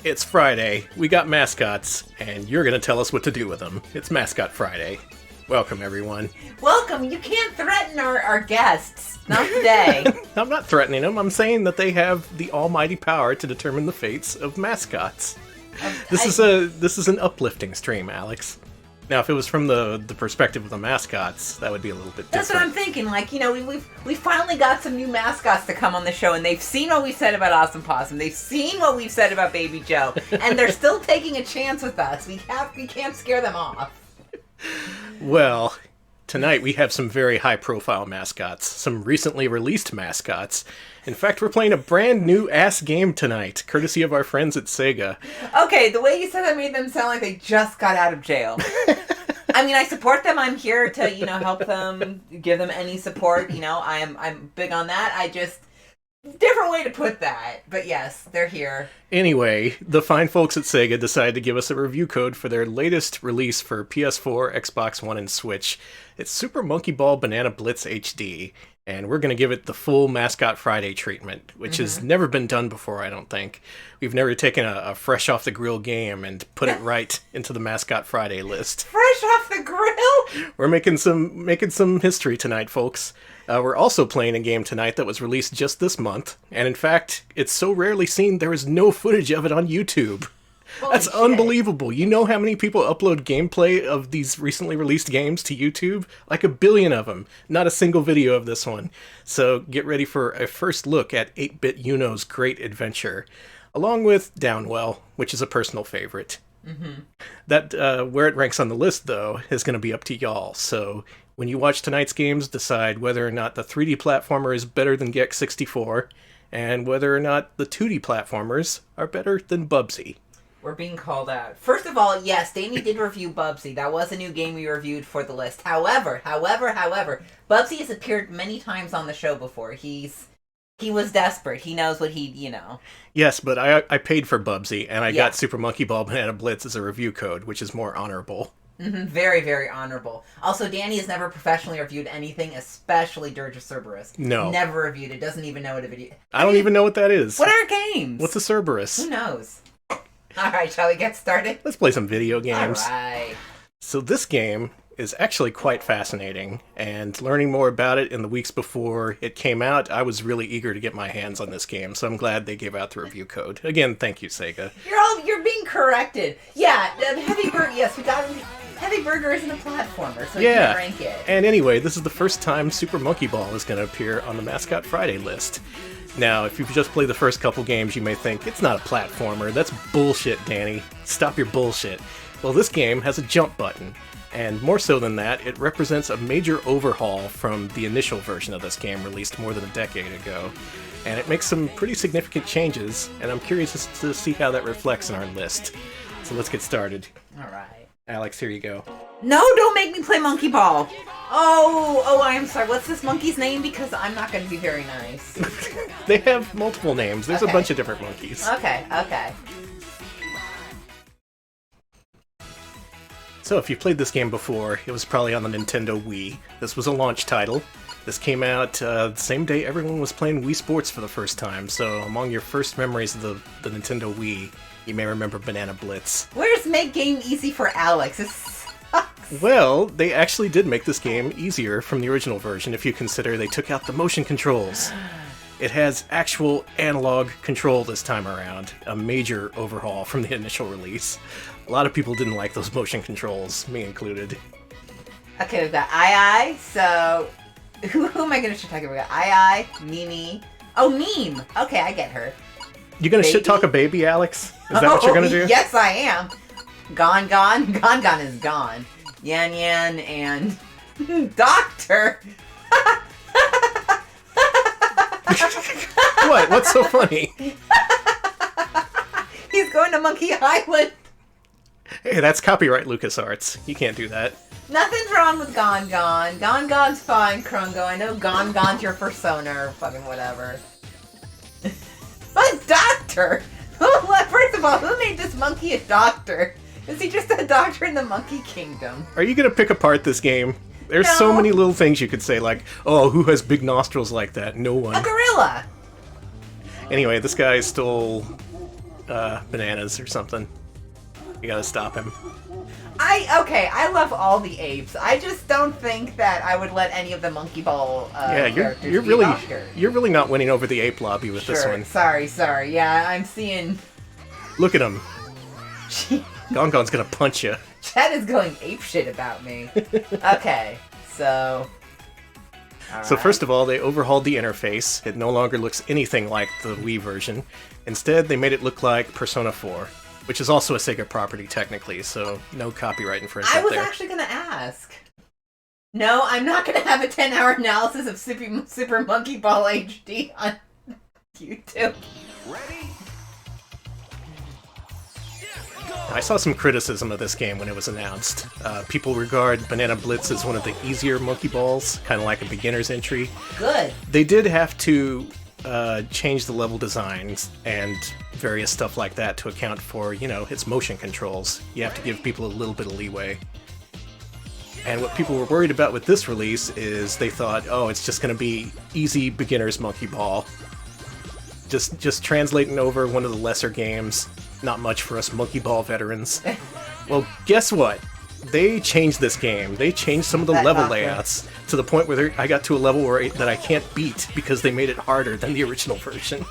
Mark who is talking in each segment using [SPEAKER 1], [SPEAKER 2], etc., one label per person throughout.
[SPEAKER 1] It's Friday, we got mascots, and you're gonna tell us what to do with them. It's Mascot Friday. Welcome, everyone.
[SPEAKER 2] Welcome! You can't threaten our guests. Not today.
[SPEAKER 1] I'm not threatening them, I'm saying that they have the almighty power to determine the fates of mascots. This is an uplifting stream, Alex. Now, if it was from the perspective of the mascots, that would be a little bit different.
[SPEAKER 2] That's what I'm thinking. Like, you know, we finally got some new mascots to come on the show, and they've seen what we said about Awesome Possum. They've seen what we've said about Baby Joe, and they're still taking a chance with us. We can't scare them off.
[SPEAKER 1] Well, tonight we have some very high-profile mascots, some recently released mascots. In fact, we're playing a brand new ass game tonight, courtesy of our friends at Sega.
[SPEAKER 2] Okay, the way you said that made them sound like they just got out of jail. I mean, I support them. I'm here to, help them, give them any support. I'm big on that. Different way to put that. But yes, they're here.
[SPEAKER 1] Anyway, the fine folks at Sega decided to give us a review code for their latest release for PS4, Xbox One, and Switch. It's Super Monkey Ball Banana Blitz HD. And we're going to give it the full Mascot Friday treatment, which has never been done before, I don't think. We've never taken a fresh-off-the-grill game and put it right into the Mascot Friday list.
[SPEAKER 2] Fresh off the grill?
[SPEAKER 1] We're making some history tonight, folks. We're also playing a game tonight that was released just this month. And in fact, it's so rarely seen there is no footage of it on YouTube. That's unbelievable. You know how many people upload gameplay of these recently released games to YouTube? Like 1 billion of them. Not a single video of this one. So get ready for a first look at 8-Bit Yuno's great adventure, along with Downwell, which is a personal favorite. That where it ranks on the list, though, is going to be up to y'all. So when you watch tonight's games, decide whether or not the 3D platformer is better than Gex 64, and whether or not the 2D platformers are better than Bubsy.
[SPEAKER 2] We're being called out. First of all, yes, Danny did review Bubsy. That was a new game we reviewed for the list. However, Bubsy has appeared many times on the show before. He was desperate. He knows what
[SPEAKER 1] Yes, but I paid for Bubsy, and I got Super Monkey Ball Banana Blitz as a review code, which is more honorable.
[SPEAKER 2] Very, very honorable. Also, Danny has never professionally reviewed anything, especially Dirge of Cerberus.
[SPEAKER 1] No.
[SPEAKER 2] Never reviewed it. Doesn't even know what a video...
[SPEAKER 1] I don't even know what that is.
[SPEAKER 2] What are games?
[SPEAKER 1] What's a Cerberus?
[SPEAKER 2] Who knows? Alright, shall we get started?
[SPEAKER 1] Let's play some video games.
[SPEAKER 2] Alright.
[SPEAKER 1] So this game is actually quite fascinating, and learning more about it in the weeks before it came out, I was really eager to get my hands on this game, so I'm glad they gave out the review code. Again, thank you, Sega.
[SPEAKER 2] You're being corrected. Yeah, Heavy Burger, yes, we got him. Heavy Burger isn't a platformer, so you can't rank it.
[SPEAKER 1] And anyway, this is the first time Super Monkey Ball is going to appear on the Mascot Friday list. Now, if you've just played the first couple games, you may think, it's not a platformer, that's bullshit, Danny. Stop your bullshit. Well, this game has a jump button, and more so than that, it represents a major overhaul from the initial version of this game released more than a decade ago. And it makes some pretty significant changes, and I'm curious to see how that reflects in our list. So let's get started.
[SPEAKER 2] Alright.
[SPEAKER 1] Alex, here you go.
[SPEAKER 2] No, don't make me play Monkey Ball! Oh, I am sorry. What's this monkey's name? Because I'm not going to be very nice.
[SPEAKER 1] They have multiple names. There's a bunch of different monkeys.
[SPEAKER 2] Okay.
[SPEAKER 1] So if you've played this game before, it was probably on the Nintendo Wii. This was a launch title. This came out the same day everyone was playing Wii Sports for the first time, so among your first memories of the Nintendo Wii, you may remember Banana Blitz.
[SPEAKER 2] Where's Make Game Easy for Alex? This sucks.
[SPEAKER 1] Well, they actually did make this game easier from the original version if you consider they took out the motion controls. It has actual analog control this time around, a major overhaul from the initial release. A lot of people didn't like those motion controls, me included.
[SPEAKER 2] Okay, we've got I, so... Who am I going to talk about? We got I, Mimi. Oh, Meme! Okay, I get her.
[SPEAKER 1] You gonna shit-talk a baby, Alex? Is that what you're gonna do?
[SPEAKER 2] Yes, I am! Gone is gone. Yan, and... Doctor!
[SPEAKER 1] What? What's so funny?
[SPEAKER 2] He's going to Monkey Island!
[SPEAKER 1] Hey, that's copyright LucasArts. You can't do that.
[SPEAKER 2] Nothing's wrong with Gon. Gon's fine, Krungo. I know Gon's your persona or fucking whatever. But doctor! First of all, who made this monkey a doctor? Is he just a doctor in the Monkey Kingdom?
[SPEAKER 1] Are you gonna pick apart this game? There's so many little things you could say, like, oh, who has big nostrils like that? No one.
[SPEAKER 2] A gorilla!
[SPEAKER 1] Anyway, this guy stole bananas or something. You gotta stop him.
[SPEAKER 2] I love all the apes. I just don't think that I would let any of the monkey ball characters
[SPEAKER 1] you're
[SPEAKER 2] be
[SPEAKER 1] really
[SPEAKER 2] Oscar.
[SPEAKER 1] you're really not winning over the ape lobby with this one.
[SPEAKER 2] Sorry. Yeah, I'm seeing...
[SPEAKER 1] Look at him. Gongon's gonna punch you.
[SPEAKER 2] Chad is going apeshit about me. Okay, so...
[SPEAKER 1] So first of all, they overhauled the interface. It no longer looks anything like the Wii version. Instead, they made it look like Persona 4, which is also a Sega property technically, so no copyright infringement
[SPEAKER 2] I was
[SPEAKER 1] there.
[SPEAKER 2] actually going to ask. No, I'm not going to have a 10-hour analysis of Super Monkey Ball HD on YouTube.
[SPEAKER 3] Ready?
[SPEAKER 1] I saw some criticism of this game when it was announced. People regard Banana Blitz as one of the easier Monkey Balls, kind of like a beginner's entry.
[SPEAKER 2] Good.
[SPEAKER 1] They did have to change the level designs and various stuff like that to account for, its motion controls. You have to give people a little bit of leeway. And what people were worried about with this release is they thought, oh, it's just going to be easy beginner's Monkey Ball. Just translating over one of the lesser games. Not much for us Monkey Ball veterans. Well, guess what? They changed this game. They changed some of the level layouts to the point where I got to a level that I can't beat because they made it harder than the original version.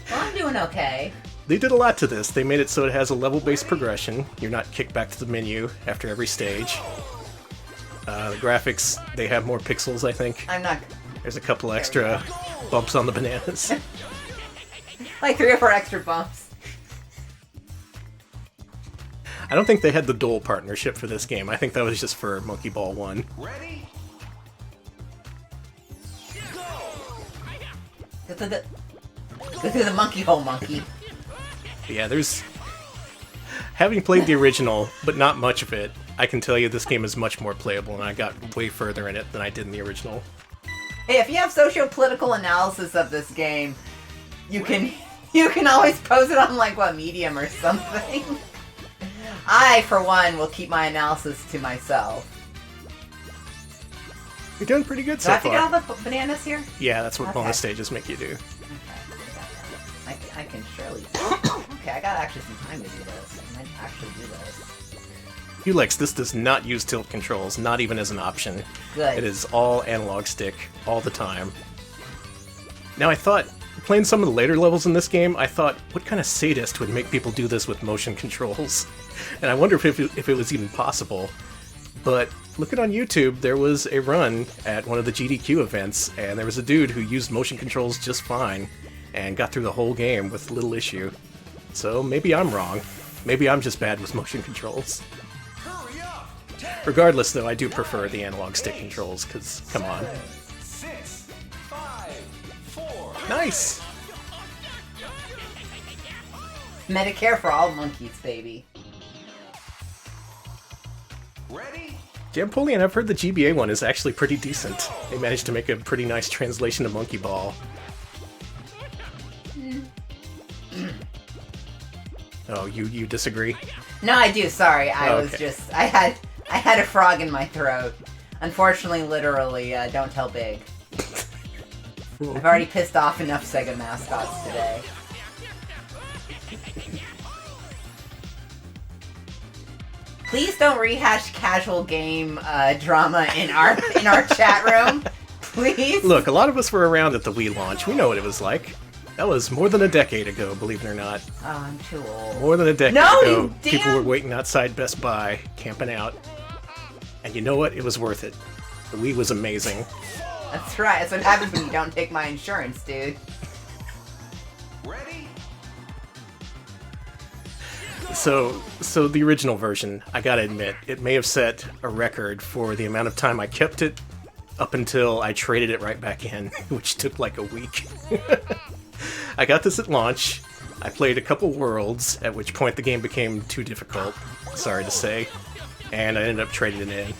[SPEAKER 2] Well, I'm doing okay.
[SPEAKER 1] They did a lot to this. They made it so it has a level-based progression. You're not kicked back to the menu after every stage. The graphics, they have more pixels, I think.
[SPEAKER 2] I'm not...
[SPEAKER 1] There's a couple extra bumps on the bananas.
[SPEAKER 2] Like 3 or 4 extra bumps.
[SPEAKER 1] I don't think they had the Dole partnership for this game. I think that was just for Monkey Ball 1.
[SPEAKER 3] Ready?
[SPEAKER 2] Go through the monkey hole, monkey.
[SPEAKER 1] Yeah, there's... Having played the original, but not much of it, I can tell you this game is much more playable, and I got way further in it than I did in the original.
[SPEAKER 2] Hey, if you have socio-political analysis of this game, you can always post it on, Medium or something. I, for one, will keep my analysis to myself.
[SPEAKER 1] You're doing pretty good so
[SPEAKER 2] Do I have to
[SPEAKER 1] far.
[SPEAKER 2] get all the bananas here?
[SPEAKER 1] Yeah, that's what
[SPEAKER 2] Okay.
[SPEAKER 1] bonus stages make you do.
[SPEAKER 2] Okay, I can surely... Okay, I got actually some time to do this. I might actually do this.
[SPEAKER 1] Helix, this does not use tilt controls, not even as an option.
[SPEAKER 2] Good.
[SPEAKER 1] It is all analog stick, all the time. Now I thought, playing some of the later levels in this game, I thought, what kind of sadist would make people do this with motion controls? And I wonder if it was even possible. But looking on YouTube, there was a run at one of the GDQ events, and there was a dude who used motion controls just fine, and got through the whole game with little issue. So maybe I'm wrong. Maybe I'm just bad with motion controls.
[SPEAKER 3] Hurry up! 10,
[SPEAKER 1] Regardless, though, I do prefer the analog stick controls, because, come on.
[SPEAKER 3] 6, 5, 4.
[SPEAKER 1] Nice!
[SPEAKER 2] Medicare for all monkeys, baby.
[SPEAKER 3] Ready?
[SPEAKER 1] Jampolian, I've heard the GBA one is actually pretty decent. They managed to make a pretty nice translation of Monkey Ball. Oh, you disagree?
[SPEAKER 2] No, I do. Sorry, I was
[SPEAKER 1] Okay.
[SPEAKER 2] just... I had a frog in my throat. Unfortunately, literally, don't tell Big. I've already pissed off enough Sega mascots today. Please don't rehash casual game drama in our chat room. Please.
[SPEAKER 1] Look, a lot of us were around at the Wii launch. We know what it was like. That was more than a decade ago, believe it or not.
[SPEAKER 2] Oh, I'm too old.
[SPEAKER 1] More than a decade
[SPEAKER 2] No,
[SPEAKER 1] ago,
[SPEAKER 2] you damn-
[SPEAKER 1] people were waiting outside Best Buy, camping out. And you know what? It was worth it. The Wii was amazing.
[SPEAKER 2] That's right. That's what happens when you don't take my insurance, dude.
[SPEAKER 3] Ready?
[SPEAKER 1] So the original version, I gotta admit, it may have set a record for the amount of time I kept it up until I traded it right back in, which took like a week. I got this at launch. I played a couple worlds, at which point the game became too difficult, sorry to say, and I ended up trading it in.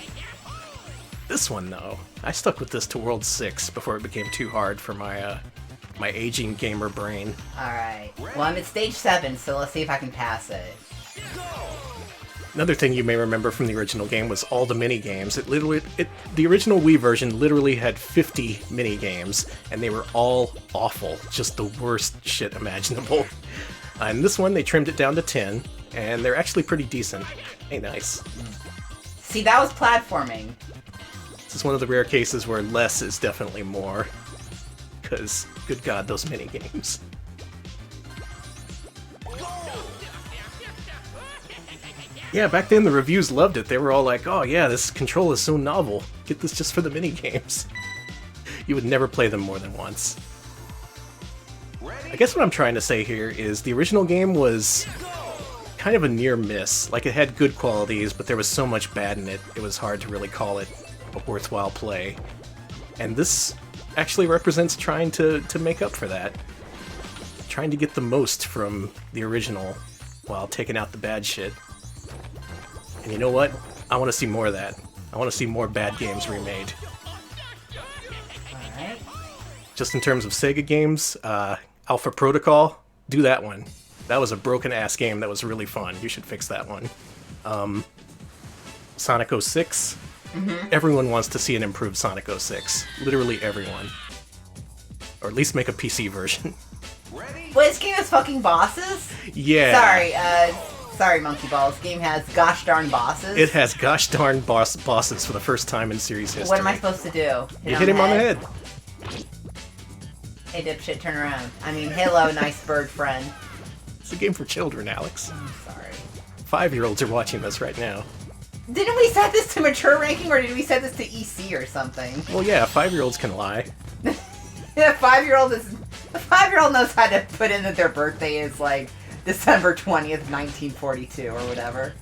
[SPEAKER 1] This one, though, I stuck with this to World 6 before it became too hard for my aging gamer brain.
[SPEAKER 2] Alright. Well, I'm at stage 7, so let's see if I can pass it.
[SPEAKER 1] Another thing you may remember from the original game was all the mini-games. The original Wii version literally had 50 mini-games, and they were all awful. Just the worst shit imaginable. And this one, they trimmed it down to 10, and they're actually pretty decent. Hey, nice.
[SPEAKER 2] See, that was platforming.
[SPEAKER 1] This is one of the rare cases where less is definitely more. Because, good god, those minigames. Yeah, back then the reviews loved it. They were all like, oh yeah, this control is so novel. Get this just for the minigames. You would never play them more than once. I guess what I'm trying to say here is the original game was kind of a near miss. Like, it had good qualities, but there was so much bad in it, it was hard to really call it a worthwhile play. And this actually represents trying to make up for that. Trying to get the most from the original while taking out the bad shit. And you know what? I want to see more of that. I want to see more bad games remade.
[SPEAKER 2] Alright.
[SPEAKER 1] Just in terms of Sega games, Alpha Protocol, do that one. That was a broken-ass game that was really fun. You should fix that one. Sonic 06. Everyone wants to see an improved Sonic 06. Literally everyone. Or at least make a PC version.
[SPEAKER 3] Ready?
[SPEAKER 2] Wait, this game has fucking bosses?
[SPEAKER 1] Yeah.
[SPEAKER 2] Sorry, Monkey Ball. This game has gosh darn bosses.
[SPEAKER 1] It has gosh darn bosses for the first time in series history.
[SPEAKER 2] What am I supposed to do?
[SPEAKER 1] You hit him on the head.
[SPEAKER 2] Hey, dipshit, turn around. I mean, hello, nice bird friend.
[SPEAKER 1] It's a game for children, Alex.
[SPEAKER 2] I'm sorry.
[SPEAKER 1] 5-year-olds are watching this right now.
[SPEAKER 2] Didn't we set this to mature ranking, or did we set this to EC or something?
[SPEAKER 1] Well, yeah, 5-year-olds can lie.
[SPEAKER 2] Yeah, 5-year-old is... A 5-year-old knows how to put in that their birthday is, like, December 20th, 1942, or whatever.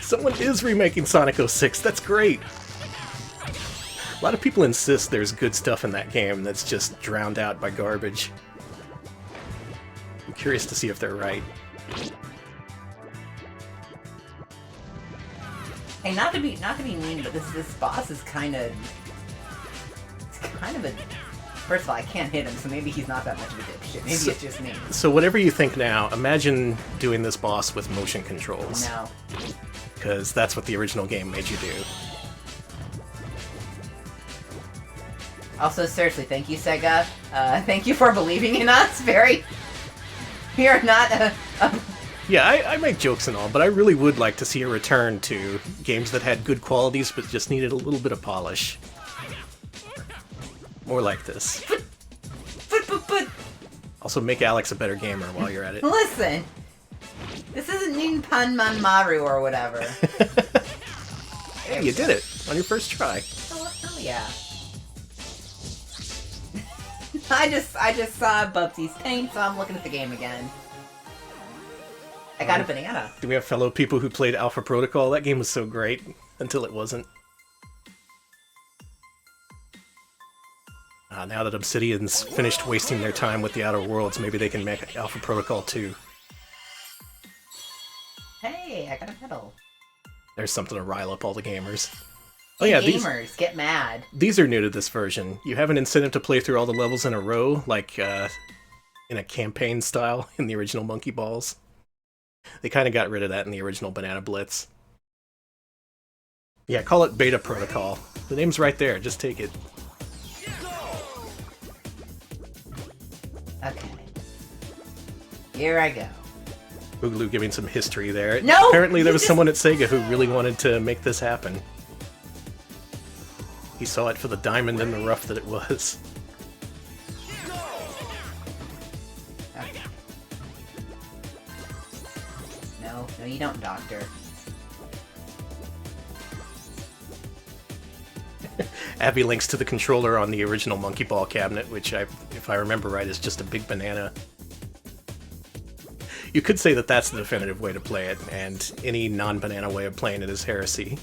[SPEAKER 1] Someone is remaking Sonic 06. That's great. A lot of people insist there's good stuff in that game that's just drowned out by garbage. I'm curious to see if they're right.
[SPEAKER 2] Hey, not to be mean, but this boss is kind of... It's kind of a... First of all, I can't hit him, so maybe he's not that much of a dipshit. Maybe it's just me.
[SPEAKER 1] So whatever you think now, imagine doing this boss with motion controls.
[SPEAKER 2] No.
[SPEAKER 1] Because that's what the original game made you do.
[SPEAKER 2] Also, seriously, thank you, Sega. Thank you for believing in us. We are not a...
[SPEAKER 1] Yeah, I make jokes and all, but I really would like to see a return to games that had good qualities but just needed a little bit of polish. More like this.
[SPEAKER 2] But...
[SPEAKER 1] Also, make Alex a better gamer while you're at it.
[SPEAKER 2] Listen. This isn't Ninpan Maru or whatever.
[SPEAKER 1] Hey, you did it on your first try.
[SPEAKER 2] Oh, hell yeah. I just saw Bubsy's paint, so I'm looking at the game again. I got a banana.
[SPEAKER 1] Do we have fellow people who played Alpha Protocol? That game was so great, until it wasn't. Now that Obsidian's finished wasting their time with the Outer Worlds, maybe they can make Alpha Protocol 2.
[SPEAKER 2] Hey, I got a medal.
[SPEAKER 1] There's something to rile up all the gamers. Oh
[SPEAKER 2] Hey,
[SPEAKER 1] yeah,
[SPEAKER 2] gamers, get mad.
[SPEAKER 1] these are new to this version. You have an incentive to play through all the levels in a row, like in a campaign style in the original Monkey Balls. They kind of got rid of that in the original Banana Blitz. Yeah, call it Beta Protocol. The name's right there, just take it.
[SPEAKER 2] Okay. Here I go.
[SPEAKER 1] Boogaloo giving some history there.
[SPEAKER 2] No!
[SPEAKER 1] Apparently there was
[SPEAKER 2] Just-
[SPEAKER 1] someone at Sega who really wanted to make this happen. He saw it for the diamond in the rough that it was.
[SPEAKER 2] Okay. No, you don't, Doctor.
[SPEAKER 1] Abby links to the controller on the original Monkey Ball cabinet, which, if I remember right, is just a big banana. You could say that that's the definitive way to play it, and any non-banana way of playing it is heresy.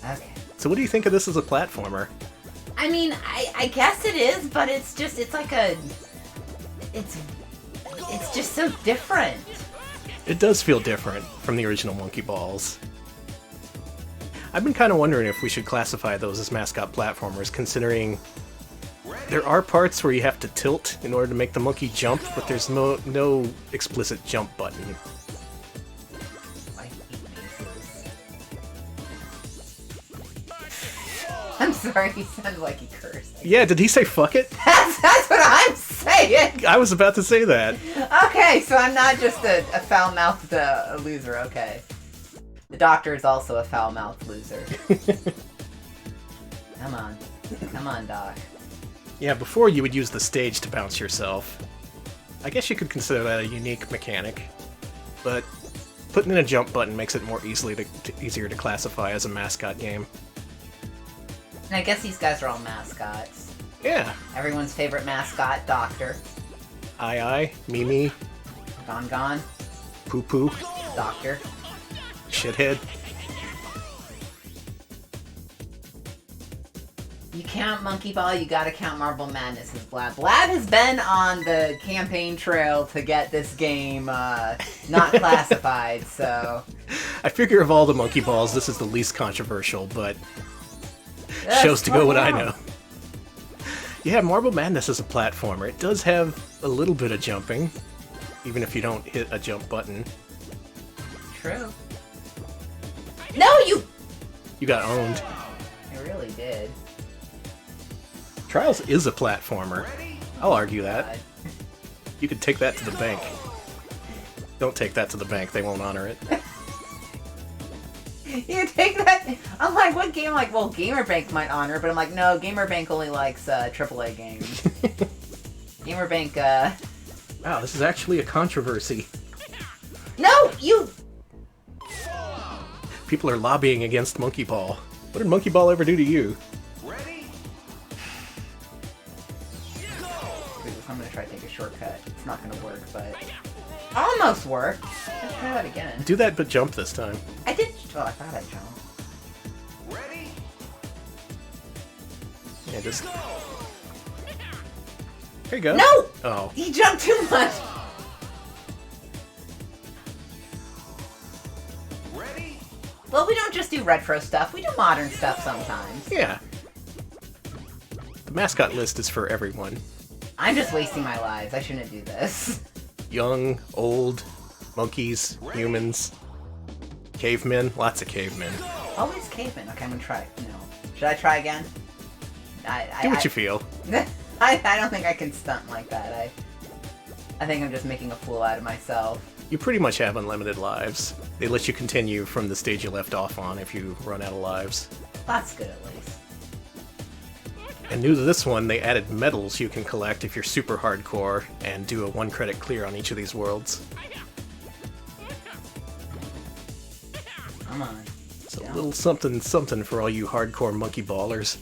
[SPEAKER 2] Okay.
[SPEAKER 1] So what do you think of this as a platformer?
[SPEAKER 2] I mean, I guess it is, but it's like a... It's just so different.
[SPEAKER 1] It does feel different from the original Monkey Balls. I've been kind of wondering if we should classify those as mascot platformers, considering there are parts where you have to tilt in order to make the monkey jump, but there's no explicit jump button.
[SPEAKER 2] I'm Sorry, he sounded like he cursed.
[SPEAKER 1] Yeah, did he say fuck it?
[SPEAKER 2] That's what I'm saying!
[SPEAKER 1] I was about to say that.
[SPEAKER 2] Okay, so I'm not just a foul-mouthed loser, okay. The Doctor is also a foul-mouthed loser. Come on. Come on, Doc.
[SPEAKER 1] Yeah, before you would use the stage to bounce yourself. I guess you could consider that a unique mechanic, but putting in a jump button makes it more easier to classify as a mascot game.
[SPEAKER 2] And I guess these guys are all mascots.
[SPEAKER 1] Yeah.
[SPEAKER 2] Everyone's favorite mascot, Doctor.
[SPEAKER 1] Aye, Mimi,
[SPEAKER 2] Gon,
[SPEAKER 1] Poo Poo,
[SPEAKER 2] Doctor.
[SPEAKER 1] Shithead.
[SPEAKER 2] You count Monkey Ball, you gotta count Marble Madness as Blab. Blab has been on the campaign trail to get this game not classified, so...
[SPEAKER 1] I figure of all the monkey balls, this is the least controversial, but
[SPEAKER 2] That's
[SPEAKER 1] shows to go what I
[SPEAKER 2] fun.
[SPEAKER 1] know. Yeah, Marble Madness is a platformer. It does have a little bit of jumping, even if you don't hit a jump button.
[SPEAKER 2] True. No, you...
[SPEAKER 1] You got owned.
[SPEAKER 2] I really did.
[SPEAKER 1] Trials is a platformer. I'll argue that.
[SPEAKER 2] God.
[SPEAKER 1] You could take that to the bank. Don't take that to the bank, they won't honor it.
[SPEAKER 2] You take that... I'm like, what game? Like, well, GamerBank might honor, but I'm like, no, GamerBank only likes AAA games. GamerBank,
[SPEAKER 1] Wow, this is actually a controversy.
[SPEAKER 2] No, you...
[SPEAKER 1] People are lobbying against Monkey Ball. What did Monkey Ball ever do to you?
[SPEAKER 3] Ready?
[SPEAKER 2] I'm gonna try to take a shortcut. It's not gonna work, but... Almost worked! Let's try that again.
[SPEAKER 1] Do that, but jump this time.
[SPEAKER 2] I did... Oh, I thought I jumped.
[SPEAKER 3] Ready?
[SPEAKER 1] Yeah, just... There you go.
[SPEAKER 2] No!
[SPEAKER 1] Oh.
[SPEAKER 2] He jumped too much!
[SPEAKER 3] Ready?
[SPEAKER 2] Well, we don't just do retro stuff, we do modern stuff sometimes.
[SPEAKER 1] Yeah. The mascot list is for everyone.
[SPEAKER 2] I'm just wasting my lives. I shouldn't do this.
[SPEAKER 1] Young, old, monkeys, humans, cavemen, lots of cavemen.
[SPEAKER 2] Always caveman. Okay, I'm gonna try. No. Should I try again?
[SPEAKER 1] Do what you feel.
[SPEAKER 2] I don't think I can stunt like that. I think I'm just making a fool out of myself.
[SPEAKER 1] You pretty much have unlimited lives. They let you continue from the stage you left off on if you run out of lives.
[SPEAKER 2] That's good at least.
[SPEAKER 1] And new to this one, they added medals you can collect if you're super hardcore and do a 1-credit clear on each of these worlds.
[SPEAKER 2] Come on.
[SPEAKER 1] It's a little something something for all you hardcore monkey ballers.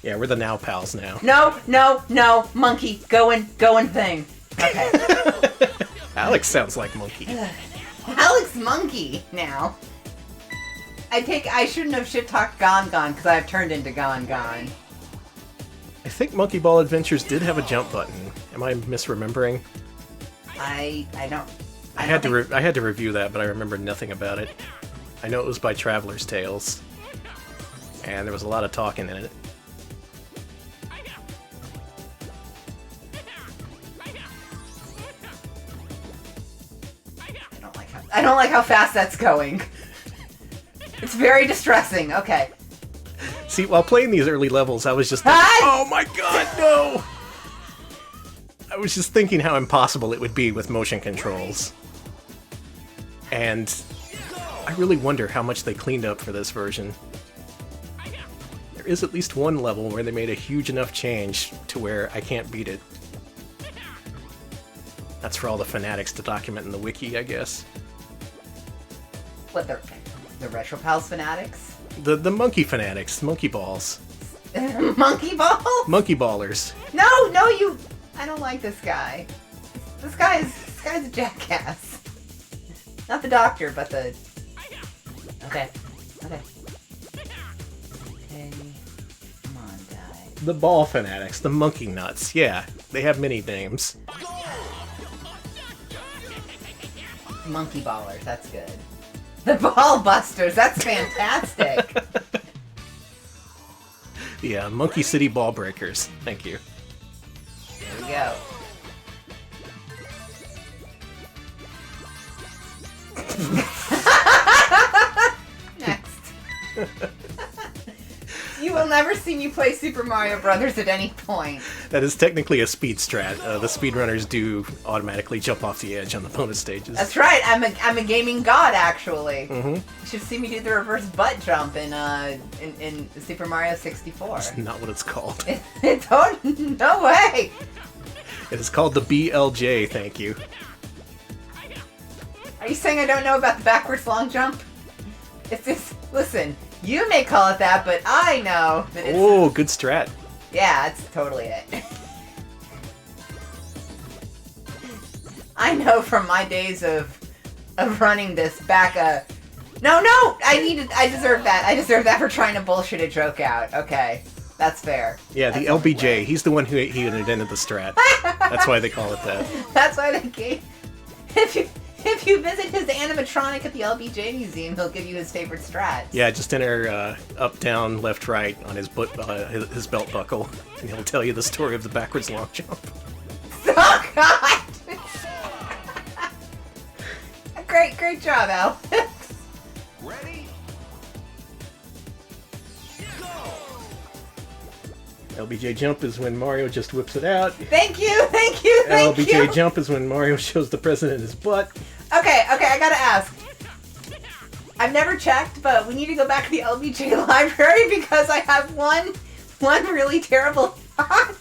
[SPEAKER 1] Yeah, we're the Now Pals now.
[SPEAKER 2] No, monkey, going thing. Okay.
[SPEAKER 1] Alex sounds like monkey.
[SPEAKER 2] Alex Monkey now. I shouldn't have shit-talked Gon because I have turned into Gon.
[SPEAKER 1] I think Monkey Ball Adventures did have a jump button. Am I misremembering?
[SPEAKER 2] I don't...
[SPEAKER 1] I had to review that, but I remember nothing about it. I know it was by Traveler's Tales, and there was a lot of talking in it.
[SPEAKER 2] I don't like how fast that's going. It's very distressing. Okay.
[SPEAKER 1] See, while playing these early levels, I was just thinking, oh my god, no! I was just thinking how impossible it would be with motion controls. And I really wonder how much they cleaned up for this version. There is at least one level where they made a huge enough change to where I can't beat it. That's for all the fanatics to document in the wiki, I guess.
[SPEAKER 2] What, the Retro Pals fanatics?
[SPEAKER 1] The monkey fanatics, monkey balls.
[SPEAKER 2] Monkey Ball?
[SPEAKER 1] Monkey ballers.
[SPEAKER 2] No, you... I don't like this guy. This guy's a jackass. Not the Doctor, but the... Okay. Okay, come on, guy.
[SPEAKER 1] The ball fanatics, the monkey nuts, yeah. They have many names.
[SPEAKER 2] Monkey Ballers, that's good. The Ball Busters, that's fantastic.
[SPEAKER 1] Yeah, Monkey City Ball Breakers. Thank you.
[SPEAKER 2] There we go. Next. never see me play Super Mario Brothers at any point.
[SPEAKER 1] That is technically a speed strat. The speedrunners do automatically jump off the edge on the bonus stages.
[SPEAKER 2] That's right. I'm a gaming god, actually.
[SPEAKER 1] Mm-hmm.
[SPEAKER 2] You should see me do the reverse butt jump in Super Mario 64.
[SPEAKER 1] That's not what it's called.
[SPEAKER 2] No way.
[SPEAKER 1] It is called the BLJ, thank you.
[SPEAKER 2] Are you saying I don't know about the backwards long jump? It's this. Listen, you may call it that, but I know that it's.
[SPEAKER 1] Oh, good strat.
[SPEAKER 2] Yeah, that's totally it. I know from my days of running this back. No, I deserve that. I deserve that for trying to bullshit a joke out. Okay, that's fair.
[SPEAKER 1] Yeah,
[SPEAKER 2] That's
[SPEAKER 1] the LBJ. He's the one who invented the strat. That's why they call it that.
[SPEAKER 2] That's why they gave. If you visit his animatronic at the LBJ Museum, he'll give you his favorite strats.
[SPEAKER 1] Yeah, just enter up, down, left, right on his his belt buckle, and he'll tell you the story of the backwards long jump.
[SPEAKER 2] Oh God! Great job, Alex.
[SPEAKER 3] Ready? Go!
[SPEAKER 1] LBJ jump is when Mario just whips it out.
[SPEAKER 2] Thank you.
[SPEAKER 1] LBJ jump is when Mario shows the president his butt.
[SPEAKER 2] Okay, I gotta ask. I've never checked, but we need to go back to the LBJ library because I have one really terrible thought.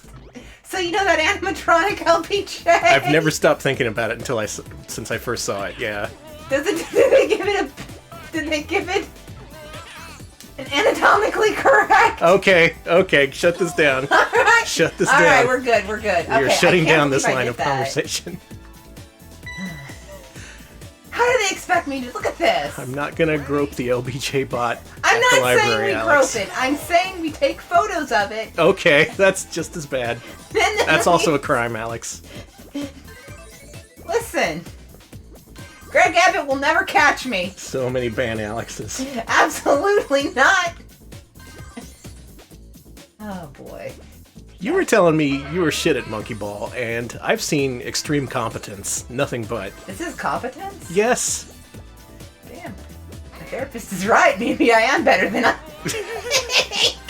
[SPEAKER 2] So you know that animatronic LBJ?
[SPEAKER 1] I've never stopped thinking about it since I first saw it. Yeah.
[SPEAKER 2] Did they give it an anatomically correct?
[SPEAKER 1] Okay, shut this down.
[SPEAKER 2] All right.
[SPEAKER 1] Shut this down.
[SPEAKER 2] All right, we're good.
[SPEAKER 1] You're
[SPEAKER 2] Okay,
[SPEAKER 1] shutting
[SPEAKER 2] I can't
[SPEAKER 1] down this
[SPEAKER 2] believe I
[SPEAKER 1] line
[SPEAKER 2] did
[SPEAKER 1] of
[SPEAKER 2] that.
[SPEAKER 1] conversation.
[SPEAKER 2] How do they expect me to look at this?
[SPEAKER 1] I'm not gonna grope the LBJ bot
[SPEAKER 2] I'm
[SPEAKER 1] at
[SPEAKER 2] not
[SPEAKER 1] the
[SPEAKER 2] saying
[SPEAKER 1] library,
[SPEAKER 2] we
[SPEAKER 1] Alex.
[SPEAKER 2] grope it. I'm saying we take photos of it.
[SPEAKER 1] Okay, that's just as bad.
[SPEAKER 2] Then
[SPEAKER 1] That's also a crime, Alex.
[SPEAKER 2] Listen, Greg Abbott will never catch me.
[SPEAKER 1] So many ban Alexes.
[SPEAKER 2] Absolutely not. Oh boy.
[SPEAKER 1] You were telling me you were shit at Monkey Ball, and I've seen extreme competence. Nothing but.
[SPEAKER 2] This is competence?
[SPEAKER 1] Yes.
[SPEAKER 2] Damn. The therapist is right. Maybe I am better than I.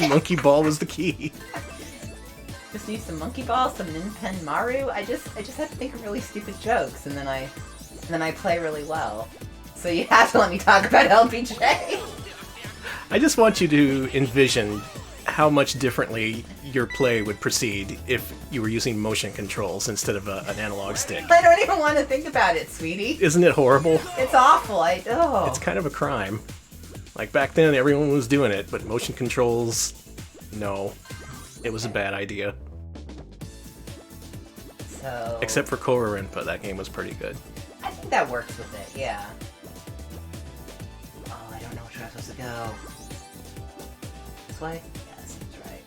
[SPEAKER 1] Monkey Ball was the key.
[SPEAKER 2] Just need some monkey ball, some Ninpen Maru. I just have to think of really stupid jokes, and then I play really well. So you have to let me talk about LBJ.
[SPEAKER 1] I just want you to envision how much differently your play would proceed if you were using motion controls instead of an analog stick.
[SPEAKER 2] I don't even want to think about it, sweetie.
[SPEAKER 1] Isn't it horrible?
[SPEAKER 2] It's awful.
[SPEAKER 1] It's kind of a crime. Like back then, everyone was doing it, but motion controls, no. It was a bad idea.
[SPEAKER 2] So...
[SPEAKER 1] Except for Korra Rinpa, that game was pretty good.
[SPEAKER 2] I think that works with it, yeah. Oh, I don't know which way I'm supposed to go. This way? Yeah, this seems right.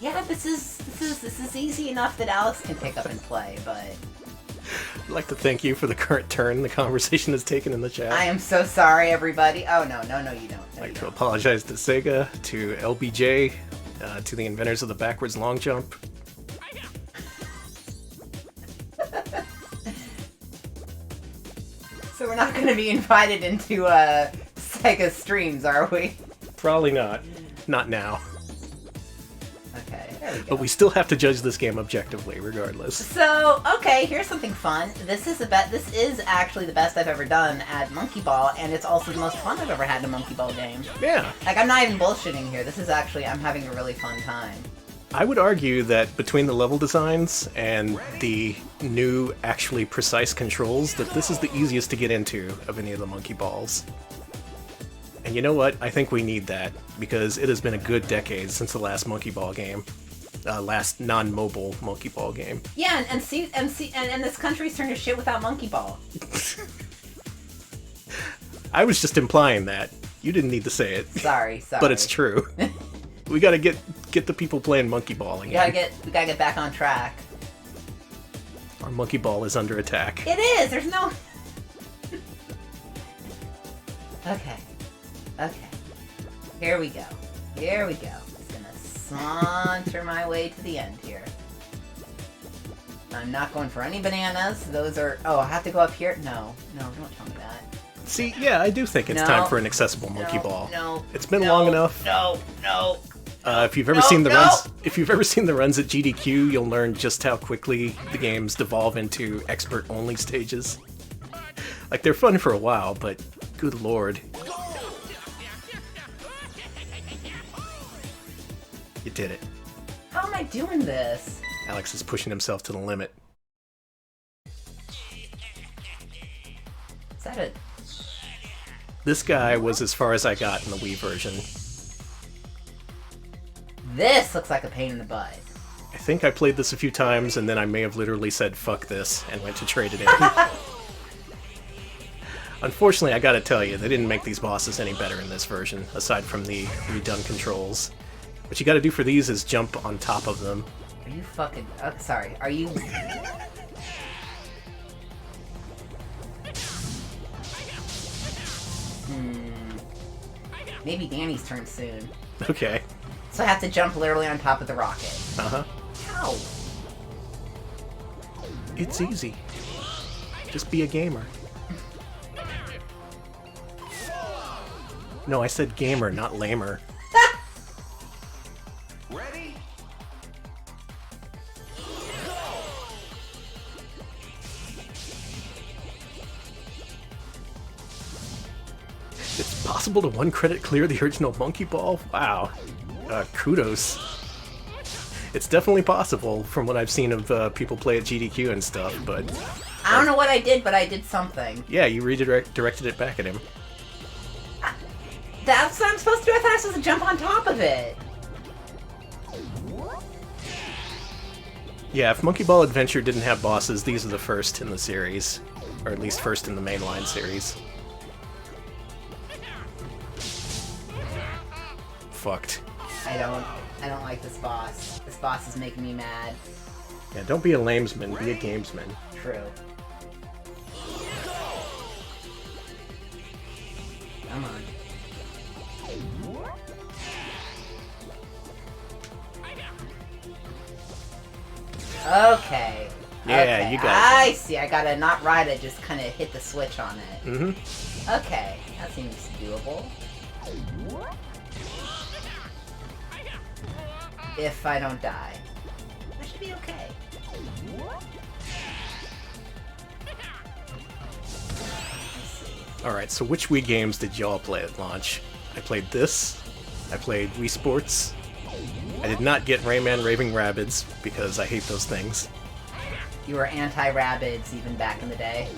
[SPEAKER 2] Yeah, this is easy enough that Alex can pick up and play, but...
[SPEAKER 1] I'd like to thank you for the current turn the conversation has taken in the chat.
[SPEAKER 2] I am so sorry, everybody. Oh, no, you don't.
[SPEAKER 1] I'd like to apologize to Sega, to LBJ, to the inventors of the backwards long jump.
[SPEAKER 2] So we're not going to be invited into Sega streams, are we?
[SPEAKER 1] Probably not. Not now.
[SPEAKER 2] Okay, there we go.
[SPEAKER 1] But we still have to judge this game objectively, regardless.
[SPEAKER 2] So, okay, here's something fun. This is actually the best I've ever done at Monkey Ball, and it's also the most fun I've ever had in a Monkey Ball game.
[SPEAKER 1] Yeah.
[SPEAKER 2] Like, I'm not even bullshitting here. This is actually, I'm having a really fun time.
[SPEAKER 1] I would argue that between the level designs and the new, actually precise controls, that this is the easiest to get into of any of the Monkey Balls. And you know what? I think we need that, because it has been a good decade since the last Monkey Ball game. Last non-mobile Monkey Ball game.
[SPEAKER 2] Yeah, and this country's turned to shit without Monkey Ball.
[SPEAKER 1] I was just implying that. You didn't need to say it.
[SPEAKER 2] Sorry.
[SPEAKER 1] But it's true. We gotta get the people playing Monkey Ball again.
[SPEAKER 2] We gotta get back on track.
[SPEAKER 1] Our Monkey Ball is under attack.
[SPEAKER 2] It is! There's no... Okay. Here we go. Just gonna saunter my way to the end here. I'm not going for any bananas. Those are... Oh, I have to go up here? No, don't tell me that.
[SPEAKER 1] See, yeah, I do think it's
[SPEAKER 2] No.
[SPEAKER 1] time for an accessible monkey ball.
[SPEAKER 2] No.
[SPEAKER 1] It's been long enough.
[SPEAKER 2] No.
[SPEAKER 1] If you've ever seen the runs, if you've ever seen the runs at GDQ, you'll learn just how quickly the games devolve into expert-only stages. Like, they're fun for a while, but good lord. You did it.
[SPEAKER 2] How am I doing this?
[SPEAKER 1] Alex is pushing himself to the limit.
[SPEAKER 2] Is that a...
[SPEAKER 1] This guy was as far as I got in the Wii version.
[SPEAKER 2] This looks like a pain in the butt.
[SPEAKER 1] I think I played this a few times, and then I may have literally said, fuck this, and went to trade it in. Unfortunately, I gotta tell you, they didn't make these bosses any better in this version, aside from the redone controls. What you gotta do for these is jump on top of them.
[SPEAKER 2] Are you fucking... Oh, sorry, are you... Maybe Danny's turn soon.
[SPEAKER 1] Okay.
[SPEAKER 2] So I have to jump literally on top of the rocket.
[SPEAKER 1] Uh-huh.
[SPEAKER 2] How?
[SPEAKER 1] It's easy. Just be a gamer. No, I said gamer, not lamer.
[SPEAKER 3] Ready?
[SPEAKER 1] It's possible to one-credit clear the original Monkey Ball? Wow. Kudos. It's definitely possible from what I've seen of people play at GDQ and stuff, but...
[SPEAKER 2] I don't know what I did, but I did something.
[SPEAKER 1] Yeah, you redirected it back at him.
[SPEAKER 2] That's what I'm supposed to do? I thought I was supposed to jump on top of it.
[SPEAKER 1] Yeah, if Monkey Ball Adventure didn't have bosses, these are the first in the series. Or at least first in the mainline series. Fucked.
[SPEAKER 2] I don't like this boss. This boss is making me mad.
[SPEAKER 1] Yeah, don't be a lamesman, be a gamesman.
[SPEAKER 2] True. Come on. Okay.
[SPEAKER 1] Yeah,
[SPEAKER 2] okay.
[SPEAKER 1] you got it.
[SPEAKER 2] I see. I gotta not ride it, just kind of hit the switch on it.
[SPEAKER 1] Mm-hmm.
[SPEAKER 2] Okay. That seems doable. If I don't die. I should be okay.
[SPEAKER 1] Alright, so which Wii games did y'all play at launch? I played this. I played Wii Sports. I did not get Rayman Raving Rabbids, because I hate those things.
[SPEAKER 2] You were anti-Rabbids even back in the day.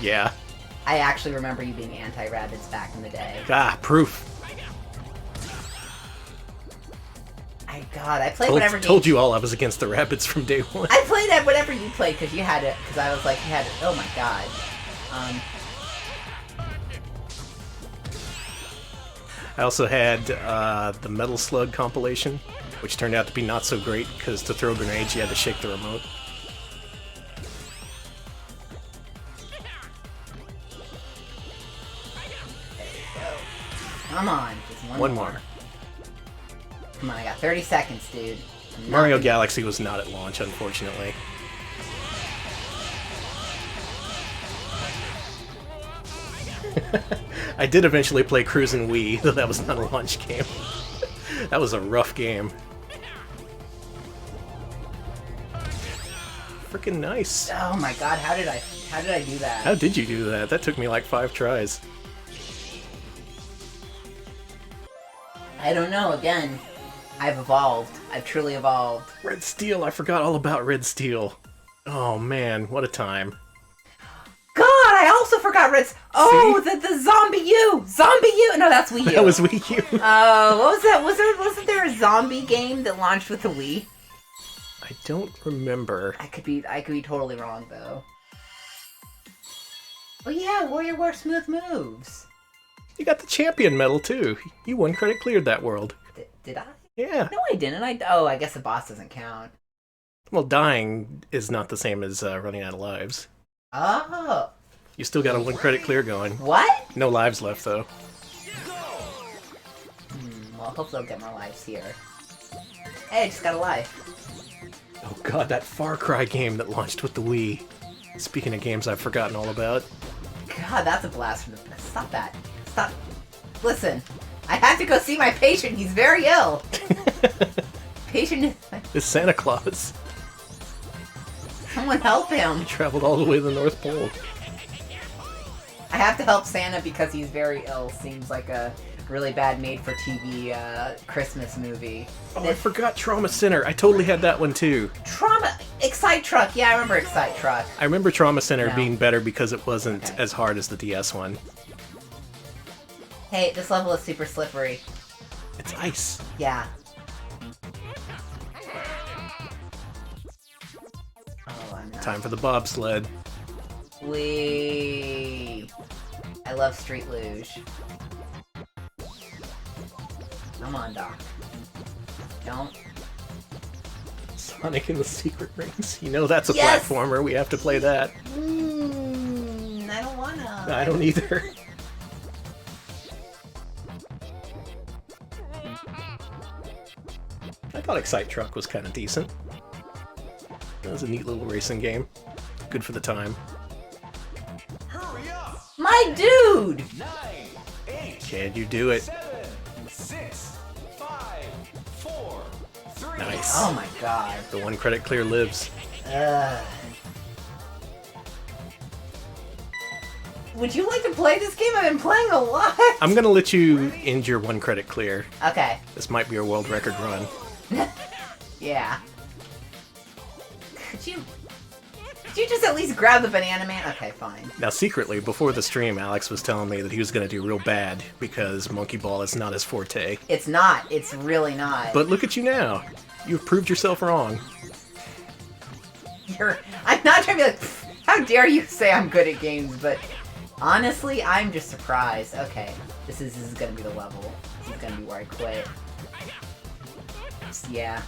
[SPEAKER 1] Yeah.
[SPEAKER 2] I actually remember you being anti-Rabbids back in the day.
[SPEAKER 1] Ah, proof.
[SPEAKER 2] I played whatever game.
[SPEAKER 1] Told you all I was against the Rabbids from day one.
[SPEAKER 2] I played at whatever you played because you had it. Because I was like, you had it. Oh my god.
[SPEAKER 1] I also had the Metal Slug compilation, which turned out to be not so great because to throw grenades you had to shake the remote.
[SPEAKER 2] Come on, just one
[SPEAKER 1] more.
[SPEAKER 2] Come on, I got 30 seconds, dude.
[SPEAKER 1] Mario Galaxy was not at launch, unfortunately. I did eventually play Cruisin' Wii, though that was not a launch game. That was a rough game. Freaking nice.
[SPEAKER 2] Oh my god, how did I do that?
[SPEAKER 1] How did you do that? That took me like 5 tries.
[SPEAKER 2] I don't know, again. I've evolved. I've truly evolved.
[SPEAKER 1] Red Steel, I forgot all about Red Steel. Oh man, what a time.
[SPEAKER 2] God, I also forgot Red... Oh, the Zombie U! Zombie U! No, that's Wii U.
[SPEAKER 1] That was Wii U.
[SPEAKER 2] What was that? Wasn't there a zombie game that launched with the Wii?
[SPEAKER 1] I don't remember.
[SPEAKER 2] I could be totally wrong, though. Oh yeah, WarioWare Smooth Moves.
[SPEAKER 1] You got the champion medal too. You one credit cleared that world.
[SPEAKER 2] Did I?
[SPEAKER 1] Yeah.
[SPEAKER 2] No, I didn't. I guess the boss doesn't count.
[SPEAKER 1] Well, dying is not the same as running out of lives.
[SPEAKER 2] Oh.
[SPEAKER 1] You still got a one credit clear going.
[SPEAKER 2] What?
[SPEAKER 1] No lives left though.
[SPEAKER 2] Well, hopefully I'll get more lives here. Hey, I just got a life.
[SPEAKER 1] Oh god, that Far Cry game that launched with the Wii. Speaking of games I've forgotten all about.
[SPEAKER 2] God, God, that's a blast from the past. Stop that. Stop. Listen, I have to go see my patient. He's very ill. Patient is...
[SPEAKER 1] It's Santa Claus.
[SPEAKER 2] Someone help him.
[SPEAKER 1] He traveled all the way to the North Pole.
[SPEAKER 2] I have to help Santa because he's very ill. Seems like a really bad made-for-TV Christmas movie.
[SPEAKER 1] Oh, I forgot Trauma Center. I totally had that one too.
[SPEAKER 2] Excite Truck. Yeah, I remember Excite Truck.
[SPEAKER 1] I remember Trauma Center
[SPEAKER 2] No.
[SPEAKER 1] being better because it wasn't as hard as the DS one.
[SPEAKER 2] Hey, this level is super slippery.
[SPEAKER 1] It's ice.
[SPEAKER 2] Yeah. Oh, I'm not.
[SPEAKER 1] Time for the bobsled.
[SPEAKER 2] Wee. I love Street Luge. Come on, Doc. Don't.
[SPEAKER 1] Sonic and the Secret Rings. You know that's a
[SPEAKER 2] Yes!
[SPEAKER 1] platformer. We have to play that.
[SPEAKER 2] I don't wanna.
[SPEAKER 1] I don't either. I thought Excite Truck was kind of decent. That was a neat little racing game. Good for the time.
[SPEAKER 3] Hurry up!
[SPEAKER 2] My dude!
[SPEAKER 3] 9, 8,
[SPEAKER 1] Can you do it?
[SPEAKER 3] 7, 6, 5, 4, 3.
[SPEAKER 1] Nice.
[SPEAKER 2] Oh my god.
[SPEAKER 1] The one credit clear lives.
[SPEAKER 2] Would you like to play this game? I've been playing a lot.
[SPEAKER 1] I'm gonna let you end your one credit clear.
[SPEAKER 2] Okay.
[SPEAKER 1] This might be a world record run.
[SPEAKER 2] Yeah. Could you just at least grab the banana man? Okay, fine.
[SPEAKER 1] Now, secretly, before the stream, Alex was telling me that he was gonna do real bad because Monkey Ball is not his forte.
[SPEAKER 2] It's not. It's really not.
[SPEAKER 1] But look at you now. You've proved yourself wrong.
[SPEAKER 2] I'm not trying to be like, how dare you say I'm good at games, but honestly, I'm just surprised. Okay, this is gonna be the level. This is gonna be where I quit. Yeah.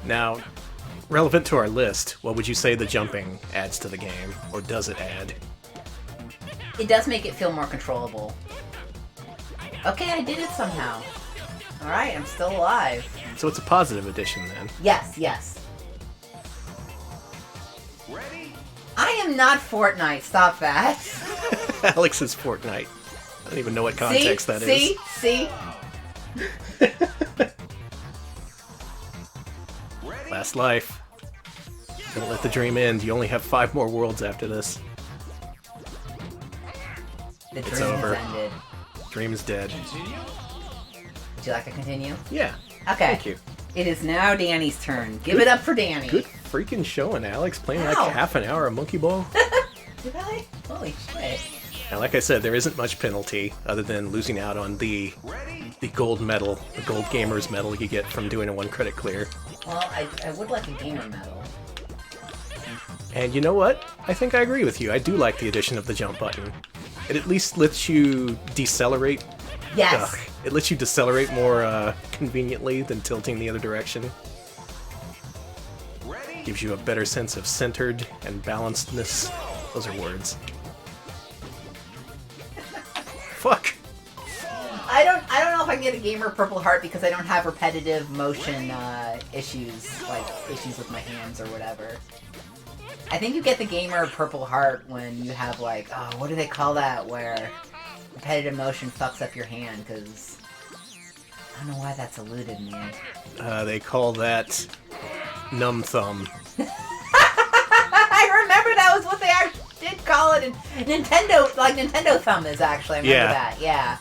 [SPEAKER 1] Now, relevant to our list, what would you say the jumping adds to the game? Or does it add?
[SPEAKER 2] It does make it feel more controllable. Okay, I did it somehow. Alright, I'm still alive.
[SPEAKER 1] So it's a positive addition then.
[SPEAKER 2] Yes, yes.
[SPEAKER 3] Ready?
[SPEAKER 2] I am not Fortnite, stop that.
[SPEAKER 1] Alex is Fortnite. I don't even know what context that is.
[SPEAKER 2] See?
[SPEAKER 3] Ready?
[SPEAKER 1] Last life. Don't let the dream end. You only have 5 more worlds after this.
[SPEAKER 2] The
[SPEAKER 1] It's
[SPEAKER 2] dream
[SPEAKER 1] over.
[SPEAKER 2] has ended.
[SPEAKER 1] Dream is dead.
[SPEAKER 3] Continue?
[SPEAKER 2] Would you like to continue?
[SPEAKER 1] Yeah.
[SPEAKER 2] Okay.
[SPEAKER 1] Thank you.
[SPEAKER 2] It is now Danny's turn. Give it up for Danny.
[SPEAKER 1] Good freaking showing, Alex. Playing like
[SPEAKER 2] Ow.
[SPEAKER 1] half an hour of Monkey Ball.
[SPEAKER 2] Did I? Holy shit.
[SPEAKER 1] Now, like I said, there isn't much penalty other than losing out on the
[SPEAKER 3] Ready?
[SPEAKER 1] gold medal, the gold gamer's medal you get from doing a 1 credit clear.
[SPEAKER 2] Well, I would like a gamer medal.
[SPEAKER 1] And you know what? I think I agree with you. I do like the addition of the jump button. It at least lets you decelerate.
[SPEAKER 2] Yes.
[SPEAKER 1] It lets you decelerate more conveniently than tilting the other direction.
[SPEAKER 3] Ready?
[SPEAKER 1] Gives you a better sense of centered and balancedness. Those are words. Fuck!
[SPEAKER 2] I don't know if I can get a gamer purple heart because I don't have repetitive motion issues, like issues with my hands or whatever. I think you get the gamer purple heart when you have like, oh, what do they call that? Where repetitive motion fucks up your hand, because I don't know why that's eluded me.
[SPEAKER 1] They call that numb thumb.
[SPEAKER 2] I remember that was what they actually did call it in Nintendo, like Nintendo Thumb is actually, I remember that, yeah.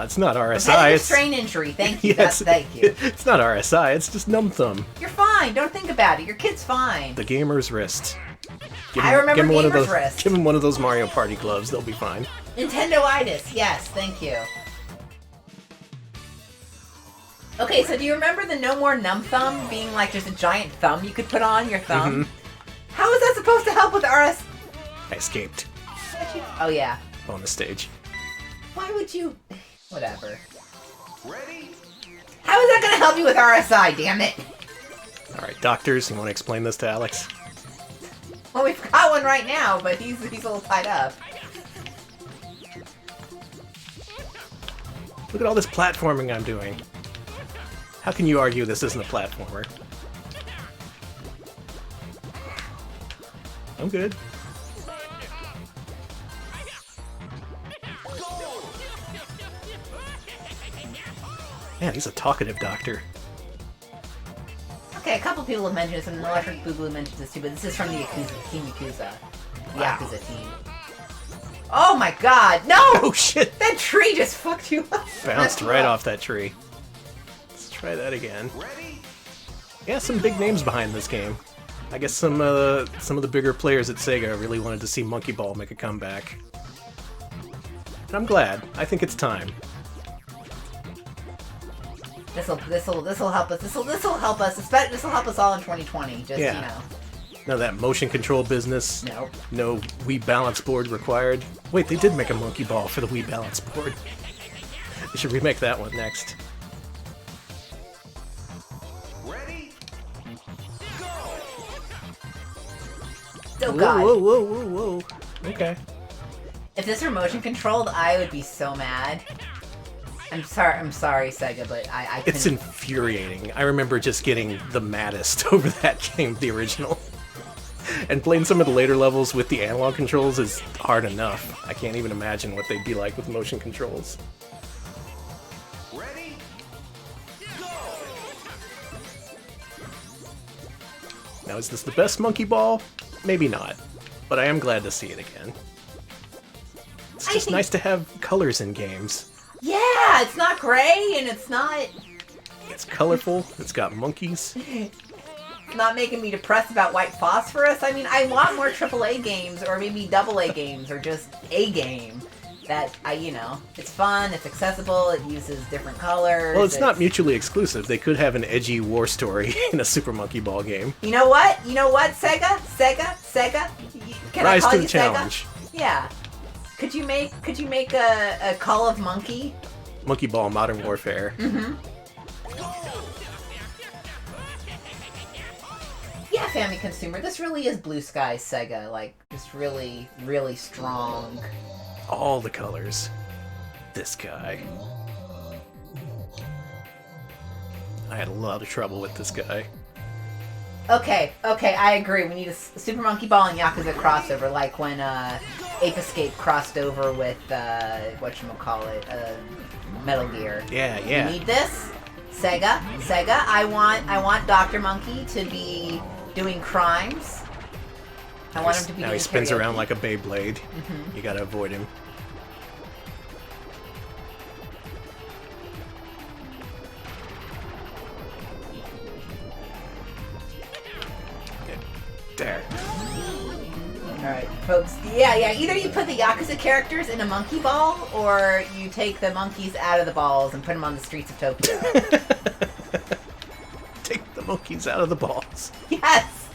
[SPEAKER 1] It's not RSI.
[SPEAKER 2] Repetitive
[SPEAKER 1] It's
[SPEAKER 2] strain injury, thank you,
[SPEAKER 1] Yes,
[SPEAKER 2] thank you.
[SPEAKER 1] It's not RSI. It's just numb thumb.
[SPEAKER 2] You're fine, don't think about it, your kid's fine.
[SPEAKER 1] The gamer's wrist.
[SPEAKER 2] I remember
[SPEAKER 1] one of
[SPEAKER 2] gamer's
[SPEAKER 1] those,
[SPEAKER 2] wrist.
[SPEAKER 1] Give him one of those Mario Party gloves. They'll be fine.
[SPEAKER 2] Nintendo-itis, yes, thank you. Okay, so do you remember the No More Numb Thumb being like just a giant thumb you could put on your thumb? How is that supposed to help with RS?
[SPEAKER 1] I escaped
[SPEAKER 2] Oh yeah.
[SPEAKER 1] on the stage.
[SPEAKER 2] Why would you... Whatever.
[SPEAKER 3] Ready?
[SPEAKER 2] How is that gonna help you with RSI, damn it?
[SPEAKER 1] Alright, doctors, you want to explain this to Alex?
[SPEAKER 2] Well, we've got one right now, but he's a little tied up.
[SPEAKER 1] Look at all this platforming I'm doing. How can you argue this isn't a platformer? I'm good. Man, he's a talkative doctor.
[SPEAKER 2] Okay, a couple people have mentioned this, and Electric Boogaloo mentioned this too, but this is from the Yakuza, Team Yakuza. The
[SPEAKER 1] Wow.
[SPEAKER 2] Yakuza team. Oh my god, no!
[SPEAKER 1] Oh shit!
[SPEAKER 2] That tree just fucked you up.
[SPEAKER 1] Bounced right off that tree. Let's try that again.
[SPEAKER 3] Ready?
[SPEAKER 1] Yeah, some big names behind this game. I guess some of the bigger players at Sega really wanted to see Monkey Ball make a comeback. And I'm glad. I think it's time.
[SPEAKER 2] This'll help us. This'll help us. This'll help us all in 2020. Just
[SPEAKER 1] Yeah.
[SPEAKER 2] you know.
[SPEAKER 1] None of that motion control business.
[SPEAKER 2] Nope.
[SPEAKER 1] No Wii balance board required. Wait, they did make a Monkey Ball for the Wii balance board. They should remake that one next.
[SPEAKER 3] Ready? Go!
[SPEAKER 2] Oh
[SPEAKER 1] Whoa,
[SPEAKER 2] god.
[SPEAKER 1] whoa, whoa, whoa, whoa. Okay.
[SPEAKER 2] If this were motion controlled, I would be so mad. I'm sorry, Sega, but I couldn't.
[SPEAKER 1] It's infuriating. I remember just getting the maddest over that game, the original. And playing some of the later levels with the analog controls is hard enough. I can't even imagine what they'd be like with motion controls.
[SPEAKER 3] Ready? Go!
[SPEAKER 1] Now, is this the best Monkey Ball? Maybe not. But I am glad to see it again. It's
[SPEAKER 2] I
[SPEAKER 1] just
[SPEAKER 2] think-
[SPEAKER 1] nice to have colors in games.
[SPEAKER 2] Yeah, it's not gray and it's not
[SPEAKER 1] It's colorful, it's got monkeys.
[SPEAKER 2] making me depressed about white phosphorus. I mean, I want more AAA games or maybe AA games or just a game that it's fun, it's accessible, it uses different colors.
[SPEAKER 1] Well, it's not mutually exclusive. They could have an edgy war story in a Super Monkey Ball game.
[SPEAKER 2] You know what? Sega? Can I
[SPEAKER 1] Rise
[SPEAKER 2] call
[SPEAKER 1] to
[SPEAKER 2] you
[SPEAKER 1] the challenge.
[SPEAKER 2] Sega? Yeah. Could you make a Call of Monkey?
[SPEAKER 1] Monkey Ball Modern Warfare.
[SPEAKER 2] Yeah, Family Consumer. This really is Blue Sky Sega. Like, just really, really strong.
[SPEAKER 1] All the colors. This guy. I had a lot of trouble with this guy.
[SPEAKER 2] Okay, I agree. We need a Super Monkey Ball and Yakuza crossover, like when Ape Escape crossed over with whatchamacallit, Metal Gear.
[SPEAKER 1] Yeah.
[SPEAKER 2] We need this. Sega. I want Dr. Monkey to be doing crimes. I want him to be
[SPEAKER 1] Now
[SPEAKER 2] doing
[SPEAKER 1] he spins
[SPEAKER 2] karaoke.
[SPEAKER 1] around like a Beyblade. You gotta avoid him. Okay. There.
[SPEAKER 2] Alright, folks. Yeah. Either you put the Yakuza characters in a monkey ball, or you take the monkeys out of the balls and put them on the streets of Tokyo.
[SPEAKER 1] Take the monkeys out of the balls.
[SPEAKER 2] Yes!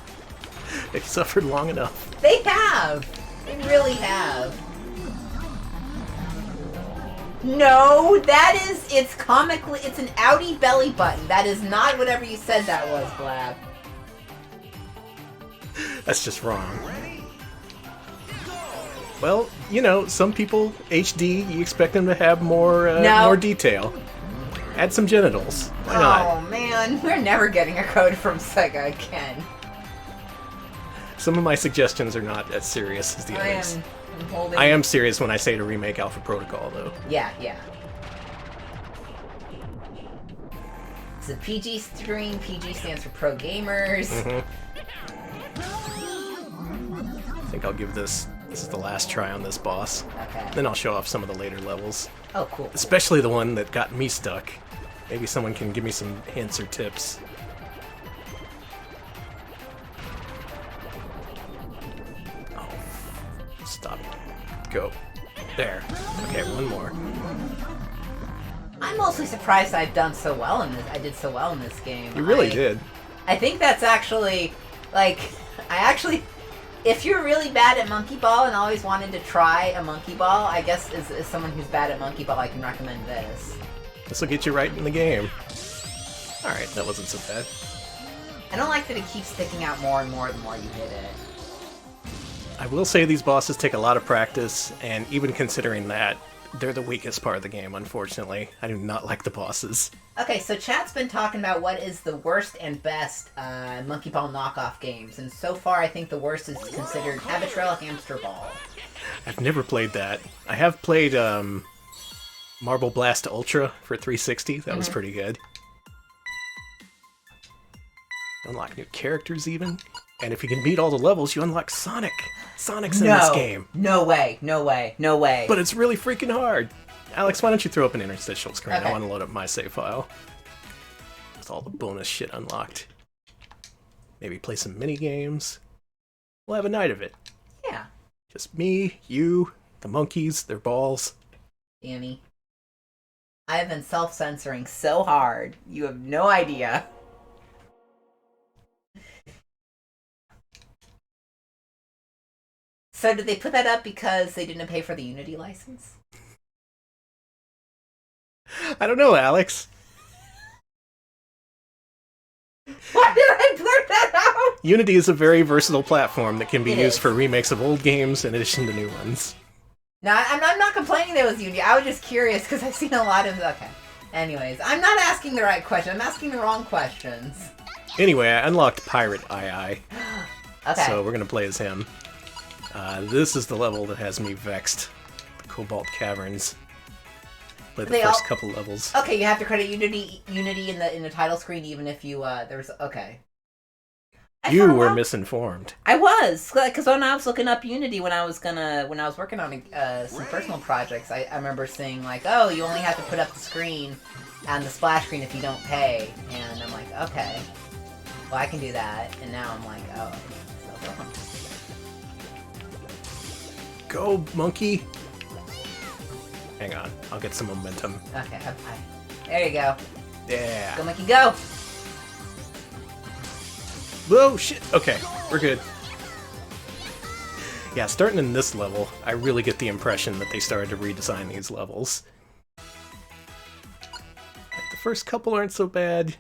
[SPEAKER 1] They've suffered long enough.
[SPEAKER 2] They have! They really have. No, it's comically, it's an outie belly button. That is not whatever you said that was, Blab.
[SPEAKER 1] That's just wrong. Well, some people, HD, you expect them to have more more detail. Add some genitals. Why not?
[SPEAKER 2] Oh man, we're never getting a code from Sega again.
[SPEAKER 1] Some of my suggestions are not as serious as the others.
[SPEAKER 2] I'm holding...
[SPEAKER 1] I am serious when I say to remake Alpha Protocol, though.
[SPEAKER 2] Yeah. It's a PG stream. PG stands for pro gamers.
[SPEAKER 1] I think I'll give this is the last try on this boss.
[SPEAKER 2] Okay.
[SPEAKER 1] Then I'll show off some of the later levels.
[SPEAKER 2] Oh, cool.
[SPEAKER 1] Especially the one that got me stuck. Maybe someone can give me some hints or tips. Oh, stop. Go. There. Okay, one more.
[SPEAKER 2] I'm mostly surprised I've done so well in this. I did so well in this game.
[SPEAKER 1] You really did.
[SPEAKER 2] I think that's actually, if you're really bad at Monkey Ball and always wanted to try a Monkey Ball, I guess as someone who's bad at Monkey Ball, I can recommend this.
[SPEAKER 1] This will get you right in the game. Alright, that wasn't so bad.
[SPEAKER 2] I don't like that it keeps sticking out more and more the more you hit it.
[SPEAKER 1] I will say these bosses take a lot of practice, and even considering that, they're the weakest part of the game, unfortunately. I do not like the bosses.
[SPEAKER 2] Okay, so chat's been talking about what is the worst and best Monkey Ball knockoff games, and so far I think the worst is considered Habitrail Hamster Ball.
[SPEAKER 1] I've never played that. I have played, Marble Blast Ultra for 360. That was pretty good. Unlock new characters even. And if you can beat all the levels, you unlock Sonic. Sonic's in this game.
[SPEAKER 2] No way. No way. No way.
[SPEAKER 1] But it's really freaking hard. Alex, why don't you throw up an interstitial screen?
[SPEAKER 2] Okay.
[SPEAKER 1] I want to load up my save file. With all the bonus shit unlocked. Maybe play some mini games. We'll have a night of it.
[SPEAKER 2] Yeah.
[SPEAKER 1] Just me, you, the monkeys, their balls.
[SPEAKER 2] Danny. I have been self-censoring so hard. You have no idea. So did they put that up because they didn't pay for the Unity license?
[SPEAKER 1] I don't know, Alex.
[SPEAKER 2] Why did I blurt that out?
[SPEAKER 1] Unity is a very versatile platform that can be
[SPEAKER 2] It
[SPEAKER 1] used
[SPEAKER 2] is.
[SPEAKER 1] for remakes of old games in addition to new ones.
[SPEAKER 2] No, I'm not complaining that it was Unity. I was just curious because I've seen a lot of... Okay. Anyways, I'm not asking the right question. I'm asking the wrong questions.
[SPEAKER 1] Anyway, I unlocked Pirate II,
[SPEAKER 2] Okay.
[SPEAKER 1] so we're going to play as him. This is the level that has me vexed. The Cobalt Caverns. Play the
[SPEAKER 2] They
[SPEAKER 1] first
[SPEAKER 2] all-
[SPEAKER 1] couple levels.
[SPEAKER 2] Okay, you have to credit Unity in the title screen even if you there's okay. I
[SPEAKER 1] You
[SPEAKER 2] thought,
[SPEAKER 1] were
[SPEAKER 2] well,
[SPEAKER 1] misinformed.
[SPEAKER 2] I was because when I was looking up Unity when I was working on some personal projects, I remember seeing like, oh, you only have to put up the screen and the splash screen if you don't pay, and I'm like, okay, well I can do that, and now I'm like, oh, so go on.
[SPEAKER 1] Go, monkey! Hang on, I'll get some momentum.
[SPEAKER 2] Okay, there you go.
[SPEAKER 1] Yeah.
[SPEAKER 2] Go monkey go.
[SPEAKER 1] Whoa, shit! Okay, we're good. Yeah, starting in this level, I really get the impression that they started to redesign these levels. Like, the first couple aren't so bad.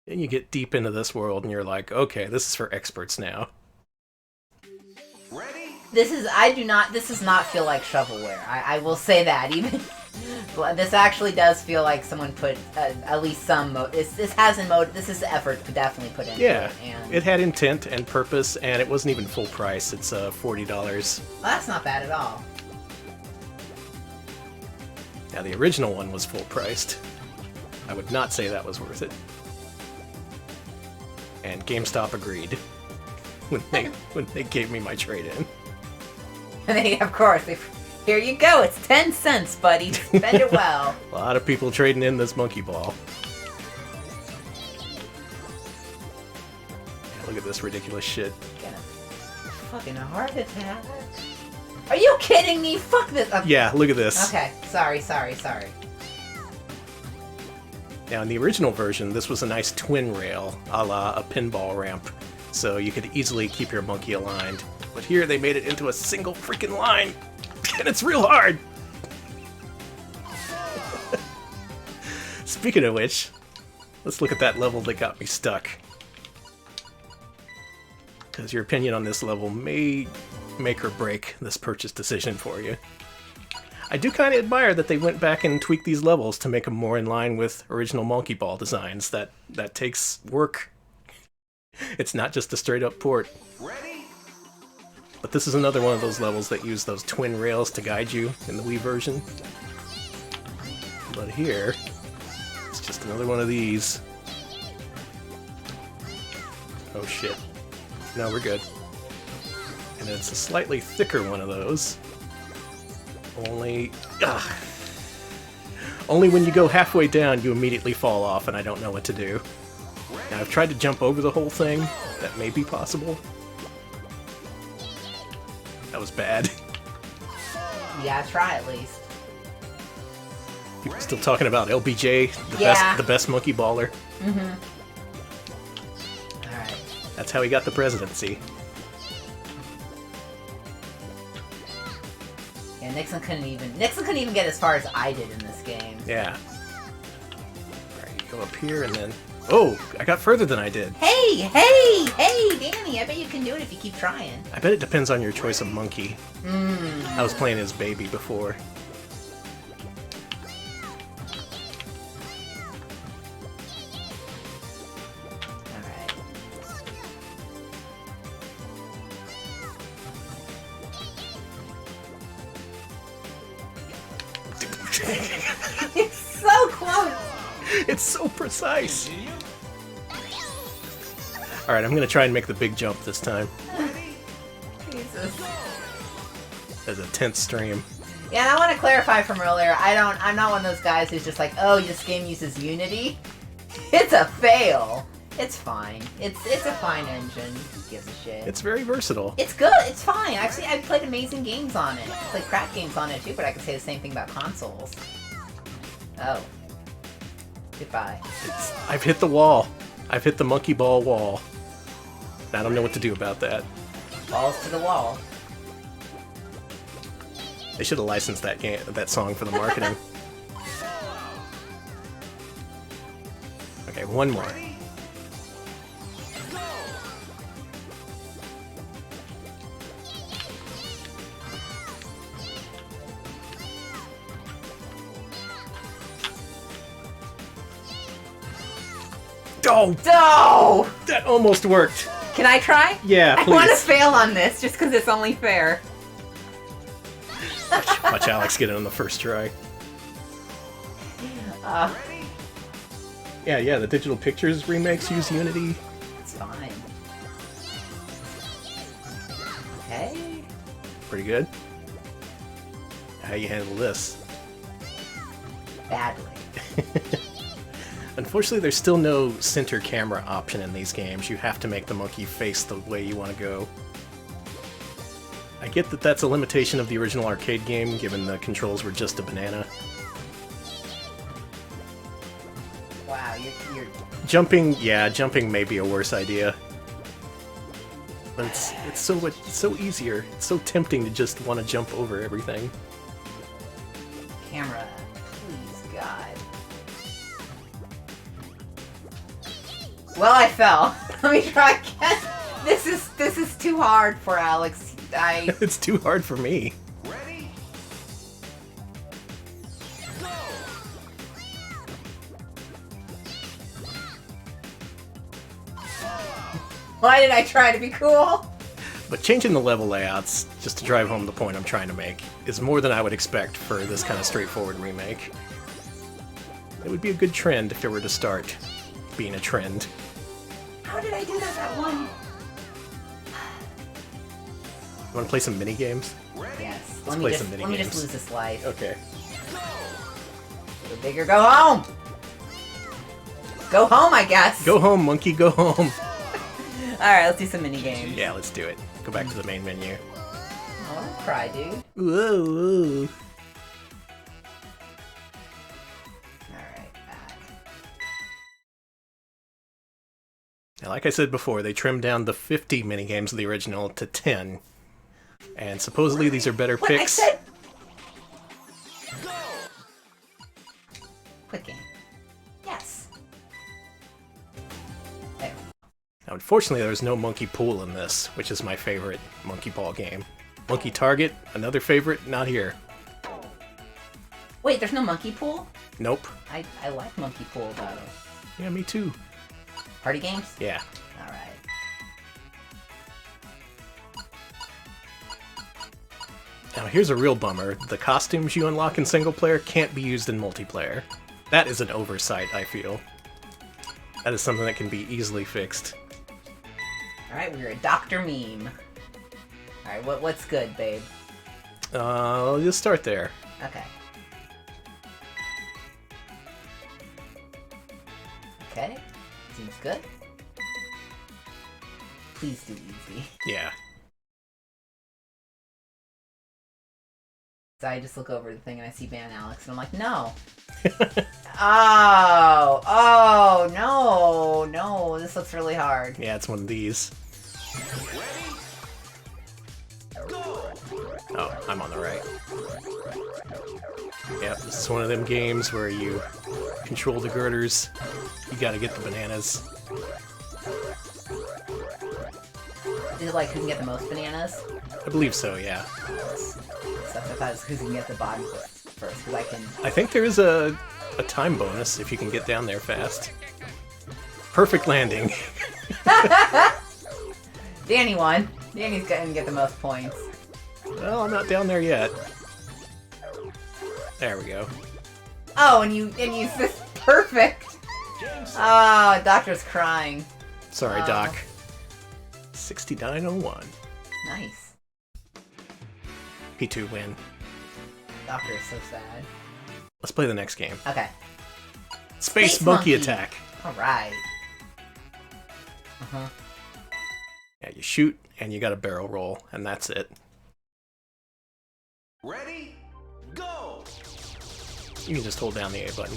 [SPEAKER 1] Then you get deep into this world and you're like, okay, this is for experts now.
[SPEAKER 3] Ready?
[SPEAKER 2] This does not feel like shovelware. I will say that. Even this actually does feel like someone put at least some this is effort definitely put into
[SPEAKER 1] Yeah,
[SPEAKER 2] it. And
[SPEAKER 1] it had intent and purpose, and it wasn't even full price. It's $40.
[SPEAKER 2] well, that's not bad at all.
[SPEAKER 1] Now, the original one was full priced. I would not say that was worth it. And GameStop agreed when they gave me my trade-in.
[SPEAKER 2] And they, of course, here you go. It's 10 cents, buddy. Spend it well.
[SPEAKER 1] A lot of people trading in this monkey ball. Yeah, look at this ridiculous shit.
[SPEAKER 2] Get a fucking heart attack. Are you kidding me? Fuck this. Okay.
[SPEAKER 1] Yeah, look at this.
[SPEAKER 2] Okay. Sorry.
[SPEAKER 1] Now, in the original version, this was a nice twin rail, a la a pinball ramp, so you could easily keep your monkey aligned. But here, they made it into a single freaking line, and it's real hard! Speaking of which, let's look at that level that got me stuck. Because your opinion on this level may make or break this purchase decision for you. I do kind of admire that they went back and tweaked these levels to make them more in line with original Monkey Ball designs. That takes work. It's not just a straight-up port.
[SPEAKER 3] Ready?
[SPEAKER 1] But this is another one of those levels that use those twin rails to guide you in the Wii version. But here, it's just another one of these. Oh shit. No, we're good. And it's a slightly thicker one of those. Only when you go halfway down, you immediately fall off, and I don't know what to do. Now, I've tried to jump over the whole thing. That may be possible. That was bad.
[SPEAKER 2] Yeah, try at least.
[SPEAKER 1] People still talking about LBJ,
[SPEAKER 2] Yeah.
[SPEAKER 1] the best monkey baller.
[SPEAKER 2] Mm-hmm. All right.
[SPEAKER 1] That's how he got the presidency.
[SPEAKER 2] Yeah, Nixon couldn't even get as far as I did in this game.
[SPEAKER 1] Yeah. Alright, you go up here and then... Oh! I got further than I did.
[SPEAKER 2] Hey, Danny, I bet you can do it if you keep trying.
[SPEAKER 1] I bet it depends on your choice of monkey.
[SPEAKER 2] Mmm.
[SPEAKER 1] I was playing as Baby before.
[SPEAKER 2] Alright. It's so close.
[SPEAKER 1] It's so precise. Alright, I'm gonna try and make the big jump this time.
[SPEAKER 2] Jesus.
[SPEAKER 1] As a tense stream.
[SPEAKER 2] Yeah, and I want to clarify from earlier. I'm not one of those guys who's just like, oh, this game uses Unity. It's a fail. It's fine. It's a fine engine. Who gives a shit?
[SPEAKER 1] It's very versatile.
[SPEAKER 2] It's good. It's fine. Actually, I've played amazing games on it. I played crap games on it too, but I could say the same thing about consoles. Oh. Goodbye.
[SPEAKER 1] I've hit the wall. I've hit the monkey ball wall. I don't know what to do about that.
[SPEAKER 2] Balls to the wall.
[SPEAKER 1] They should have licensed that song for the marketing. Okay, one more. Oh!
[SPEAKER 2] No!
[SPEAKER 1] That almost worked.
[SPEAKER 2] Can I try?
[SPEAKER 1] Yeah,
[SPEAKER 2] I want to
[SPEAKER 1] please.
[SPEAKER 2] fail on this just because it's only fair.
[SPEAKER 1] Watch Alex get it on the first try. Yeah, the digital pictures remakes use Unity.
[SPEAKER 2] It's fine. Okay.
[SPEAKER 1] Pretty good. How you handle this?
[SPEAKER 2] Badly.
[SPEAKER 1] Unfortunately, there's still no center camera option in these games. You have to make the monkey face the way you want to go. I get that that's a limitation of the original arcade game, given the controls were just a banana.
[SPEAKER 2] Wow, you're...
[SPEAKER 1] Jumping may be a worse idea. But it's so easier. It's so tempting to just want to jump over everything.
[SPEAKER 2] Camera, please, God. Well, I fell. Let me try again. This is too hard for Alex.
[SPEAKER 1] It's too hard for me.
[SPEAKER 3] Ready? Go!
[SPEAKER 2] Why did I try to be cool?
[SPEAKER 1] But changing the level layouts, just to drive home the point I'm trying to make, is more than I would expect for this kind of straightforward remake. It would be a good trend if it were to start being a trend.
[SPEAKER 2] How did I do that one?
[SPEAKER 1] You want to play some mini games?
[SPEAKER 2] Yes.
[SPEAKER 1] Let's play some
[SPEAKER 2] Let me
[SPEAKER 1] mini
[SPEAKER 2] just
[SPEAKER 1] games.
[SPEAKER 2] lose this life.
[SPEAKER 1] Okay.
[SPEAKER 2] Go big or go home! Go home, I guess!
[SPEAKER 1] Go home, monkey, go home.
[SPEAKER 2] Alright, let's do some mini games.
[SPEAKER 1] Yeah, let's do it. Go back to the main menu.
[SPEAKER 2] I wanna cry, dude.
[SPEAKER 1] Whoa.
[SPEAKER 2] Alright, back.
[SPEAKER 1] Now, like I said before, they trimmed down the 50 minigames of the original to 10. And supposedly these are better
[SPEAKER 2] What?
[SPEAKER 1] picks.
[SPEAKER 2] I said... Quick game. Yes. There.
[SPEAKER 1] Now, unfortunately, there was no monkey pool in this, which is my favorite monkey ball game. Monkey Target, another favorite, not here.
[SPEAKER 2] Wait, there's no monkey pool?
[SPEAKER 1] Nope.
[SPEAKER 2] I like monkey pool, though.
[SPEAKER 1] Yeah, me too.
[SPEAKER 2] Party games?
[SPEAKER 1] Yeah.
[SPEAKER 2] Alright.
[SPEAKER 1] Now, here's a real bummer. The costumes you unlock in single player can't be used in multiplayer. That is an oversight, I feel. That is something that can be easily fixed.
[SPEAKER 2] Alright, we're a Dr. Meme. Alright, what's good, babe?
[SPEAKER 1] I'll just start there.
[SPEAKER 2] Okay. Okay. Seems good. Please do easy.
[SPEAKER 1] Yeah.
[SPEAKER 2] So I just look over the thing and I see Ban Alex and I'm like, no. No, this looks really hard.
[SPEAKER 1] Yeah, it's one of these. Oh, I'm on the right. Yep, this is one of them games where you control the girders. You gotta get the bananas.
[SPEAKER 2] Is it like who can get the most bananas?
[SPEAKER 1] I believe so, yeah.
[SPEAKER 2] Stuff I thought it was who can get the bottom first, because I can...
[SPEAKER 1] I think there is a time bonus if you can get down there fast. Perfect landing.
[SPEAKER 2] Danny won. Danny's gonna get the most points.
[SPEAKER 1] Well, I'm not down there yet. There we go.
[SPEAKER 2] Oh, and you this perfect.
[SPEAKER 3] Game set.
[SPEAKER 2] Oh, Doctor's crying.
[SPEAKER 1] Sorry,
[SPEAKER 2] Oh.
[SPEAKER 1] Doc. 6901.
[SPEAKER 2] Nice.
[SPEAKER 1] P2 win.
[SPEAKER 2] Doctor is so sad.
[SPEAKER 1] Let's play the next game.
[SPEAKER 2] Okay.
[SPEAKER 1] Space Monkey
[SPEAKER 2] Monkey.
[SPEAKER 1] Attack.
[SPEAKER 2] All right. Uh-huh.
[SPEAKER 1] Yeah, you shoot and you got a barrel roll, and that's it.
[SPEAKER 3] Ready? Go!
[SPEAKER 1] You can just hold down the A button.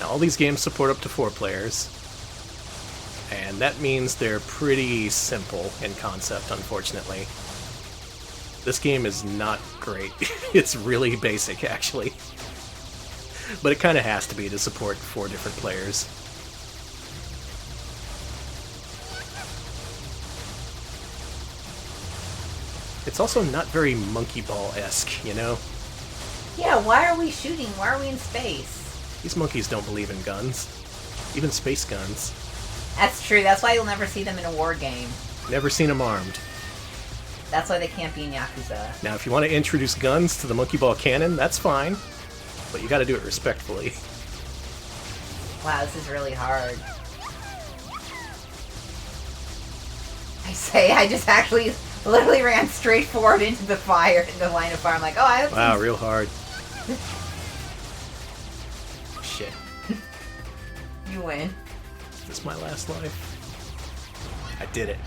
[SPEAKER 1] Now, all these games support up to 4 players, and that means they're pretty simple in concept, unfortunately. This game is not great. It's really basic, actually. But it kind of has to be to support 4 different players. It's also not very Monkey Ball-esque, you know?
[SPEAKER 2] Yeah, why are we shooting? Why are we in space?
[SPEAKER 1] These monkeys don't believe in guns. Even space guns.
[SPEAKER 2] That's true. That's why you'll never see them in a war game.
[SPEAKER 1] Never seen them armed.
[SPEAKER 2] That's why they can't be in Yakuza.
[SPEAKER 1] Now, if you want to introduce guns to the Monkey Ball cannon, that's fine. But you gotta do it respectfully.
[SPEAKER 2] Wow, this is really hard. I just actually literally ran straight forward into the fire, in the line of fire. I'm like, oh, I have
[SPEAKER 1] Wow, real hard. Shit.
[SPEAKER 2] you win.
[SPEAKER 1] Is this my last life? I did it.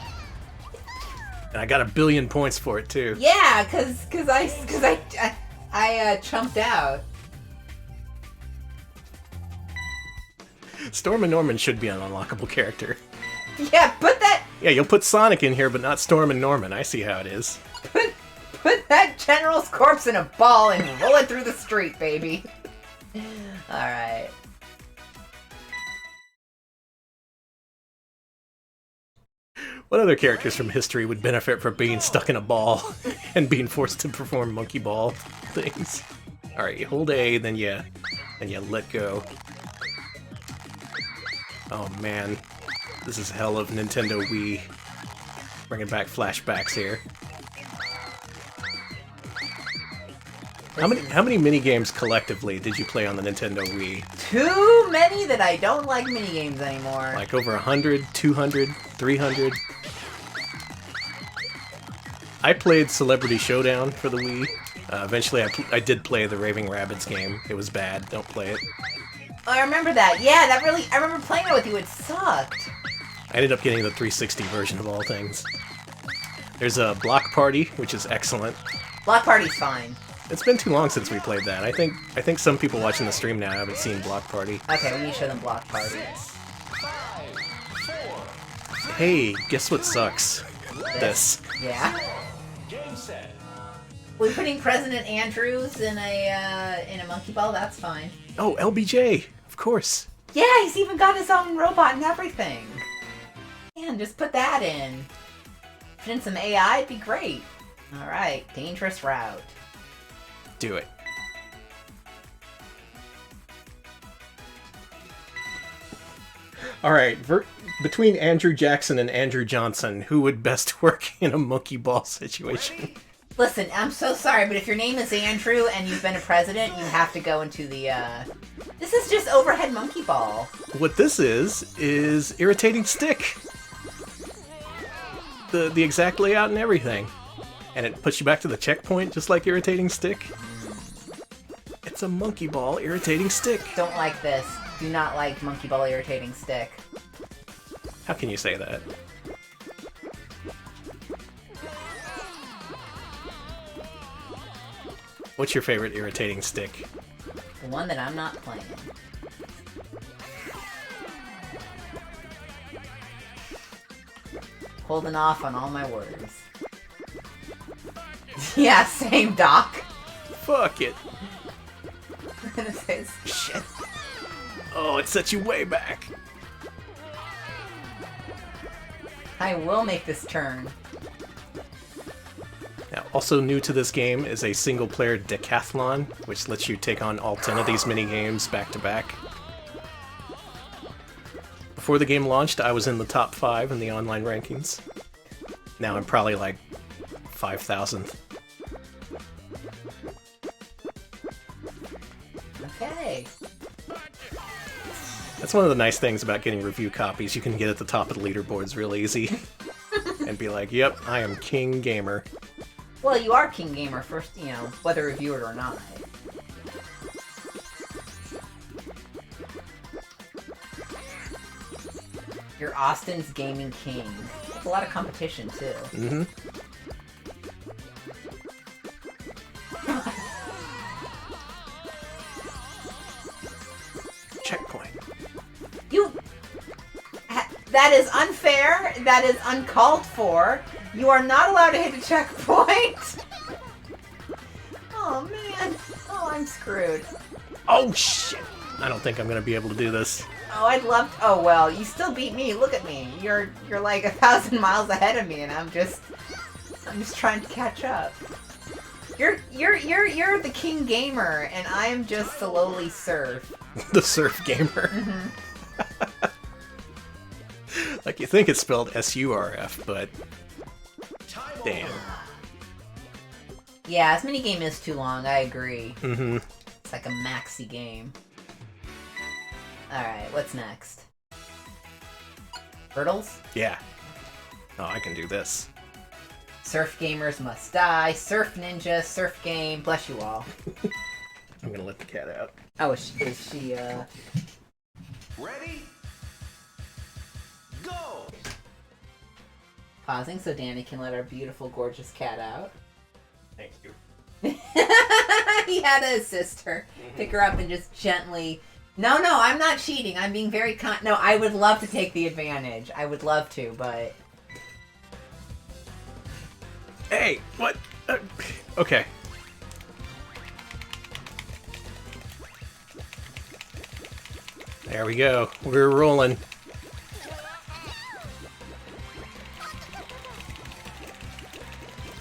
[SPEAKER 1] And I got 1 billion points for it, too.
[SPEAKER 2] Yeah, cause I chumped out.
[SPEAKER 1] Storm and Norman should be an unlockable character.
[SPEAKER 2] Yeah,
[SPEAKER 1] Yeah, you'll put Sonic in here, but not Storm and Norman. I see how it is.
[SPEAKER 2] put that general's corpse in a ball and roll it through the street, baby. All right.
[SPEAKER 1] What other characters from history would benefit from being stuck in a ball and being forced to perform monkey ball things? Alright, you hold A, then you let go. Oh man, this is hell of Nintendo Wii. Bringing back flashbacks here. How many minigames collectively did you play on the Nintendo Wii?
[SPEAKER 2] Too many that I don't like minigames anymore.
[SPEAKER 1] Like over 100, 200, 300? I played Celebrity Showdown for the Wii. Eventually I did play the Raving Rabbids game. It was bad. Don't play it.
[SPEAKER 2] Oh, I remember that. Yeah, I remember playing it with you. It sucked.
[SPEAKER 1] I ended up getting the 360 version of all things. There's a Block Party, which is excellent.
[SPEAKER 2] Block Party's fine.
[SPEAKER 1] It's been too long since we played that. I think some people watching the stream now haven't seen Block Party.
[SPEAKER 2] Okay, we need to show them Block Party.
[SPEAKER 3] 5, 4,
[SPEAKER 1] Hey, guess what sucks? This.
[SPEAKER 2] Yeah.
[SPEAKER 3] game set.
[SPEAKER 2] We're putting President Andrews in a monkey ball. That's fine.
[SPEAKER 1] Oh, LBJ! Of course.
[SPEAKER 2] Yeah, he's even got his own robot and everything. Man, just put that in. Put in some AI, it'd be great. All right, dangerous route.
[SPEAKER 1] Do it. Alright, between Andrew Jackson and Andrew Johnson, who would best work in a monkey ball situation?
[SPEAKER 2] Listen, I'm so sorry, but if your name is Andrew and you've been a president, you have to go into the, This is just overhead monkey ball.
[SPEAKER 1] What this is Irritating Stick. The exact layout and everything. And it puts you back to the checkpoint just like Irritating Stick. It's a monkey ball Irritating Stick.
[SPEAKER 2] Don't like this. Do not like monkey ball irritating stick.
[SPEAKER 1] How can you say that? What's your favorite Irritating Stick?
[SPEAKER 2] The one that I'm not playing. Holding off on all my words. Yeah, same, Doc.
[SPEAKER 1] Fuck it.
[SPEAKER 2] It says, shit.
[SPEAKER 1] Oh, it sets you way back.
[SPEAKER 2] I will make this turn.
[SPEAKER 1] Now, also new to this game is a single-player decathlon, which lets you take on all 10 of these mini-games back-to-back. Before the game launched, I was in the top 5 in the online rankings. Now I'm probably like 5,000th. That's one of the nice things about getting review copies. You can get at the top of the leaderboards real easy. And be like, yep, I am King Gamer.
[SPEAKER 2] Well, you are King Gamer first, whether review it or not. You're Austin's Gaming King. That's a lot of competition, too.
[SPEAKER 1] Mm-hmm. Checkpoint.
[SPEAKER 2] That is unfair. That is uncalled for. You are not allowed to hit the checkpoint. Oh, man. Oh, I'm screwed.
[SPEAKER 1] Oh, shit. I don't think I'm going to be able to do this.
[SPEAKER 2] Oh, I'd love to. Oh, well, you still beat me. Look at me. You're like 1,000 miles ahead of me, and I'm just trying to catch up. You're the King Gamer, and I'm just the lowly serf.
[SPEAKER 1] The surf gamer.
[SPEAKER 2] Mm-hmm.
[SPEAKER 1] Like, you think it's spelled S-U-R-F, but... Damn.
[SPEAKER 2] Yeah, this minigame is too long, I agree.
[SPEAKER 1] Mm-hmm.
[SPEAKER 2] It's like a maxi game. Alright, what's next? Hurdles?
[SPEAKER 1] Yeah. Oh, I can do this.
[SPEAKER 2] Surf gamers must die. Surf ninja, surf game. Bless you all.
[SPEAKER 1] I'm gonna let the cat out.
[SPEAKER 2] Oh, is she
[SPEAKER 3] Ready? Go!
[SPEAKER 2] pausing so Danny can let our beautiful, gorgeous cat out.
[SPEAKER 1] Thank you.
[SPEAKER 2] He had to assist her. Pick her up and just gently... No, I'm not cheating. I'm being very No, I would love to take the advantage. I would love to, but...
[SPEAKER 1] Hey, what? Okay. There we go. We're rolling.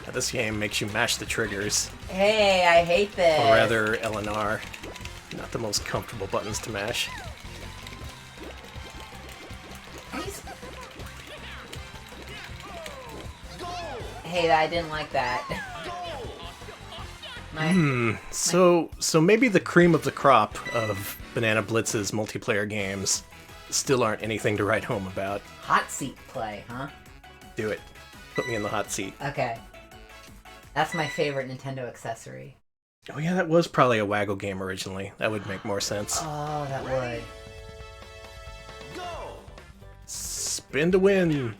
[SPEAKER 1] Now, this game makes you mash the triggers.
[SPEAKER 2] Hey, I hate this.
[SPEAKER 1] Or rather, L and R. Not the most comfortable buttons to mash.
[SPEAKER 2] Hey, I didn't like that.
[SPEAKER 1] So maybe the cream of the crop of Banana Blitz's multiplayer games still aren't anything to write home about.
[SPEAKER 2] Hot seat play, huh?
[SPEAKER 1] Do it. Put me in the hot seat.
[SPEAKER 2] Okay. That's my favorite Nintendo accessory.
[SPEAKER 1] Oh yeah, that was probably a Waggle game originally. That would make more sense.
[SPEAKER 2] Oh, that would.
[SPEAKER 3] Go!
[SPEAKER 1] Spin to win.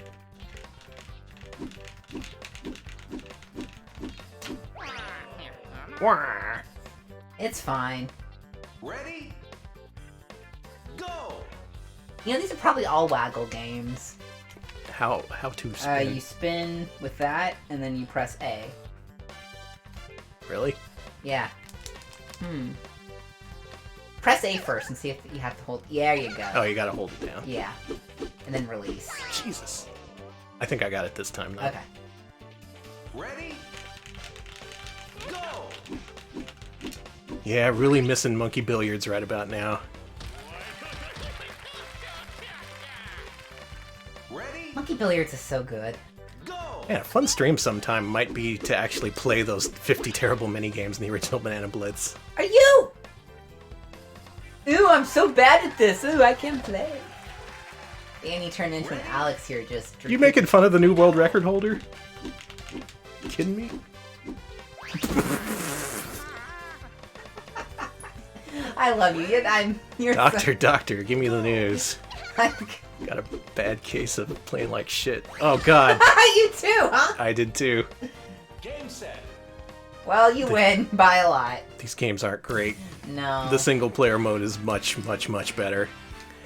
[SPEAKER 1] Wah.
[SPEAKER 2] It's fine.
[SPEAKER 3] Ready? Go!
[SPEAKER 2] These are probably all Waggle games.
[SPEAKER 1] How to spin?
[SPEAKER 2] You spin with that, and then you press A.
[SPEAKER 1] Really?
[SPEAKER 2] Yeah. Press A first and see if you have to hold... Yeah, there you go.
[SPEAKER 1] Oh, you gotta hold it down.
[SPEAKER 2] Yeah. And then release.
[SPEAKER 1] Jesus. I think I got it this time, though.
[SPEAKER 2] Okay.
[SPEAKER 3] Ready? Go!
[SPEAKER 1] Yeah, really missing Monkey Billiards right about now.
[SPEAKER 3] Ready?
[SPEAKER 2] Monkey Billiards is so good.
[SPEAKER 3] Go!
[SPEAKER 1] Yeah, a fun stream sometime might be to actually play those 50 terrible minigames in the original Banana Blitz.
[SPEAKER 2] Are you? Ooh, I'm so bad at this. Ooh, I can't play. Danny turned into an Alex here, just...
[SPEAKER 1] You making fun of the new world record holder? You kidding me?
[SPEAKER 2] I love you. You're
[SPEAKER 1] Doctor, give me the news.
[SPEAKER 2] so...
[SPEAKER 1] Got a bad case of playing like shit. Oh god.
[SPEAKER 2] You too, huh?
[SPEAKER 1] I did too.
[SPEAKER 3] Game set.
[SPEAKER 2] Well, you win by a lot.
[SPEAKER 1] These games aren't great.
[SPEAKER 2] No.
[SPEAKER 1] The single player mode is much, much, much better.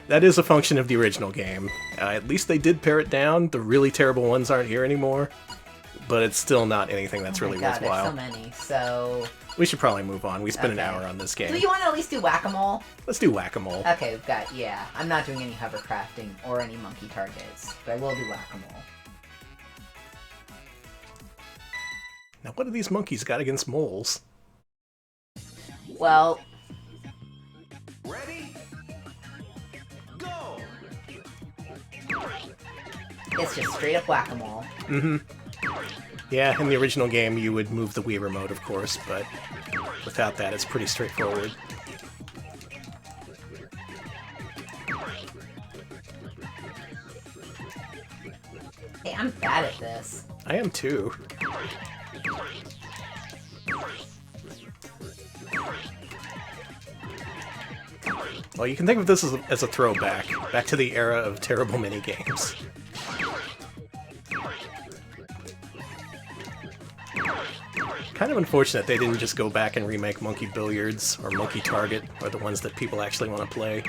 [SPEAKER 1] That is a function of the original game. At least they did pare it down. The really terrible ones aren't here anymore. But it's still not anything that's really
[SPEAKER 2] God,
[SPEAKER 1] worthwhile.
[SPEAKER 2] There's so many, so...
[SPEAKER 1] We should probably move on. We spent
[SPEAKER 2] Okay.
[SPEAKER 1] an hour on this game.
[SPEAKER 2] Do you want to at least do Whack-A-Mole?
[SPEAKER 1] Let's do Whack-A-Mole.
[SPEAKER 2] Okay, we've got... Yeah, I'm not doing any hovercrafting or any monkey targets, but I will do Whack-A-Mole.
[SPEAKER 1] Now, what do these monkeys got against moles?
[SPEAKER 2] Well...
[SPEAKER 3] Ready? Go!
[SPEAKER 2] It's just straight up Whack-A-Mole.
[SPEAKER 1] Mm-hmm. Yeah, in the original game, you would move the Wii remote, of course, but without that, it's pretty straightforward.
[SPEAKER 2] Hey, I'm bad at this.
[SPEAKER 1] I am too. Well, you can think of this as a throwback, back to the era of terrible minigames. Kind of unfortunate they didn't just go back and remake Monkey Billiards or Monkey Target, or the ones that people actually want to play.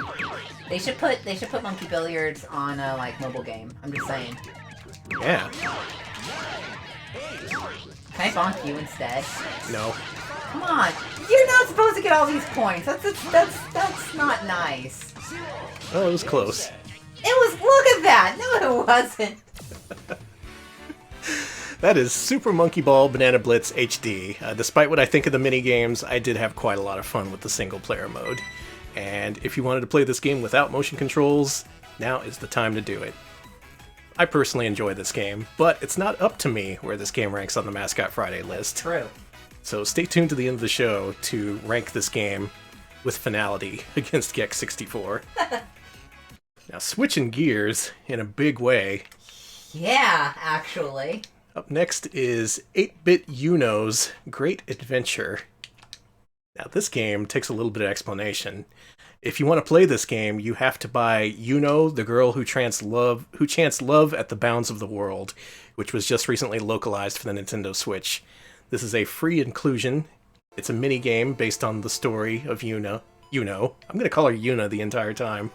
[SPEAKER 2] They should put Monkey Billiards on a like mobile game. I'm just saying.
[SPEAKER 1] Yeah.
[SPEAKER 2] Can I bonk you instead?
[SPEAKER 1] No.
[SPEAKER 2] Come on, you're not supposed to get all these points. That's not nice.
[SPEAKER 1] Oh, it was close.
[SPEAKER 2] It was. Look at that. No, it wasn't.
[SPEAKER 1] That is Super Monkey Ball Banana Blitz HD. Despite what I think of the minigames, I did have quite a lot of fun with the single-player mode. And if you wanted to play this game without motion controls, now is the time to do it. I personally enjoy this game, but it's not up to me where this game ranks on the Mascot Friday list.
[SPEAKER 2] True.
[SPEAKER 1] So stay tuned to the end of the show to rank this game with finality against Gex 64. Now, switching gears in a big way.
[SPEAKER 2] Yeah, actually.
[SPEAKER 1] Up next is 8-Bit Yuno's Great Adventure. Now, this game takes a little bit of explanation. If you want to play this game, you have to buy Yuno, the girl who chants love at the bounds of the world, which was just recently localized for the Nintendo Switch. This is a free inclusion. It's a mini game based on the story of Yuno. I'm going to call her Yuna the entire time.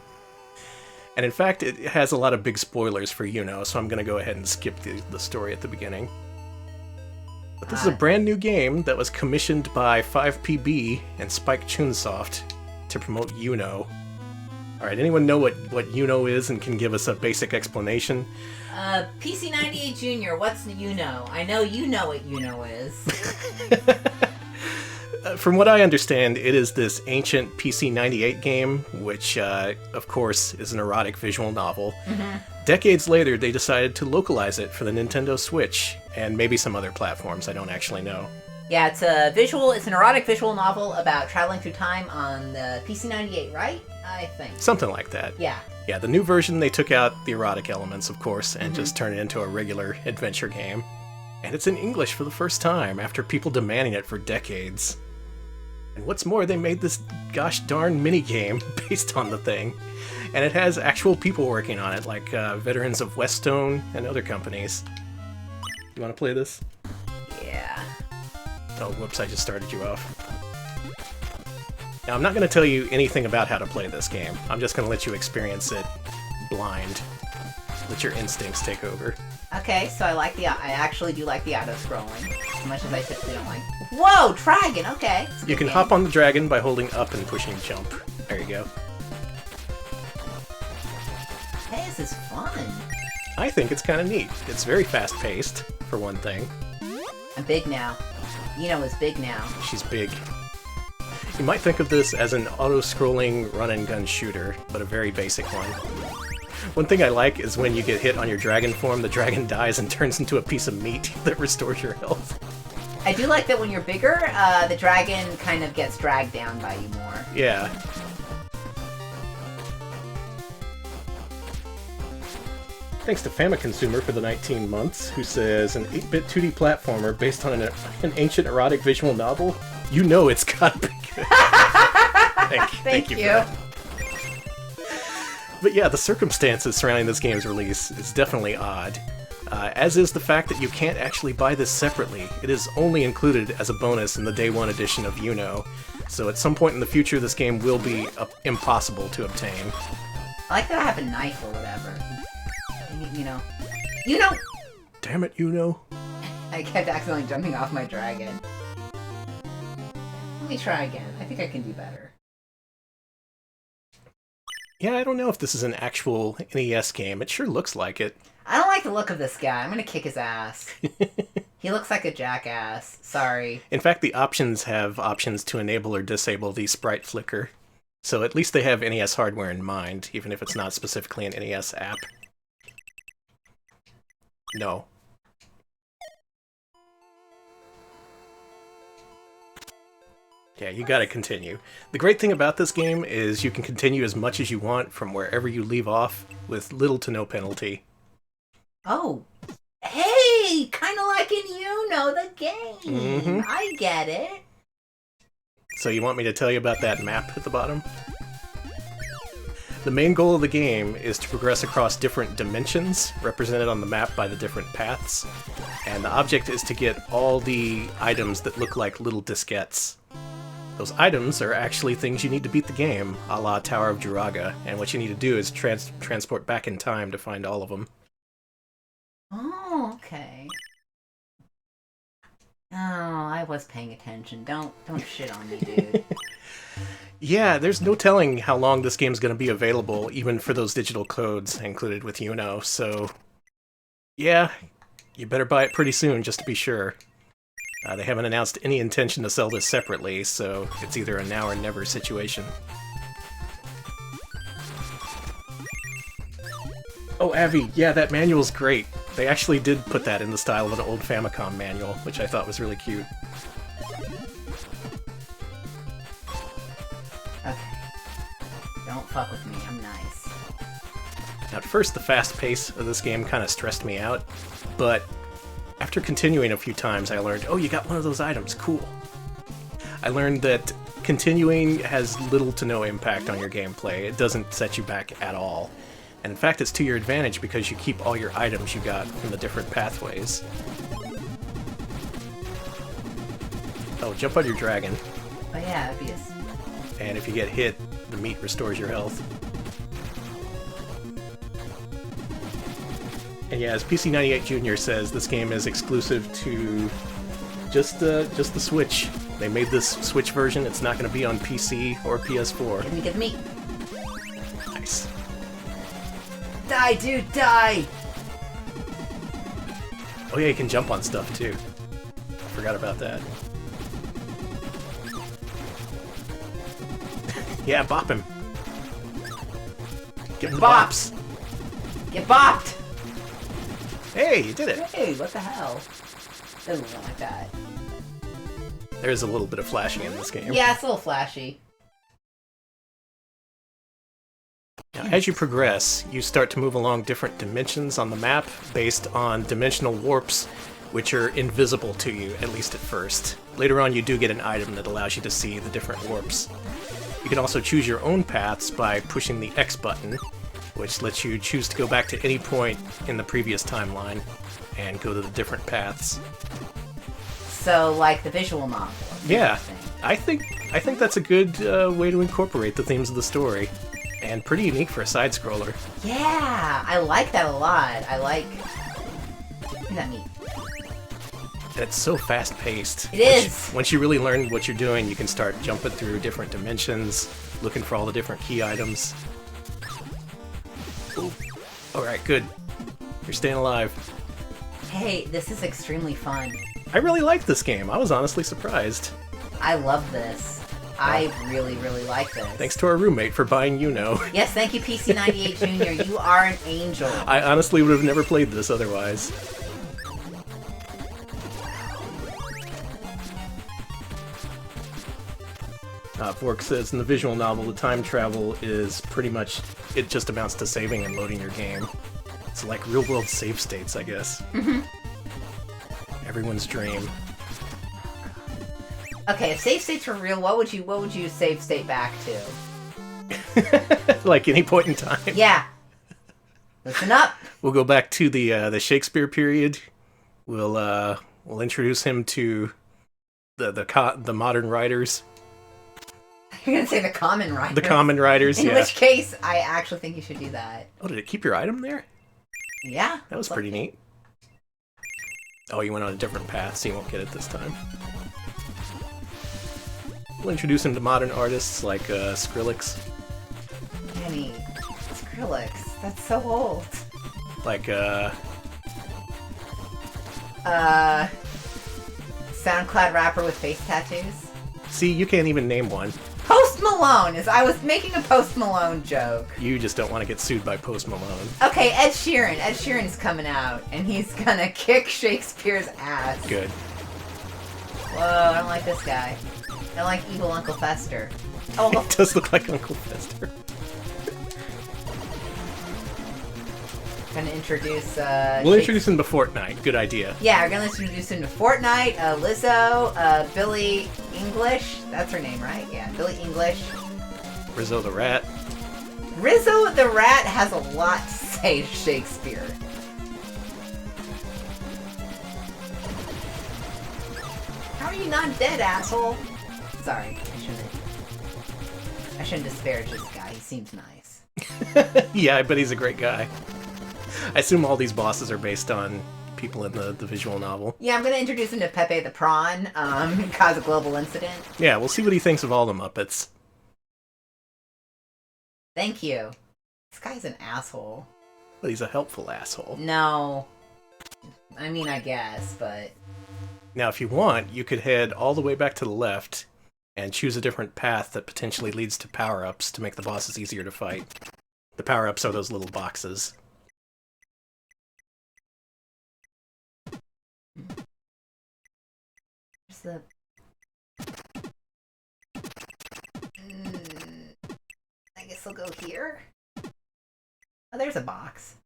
[SPEAKER 1] And in fact, it has a lot of big spoilers for Yuno, so I'm going to go ahead and skip the story at the beginning. But this is a brand new game that was commissioned by 5PB and Spike Chunsoft to promote Yuno. Alright, anyone know what Yuno is and can give us a basic explanation?
[SPEAKER 2] PC98 Junior, what's Yuno? I know you know what Yuno is.
[SPEAKER 1] From what I understand, it is this ancient PC98 game, which, of course, is an erotic visual novel. Mm-hmm. Decades later, they decided to localize it for the Nintendo Switch, and maybe some other platforms, I don't actually know.
[SPEAKER 2] Yeah, it's an erotic visual novel about traveling through time on the PC98, right? I think.
[SPEAKER 1] Something like that.
[SPEAKER 2] Yeah.
[SPEAKER 1] Yeah, the new version, they took out the erotic elements, of course, and just turned it into a regular adventure game. And it's in English for the first time, after people demanding it for decades. And what's more, they made this gosh darn minigame based on the thing. And it has actual people working on it, like veterans of Westone and other companies. You want to play this?
[SPEAKER 2] Yeah.
[SPEAKER 1] Oh, whoops, I just started you off. Now, I'm not going to tell you anything about how to play this game. I'm just going to let you experience it blind. Let your instincts take over.
[SPEAKER 2] Okay, so I actually do like the auto-scrolling, as much as I typically don't like... Whoa, dragon, okay.
[SPEAKER 1] You can hop on the dragon by holding up and pushing jump. There you go.
[SPEAKER 2] Hey, this is fun.
[SPEAKER 1] I think it's kind of neat. It's very fast-paced, for one thing.
[SPEAKER 2] I'm big now. Yuno is big now.
[SPEAKER 1] She's big. You might think of this as an auto-scrolling run-and-gun shooter, but a very basic one. One thing I like is when you get hit on your dragon form, the dragon dies and turns into a piece of meat that restores your health.
[SPEAKER 2] I do like that when you're bigger, the dragon kind of gets dragged down by you more.
[SPEAKER 1] Yeah. Thanks to Famiconsumer for the 19 months, who says, an 8-bit 2D platformer based on an ancient erotic visual novel? You know it's gotta be good. Thank you for that. But yeah, the circumstances surrounding this game's release is definitely odd. As is the fact that you can't actually buy this separately. It is only included as a bonus in the Day 1 edition of Yuno. So at some point in the future, this game will be impossible to obtain.
[SPEAKER 2] I like that I have a knife or whatever. Yuno!
[SPEAKER 1] Damn it, Yuno.
[SPEAKER 2] I kept accidentally jumping off my dragon. Let me try again. I think I can do better.
[SPEAKER 1] Yeah, I don't know if this is an actual NES game. It sure looks like it.
[SPEAKER 2] I don't like the look of this guy. I'm gonna kick his ass. He looks like a jackass. Sorry.
[SPEAKER 1] In fact, the options have options to enable or disable the sprite flicker. So at least they have NES hardware in mind, even if it's not specifically an NES app. No. Yeah, you gotta continue. The great thing about this game is you can continue as much as you want from wherever you leave off with little to no penalty.
[SPEAKER 2] Oh, Hey, kind of like in Yuno, the game.
[SPEAKER 1] Mhm.
[SPEAKER 2] I get it.
[SPEAKER 1] So you want me to tell you about that map at the bottom? The main goal of the game is to progress across different dimensions, represented on the map by the different paths, and the object is to get all the items that look like little diskettes. Those items are actually things you need to beat the game, a la Tower of Jiraga, and what you need to do is transport back in time to find all of them.
[SPEAKER 2] Oh, okay. Oh, I was paying attention. Don't shit on me, dude.
[SPEAKER 1] Yeah, there's no telling how long this game's going to be available, even for those digital codes included with Yuno, so yeah, you better buy it pretty soon just to be sure. They haven't announced any intention to sell this separately, so it's either a now or never situation. Oh, Avi, yeah, that manual's great. They actually did put that in the style of an old Famicom manual, which I thought was really cute.
[SPEAKER 2] Okay. Don't fuck with me, I'm nice.
[SPEAKER 1] Now, at first, the fast pace of this game kind of stressed me out, but after continuing a few times, I learned, oh, you got one of those items, cool. I learned that continuing has little to no impact on your gameplay. It doesn't set you back at all. And in fact, it's to your advantage because you keep all your items you got from the different pathways. Oh, jump on your dragon.
[SPEAKER 2] Oh yeah, obvious.
[SPEAKER 1] And if you get hit, the meat restores your health. And yeah, as PC98 Jr. says, this game is exclusive to just the Switch. They made this Switch version. It's not going to be on PC or PS4.
[SPEAKER 2] Give me.
[SPEAKER 1] Nice.
[SPEAKER 2] Die, dude, die!
[SPEAKER 1] Oh yeah, you can jump on stuff too. I forgot about that. Yeah, bop him. Give him the bops.
[SPEAKER 2] Get bopped!
[SPEAKER 1] Hey, you did it.
[SPEAKER 2] Hey, what the hell? Doesn't look like that.
[SPEAKER 1] There's a little bit of flashing in this game.
[SPEAKER 2] Yeah, it's a little flashy.
[SPEAKER 1] Now, as you progress, you start to move along different dimensions on the map based on dimensional warps, which are invisible to you, at least at first. Later on, you do get an item that allows you to see the different warps. You can also choose your own paths by pushing the X button, which lets you choose to go back to any point in the previous timeline and go to the different paths.
[SPEAKER 2] So, like the visual novel.
[SPEAKER 1] Yeah, I think that's a good way to incorporate the themes of the story. And pretty unique for a side-scroller.
[SPEAKER 2] Yeah, I like that a lot. I like... Isn't that neat?
[SPEAKER 1] And it's so fast-paced.
[SPEAKER 2] It is!
[SPEAKER 1] Once you really learn what you're doing, you can start jumping through different dimensions, looking for all the different key items. Ooh. Alright, good. You're staying alive.
[SPEAKER 2] Hey, this is extremely fun.
[SPEAKER 1] I really liked this game. I was honestly surprised.
[SPEAKER 2] I love this. I really, really like this.
[SPEAKER 1] Thanks to our roommate for buying Yuno.
[SPEAKER 2] Yes, thank you, PC98 Jr. You are an angel.
[SPEAKER 1] I honestly would have never played this otherwise. Fork says, in the visual novel, the time travel is pretty much, it just amounts to saving and loading your game. It's like real-world save states, I guess.
[SPEAKER 2] Mm-hmm.
[SPEAKER 1] Everyone's dream.
[SPEAKER 2] Okay, if save states were real, what would you save state back to?
[SPEAKER 1] Like any point in time.
[SPEAKER 2] Yeah. Listen up.
[SPEAKER 1] We'll go back to the Shakespeare period. We'll introduce him to the modern writers.
[SPEAKER 2] You're gonna say the common writers.
[SPEAKER 1] The common writers,
[SPEAKER 2] In
[SPEAKER 1] yeah.
[SPEAKER 2] which case, I actually think you should do that.
[SPEAKER 1] Oh, did it keep your item there?
[SPEAKER 2] Yeah.
[SPEAKER 1] That was pretty neat. Oh, you went on a different path, so you won't get it this time. We'll introduce him to modern artists like Skrillex.
[SPEAKER 2] Danny, Skrillex, that's so old.
[SPEAKER 1] Like,
[SPEAKER 2] SoundCloud rapper with face tattoos.
[SPEAKER 1] see, you can't even name one.
[SPEAKER 2] Post Malone I was making a Post Malone joke.
[SPEAKER 1] You just don't want to get sued by Post Malone.
[SPEAKER 2] Okay, Ed Sheeran. Ed Sheeran's coming out, and he's gonna kick Shakespeare's ass.
[SPEAKER 1] Good.
[SPEAKER 2] Whoa, I don't like this guy. I don't like evil Uncle Fester. Oh,
[SPEAKER 1] It does look like Uncle Fester.
[SPEAKER 2] trying to introduce.
[SPEAKER 1] We'll introduce him to Fortnite. Good idea.
[SPEAKER 2] Yeah, we're gonna introduce him to Fortnite, Lizzo, Billy English. That's her name, right? Yeah, Billy English.
[SPEAKER 1] Rizzo the Rat.
[SPEAKER 2] Rizzo the Rat has a lot to say to Shakespeare. How are you not dead, asshole? Sorry, I shouldn't disparage this guy. He seems nice.
[SPEAKER 1] Yeah, I bet he's a great guy. I assume all these bosses are based on people in the visual novel.
[SPEAKER 2] Yeah, I'm gonna introduce him to Pepe the Prawn, cause a global incident.
[SPEAKER 1] Yeah, we'll see what he thinks of all the Muppets.
[SPEAKER 2] Thank you. This guy's an asshole.
[SPEAKER 1] But he's a helpful asshole.
[SPEAKER 2] No. I mean, I guess, but...
[SPEAKER 1] Now, if you want, you could head all the way back to the left and choose a different path that potentially leads to power-ups to make the bosses easier to fight. The power-ups are those little boxes.
[SPEAKER 2] Where's the... I guess I'll go here. Oh, there's a box.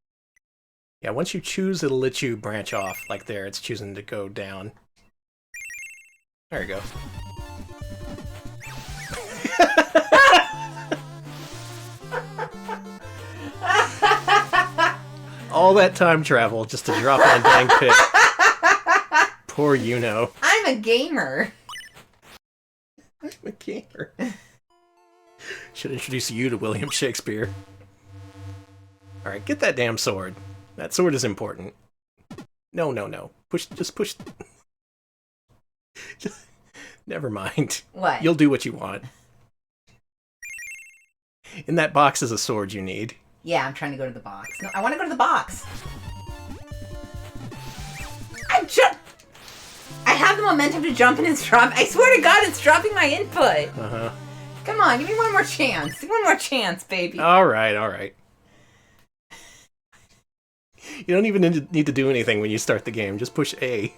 [SPEAKER 1] Yeah, once you choose, it'll let you branch off. Like there, it's choosing to go down. There you go. All that time travel just to drop in a dang pit. Poor Yuno.
[SPEAKER 2] I'm a gamer.
[SPEAKER 1] I'm a gamer. Should introduce you to William Shakespeare. Alright, get that damn sword. That sword is important. No. Just push. Never mind.
[SPEAKER 2] What?
[SPEAKER 1] You'll do what you want. In that box is a sword you need.
[SPEAKER 2] Yeah, I'm trying to go to the box. No, I want to go to the box. I have the momentum to jump and it's dropping. I swear to God, it's dropping my input.
[SPEAKER 1] Uh-huh.
[SPEAKER 2] Come on, give me one more chance. One more chance, baby.
[SPEAKER 1] Alright. You don't even need to do anything when you start the game. Just push A.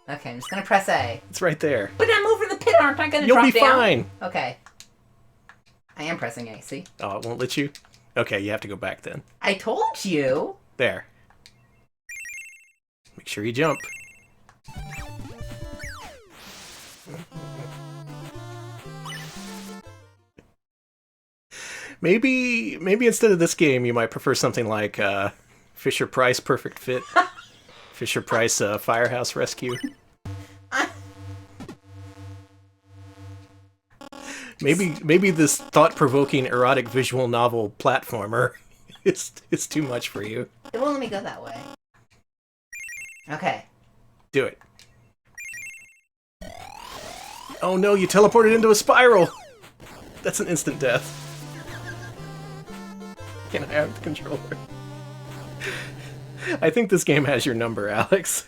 [SPEAKER 2] Okay, I'm just gonna press A.
[SPEAKER 1] It's right there.
[SPEAKER 2] But I'm over the pit, aren't I gonna
[SPEAKER 1] You'll
[SPEAKER 2] drop
[SPEAKER 1] be
[SPEAKER 2] down?
[SPEAKER 1] fine.
[SPEAKER 2] Okay. I am pressing A, see?
[SPEAKER 1] Oh, it won't let you? Okay, you have to go back then.
[SPEAKER 2] I told you!
[SPEAKER 1] There. Make sure you jump. Maybe instead of this game, you might prefer something like Fisher-Price Perfect Fit. Fisher-Price Firehouse Rescue. Maybe this thought-provoking erotic visual novel platformer is too much for you.
[SPEAKER 2] It won't let me go that way. Okay.
[SPEAKER 1] Do it. Oh no, you teleported into a spiral! That's an instant death. Can I have the controller? I think this game has your number, Alex.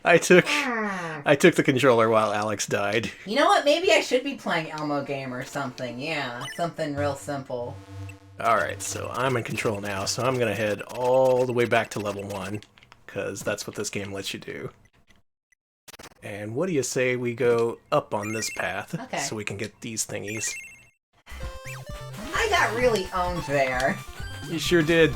[SPEAKER 1] I took the controller while Alex died.
[SPEAKER 2] You know what? Maybe I should be playing Elmo Game or something. Yeah, something real simple.
[SPEAKER 1] Alright, so I'm in control now, so I'm gonna head all the way back to level 1, because that's what this game lets you do. And what do you say we go up on this path,
[SPEAKER 2] okay,
[SPEAKER 1] so we can get these thingies?
[SPEAKER 2] I got really owned there.
[SPEAKER 1] You sure did.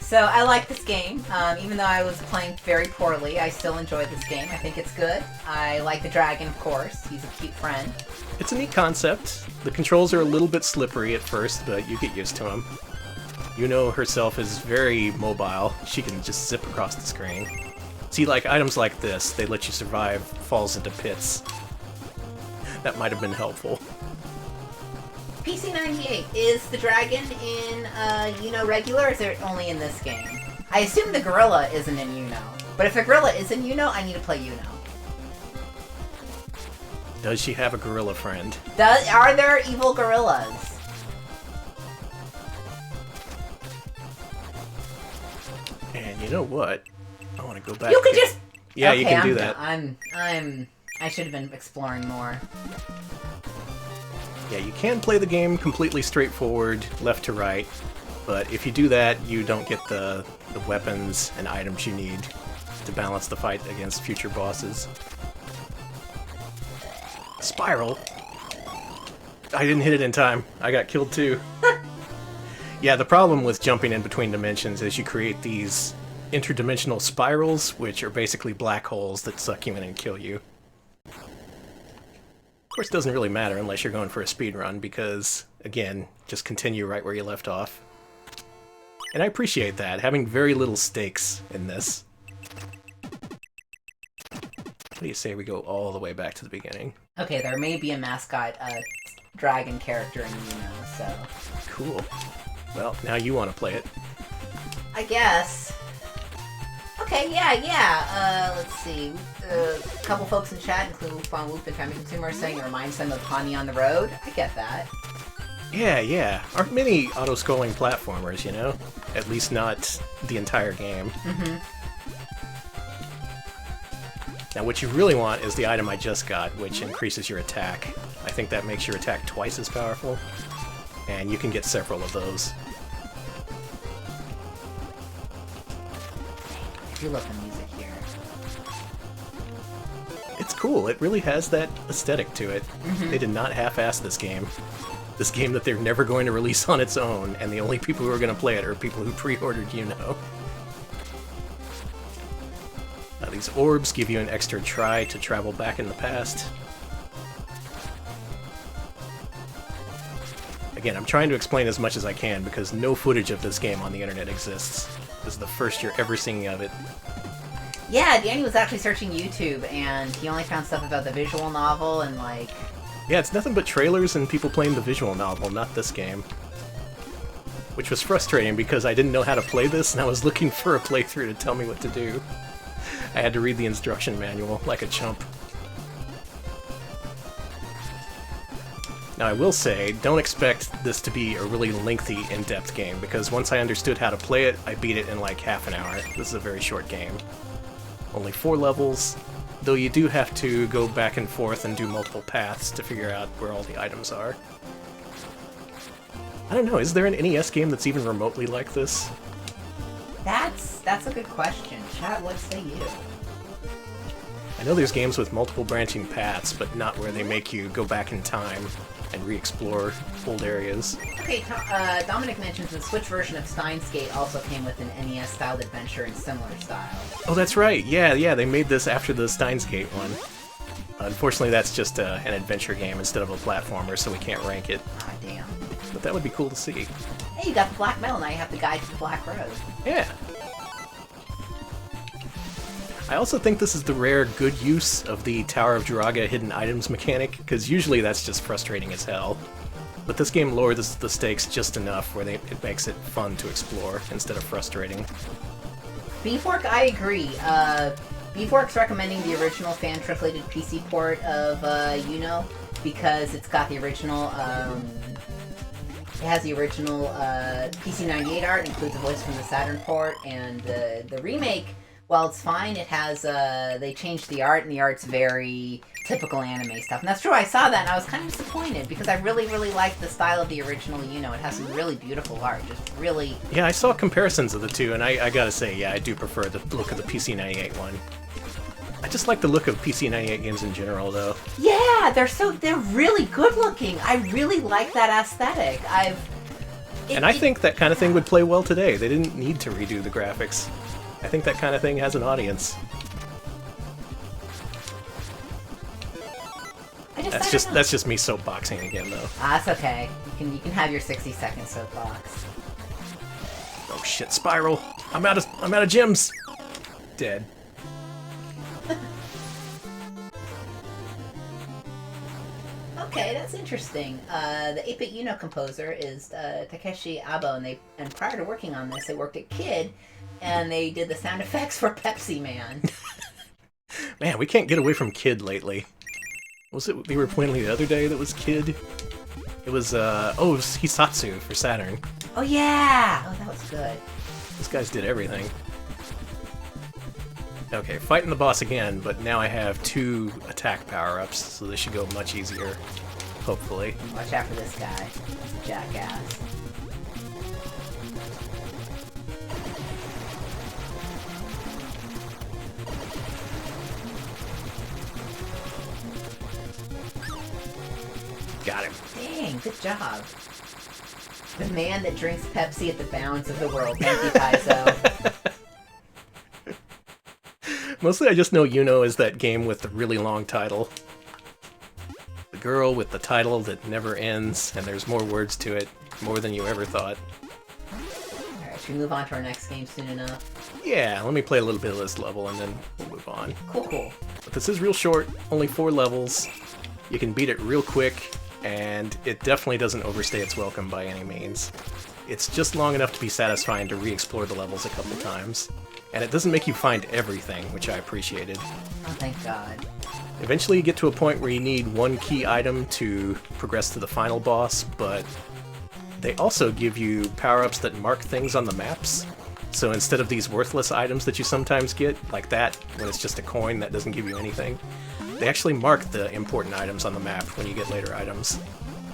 [SPEAKER 2] So I like this game. Even though I was playing very poorly, I still enjoyed this game. I think it's good. I like the dragon, of course. He's a cute friend.
[SPEAKER 1] It's a neat concept. The controls are a little bit slippery at first, but you get used to them. Yuno herself is very mobile. She can just zip across the screen. See, like, items like this, they let you survive falls into pits. That might have been helpful.
[SPEAKER 2] PC98, is the dragon in Yuno regular, or is it only in this game? I assume the gorilla isn't in Yuno. But if the gorilla is in Yuno, I need to play Yuno.
[SPEAKER 1] Does she have a gorilla friend?
[SPEAKER 2] Are there evil gorillas?
[SPEAKER 1] And you know what? I want to go back.
[SPEAKER 2] You could just...
[SPEAKER 1] Yeah,
[SPEAKER 2] okay,
[SPEAKER 1] you can
[SPEAKER 2] I'm
[SPEAKER 1] do that.
[SPEAKER 2] I should have been exploring more.
[SPEAKER 1] Yeah, you can play the game completely straightforward, left to right, but if you do that, you don't get the weapons and items you need to balance the fight against future bosses. Spiral? I didn't hit it in time. I got killed too. Yeah, the problem with jumping in between dimensions is you create these interdimensional spirals, which are basically black holes that suck you in and kill you. Of course, it doesn't really matter unless you're going for a speed run, because, again, just continue right where you left off. And I appreciate that, having very little stakes in this. What do you say we go all the way back to the beginning?
[SPEAKER 2] Okay, there may be a mascot dragon character in Yuno, so...
[SPEAKER 1] Cool. Well, now you want to play it.
[SPEAKER 2] I guess. Okay, yeah. Let's see. A couple folks in chat, including Fun Whoop and Family Consumer, saying it reminds them of Honey on the Road. I get that.
[SPEAKER 1] Yeah. Aren't many auto-scrolling platformers, you know? At least not the entire game.
[SPEAKER 2] Mm-hmm.
[SPEAKER 1] Now, what you really want is the item I just got, which increases your attack. I think that makes your attack twice as powerful, and you can get several of those.
[SPEAKER 2] I do love the music here.
[SPEAKER 1] It's cool. It really has that aesthetic to it.
[SPEAKER 2] Mm-hmm.
[SPEAKER 1] They did not half-ass this game. This game that they're never going to release on its own, and the only people who are going to play it are people who pre-ordered Yuno. Now, these orbs give you an extra try to travel back in the past. Again, I'm trying to explain as much as I can because no footage of this game on the internet exists. This is the first you're ever seeing of it.
[SPEAKER 2] Yeah, Danny was actually searching YouTube, and he only found stuff about the visual novel and, like...
[SPEAKER 1] Yeah, it's nothing but trailers and people playing the visual novel, not this game. Which was frustrating because I didn't know how to play this, and I was looking for a playthrough to tell me what to do. I had to read the instruction manual like a chump. Now I will say, don't expect this to be a really lengthy, in-depth game, because once I understood how to play it, I beat it in like half an hour. This is a very short game. Only 4 levels, though you do have to go back and forth and do multiple paths to figure out where all the items are. I don't know, is there an NES game that's even remotely like this?
[SPEAKER 2] That's a good question. Chat, what say you?
[SPEAKER 1] I know there's games with multiple branching paths, but not where they make you go back in time and re-explore old areas.
[SPEAKER 2] Okay, Dominic mentions the Switch version of Steins Gate also came with an NES-styled adventure in similar style.
[SPEAKER 1] Oh, that's right. Yeah, they made this after the Steins Gate one. Unfortunately, that's just an adventure game instead of a platformer, so we can't rank it.
[SPEAKER 2] Ah, damn.
[SPEAKER 1] But that would be cool to see.
[SPEAKER 2] Hey, you got the black metal, now you have the guide to the Black Road.
[SPEAKER 1] Yeah. I also think this is the rare good use of the Tower of Jiraga hidden items mechanic, because usually that's just frustrating as hell. But this game lowers the stakes just enough where it makes it fun to explore instead of frustrating.
[SPEAKER 2] Beefwork, I agree. Beefwork's recommending the original fan-translated PC port of Yuno because it's got the original, it has the original PC98 art, includes a voice from the Saturn port, and the remake, while it's fine, it has, they changed the art, and the art's very typical anime stuff. And that's true, I saw that, and I was kind of disappointed, because I really, really liked the style of the original Yuno. It has some really beautiful art, just really...
[SPEAKER 1] Yeah, I saw comparisons of the two, and I gotta say, yeah, I do prefer the look of the PC98 one. I just like the look of PC98 games in general, though.
[SPEAKER 2] Yeah, they're really good looking. I really like that aesthetic. I
[SPEAKER 1] think that kind of thing would play well today. They didn't need to redo the graphics. I think that kind of thing has an audience. That's just me soapboxing again, though.
[SPEAKER 2] Ah, that's okay. You can have your 60-second soapbox.
[SPEAKER 1] Oh shit, Spiral! I'm out of gems. Dead.
[SPEAKER 2] Okay, that's interesting. The 8-bit Yuno composer is Takeshi Abo, and prior to working on this, they worked at Kid, and they did the sound effects for Pepsi Man.
[SPEAKER 1] Man, we can't get away from Kid lately. Was it we were playing the other day that was Kid? It was it was Hisatsu for Saturn.
[SPEAKER 2] Oh yeah! Oh, that was good.
[SPEAKER 1] These guys did everything. Okay, fighting the boss again, but now I have 2 attack power-ups, so this should go much easier, hopefully.
[SPEAKER 2] Watch out for this guy. He's a jackass.
[SPEAKER 1] Got him.
[SPEAKER 2] Dang, good job. The man that drinks Pepsi at the bounds of the world. Thank you, Kaizo.
[SPEAKER 1] Mostly I just know Yuno is that game with the really long title. The girl with the title that never ends, and there's more words to it, more than you ever thought.
[SPEAKER 2] Alright, should we move on to our next game soon enough?
[SPEAKER 1] Yeah, let me play a little bit of this level and then we'll move on.
[SPEAKER 2] Cool.
[SPEAKER 1] But this is real short, only 4 levels. You can beat it real quick, and it definitely doesn't overstay its welcome by any means. It's just long enough to be satisfying to re-explore the levels a couple times. And it doesn't make you find everything, which I appreciated.
[SPEAKER 2] Oh, thank God.
[SPEAKER 1] Eventually you get to a point where you need one key item to progress to the final boss, but they also give you power-ups that mark things on the maps. So instead of these worthless items that you sometimes get, like that, when it's just a coin that doesn't give you anything, they actually mark the important items on the map when you get later items.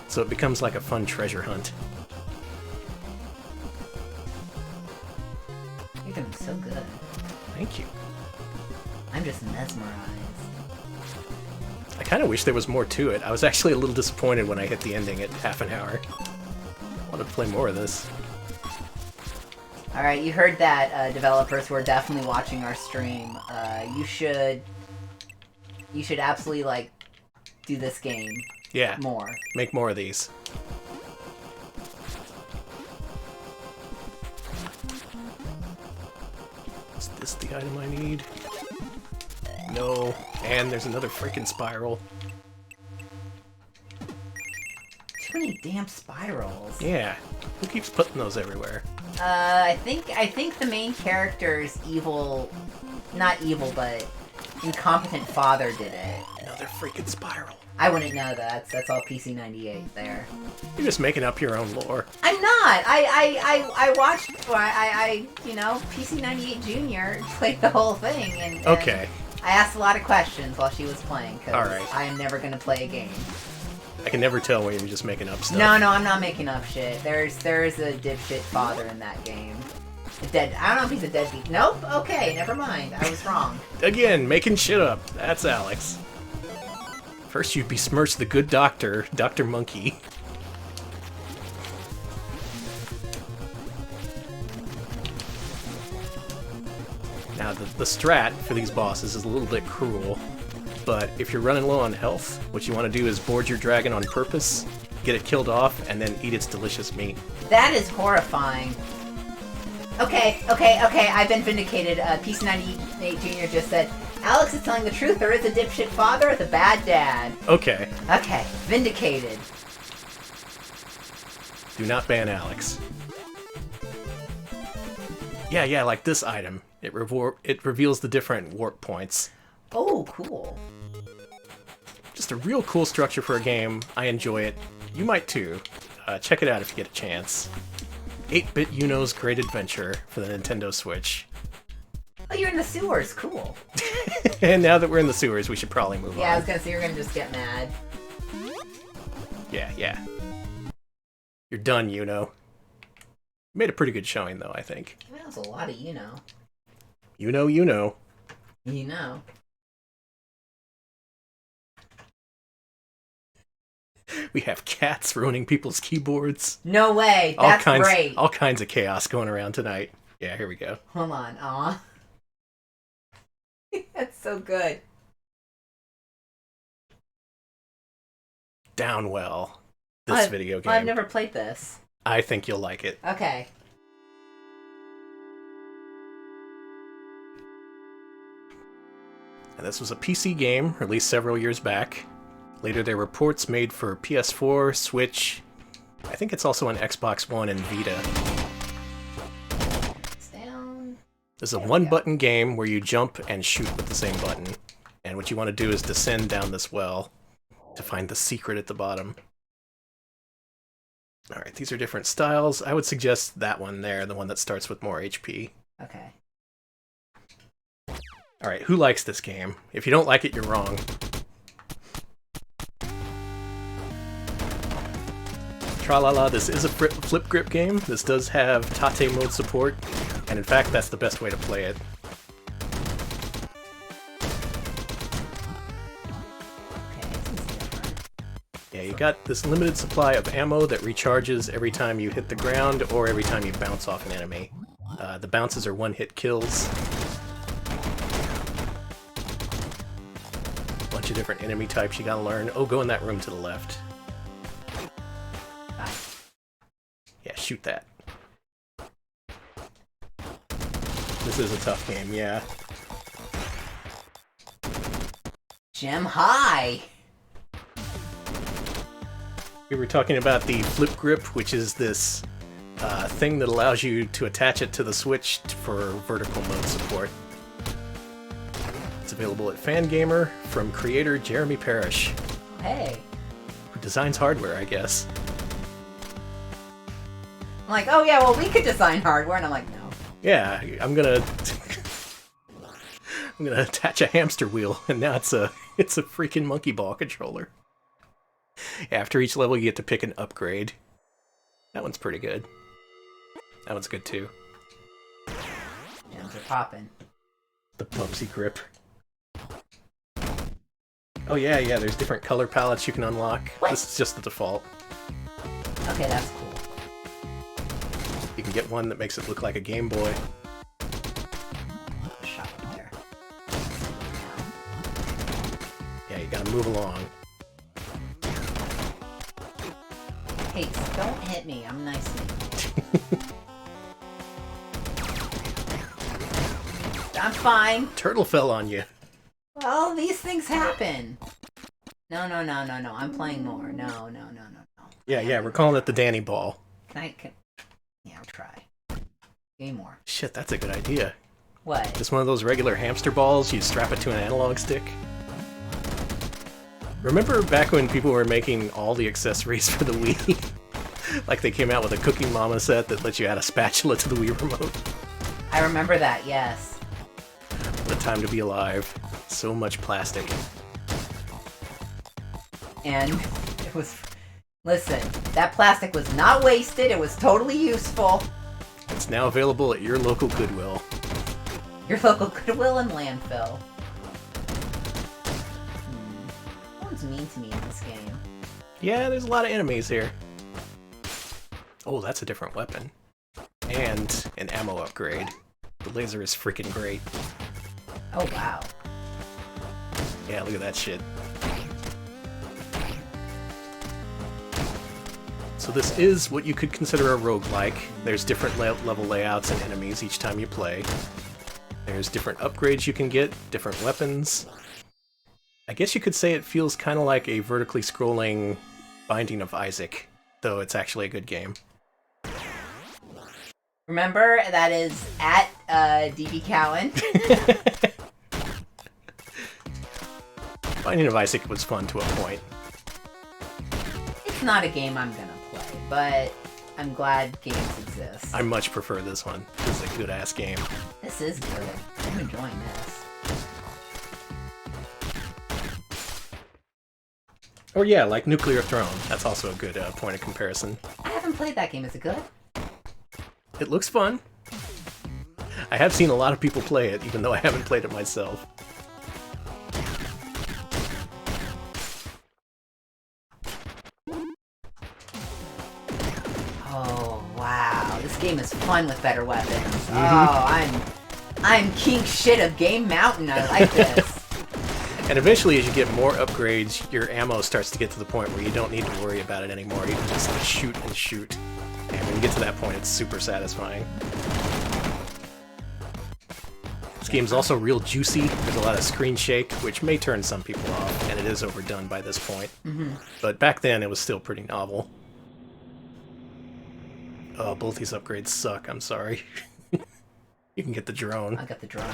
[SPEAKER 1] So it becomes like a fun treasure hunt.
[SPEAKER 2] You're doing so good.
[SPEAKER 1] Thank you.
[SPEAKER 2] I'm just mesmerized.
[SPEAKER 1] I kind of wish there was more to it. I was actually a little disappointed when I hit the ending at half an hour. I wanted to play more of this.
[SPEAKER 2] Alright, you heard that, developers who are definitely watching our stream. You should absolutely, like, do this game
[SPEAKER 1] Yeah,
[SPEAKER 2] more.
[SPEAKER 1] make more of these. Is this the item I need? No. And there's another freaking spiral.
[SPEAKER 2] Too many damn spirals.
[SPEAKER 1] Yeah. Who keeps putting those everywhere?
[SPEAKER 2] I think the main character's evil... Not evil, but incompetent father did it.
[SPEAKER 1] Another freaking spiral.
[SPEAKER 2] I wouldn't know that. That's all PC98 there.
[SPEAKER 1] You're just making up your own lore.
[SPEAKER 2] I'm not! I watched... you know, PC98 Junior played the whole thing, and
[SPEAKER 1] Okay.
[SPEAKER 2] I asked a lot of questions while she was playing, because
[SPEAKER 1] Alright.
[SPEAKER 2] I am never going to play a game.
[SPEAKER 1] I can never tell when you're just making up stuff.
[SPEAKER 2] No, I'm not making up shit. There's a dipshit father in that game. I don't know if he's a deadbeat. Nope, okay, never mind. I was wrong.
[SPEAKER 1] Again, making shit up. That's Alex. First you besmirch the good doctor, Dr. Monkey. Now, the strat for these bosses is a little bit cruel, but if you're running low on health, what you want to do is board your dragon on purpose, get it killed off, and then eat its delicious meat.
[SPEAKER 2] That is horrifying. Okay, I've been vindicated. PC98 Junior just said, Alex is telling the truth, there is a dipshit father with a bad dad.
[SPEAKER 1] Okay,
[SPEAKER 2] Okay, vindicated.
[SPEAKER 1] do not ban Alex. Yeah, like this item. It reveals the different warp points.
[SPEAKER 2] Oh, cool.
[SPEAKER 1] Just a real cool structure for a game. I enjoy it. You might too. Check it out if you get a chance. 8-Bit Yuno's Great Adventure for the Nintendo Switch.
[SPEAKER 2] Oh, you're in the sewers. Cool.
[SPEAKER 1] And now that we're in the sewers, we should probably move
[SPEAKER 2] Yeah, I
[SPEAKER 1] on.
[SPEAKER 2] was gonna say you're gonna just get mad.
[SPEAKER 1] Yeah. You're done, Yuno. You made a pretty good showing, though, I think.
[SPEAKER 2] That was a lot of you know.
[SPEAKER 1] You know.
[SPEAKER 2] You know.
[SPEAKER 1] We have cats ruining people's keyboards.
[SPEAKER 2] No way. That's great.
[SPEAKER 1] All kinds of chaos going around tonight. Yeah, here we go.
[SPEAKER 2] Hold on. Aw. That's so good.
[SPEAKER 1] Down well. This video game.
[SPEAKER 2] I've never played this.
[SPEAKER 1] I think you'll like it.
[SPEAKER 2] Okay.
[SPEAKER 1] And this was a PC game released several years back. Later there were ports made for PS4, Switch. I think it's also on Xbox One and Vita.
[SPEAKER 2] It's down.
[SPEAKER 1] This is a one-button game where you jump and shoot with the same button. And what you want to do is descend down this well to find the secret at the bottom. Alright, these are different styles. I would suggest that one there, the one that starts with more HP.
[SPEAKER 2] Okay.
[SPEAKER 1] Alright, who likes this game? If you don't like it, you're wrong. Tra-la-la, this is a flip grip game. This does have Tate mode support, and in fact, that's the best way to play it.
[SPEAKER 2] Okay, this is different.
[SPEAKER 1] Yeah, you got this limited supply of ammo that recharges every time you hit the ground or every time you bounce off an enemy. The bounces are one-hit kills. Bunch of different enemy types you gotta learn. Oh, go in that room to the left. Yeah, shoot that. This is a tough game, yeah.
[SPEAKER 2] Gem high!
[SPEAKER 1] We were talking about the flip grip, which is this thing that allows you to attach it to the Switch for vertical mode support. It's available at Fangamer from creator Jeremy Parrish.
[SPEAKER 2] Hey.
[SPEAKER 1] Who designs hardware, I guess.
[SPEAKER 2] I'm like, oh yeah, well we could design hardware, and I'm like, no.
[SPEAKER 1] Yeah, I'm gonna attach a hamster wheel, and now it's a freaking monkey ball controller. After each level, you get to pick an upgrade. That one's pretty good. That one's good too.
[SPEAKER 2] Gems are popping.
[SPEAKER 1] The Bubsy grip. Oh yeah, there's different color palettes you can unlock.
[SPEAKER 2] What?
[SPEAKER 1] This is just the default.
[SPEAKER 2] Okay, that's cool.
[SPEAKER 1] You can get one that makes it look like a Game Boy.
[SPEAKER 2] Shot there.
[SPEAKER 1] Yeah, you gotta move along.
[SPEAKER 2] Hey, don't hit me. I'm nice. I'm fine.
[SPEAKER 1] Turtle fell on you.
[SPEAKER 2] Well, these things happen. No. I'm playing more. No.
[SPEAKER 1] Yeah, we're calling it the Danny Ball.
[SPEAKER 2] Yeah, I'll try. Game more.
[SPEAKER 1] Shit, that's a good idea.
[SPEAKER 2] What?
[SPEAKER 1] Just one of those regular hamster balls, you strap it to an analog stick. Remember back when people were making all the accessories for the Wii? Like they came out with a Cookie Mama set that lets you add a spatula to the Wii remote.
[SPEAKER 2] I remember that, yes.
[SPEAKER 1] What a time to be alive. So much plastic.
[SPEAKER 2] And it was... Listen, that plastic was not wasted, it was totally useful.
[SPEAKER 1] It's now available at your local Goodwill.
[SPEAKER 2] Your local Goodwill and landfill. No one's mean to me in this game.
[SPEAKER 1] Yeah, there's a lot of enemies here. Oh, that's a different weapon. And an ammo upgrade. The laser is freaking great.
[SPEAKER 2] Oh, wow.
[SPEAKER 1] Yeah, look at that shit. So this is what you could consider a roguelike. There's different level layouts and enemies each time you play. There's different upgrades you can get, different weapons. I guess you could say it feels kind of like a vertically scrolling Binding of Isaac, though it's actually a good game.
[SPEAKER 2] Remember, that is at DB Cowan.
[SPEAKER 1] Binding of Isaac was fun to a point.
[SPEAKER 2] It's not a game I'm gonna play, but I'm glad games exist.
[SPEAKER 1] I much prefer this one. This is a good-ass game.
[SPEAKER 2] This is good. I'm enjoying this.
[SPEAKER 1] Or yeah, like Nuclear Throne. That's also a good point of comparison.
[SPEAKER 2] I haven't played that game. Is it good?
[SPEAKER 1] It looks fun. I have seen a lot of people play it, even though I haven't played it myself.
[SPEAKER 2] Oh, wow. This game is fun with better weapons. Mm-hmm. Oh, I'm king shit of Game Mountain. I like this.
[SPEAKER 1] And eventually, as you get more upgrades, your ammo starts to get to the point where you don't need to worry about it anymore. You can just like, shoot and shoot. And when you get to that point, it's super satisfying. This game's also real juicy. There's a lot of screen shake, which may turn some people off, and it is overdone by this point. Mm-hmm. But back then, it was still pretty novel. Oh, both these upgrades suck. I'm sorry. You can get the drone.
[SPEAKER 2] I got the drone.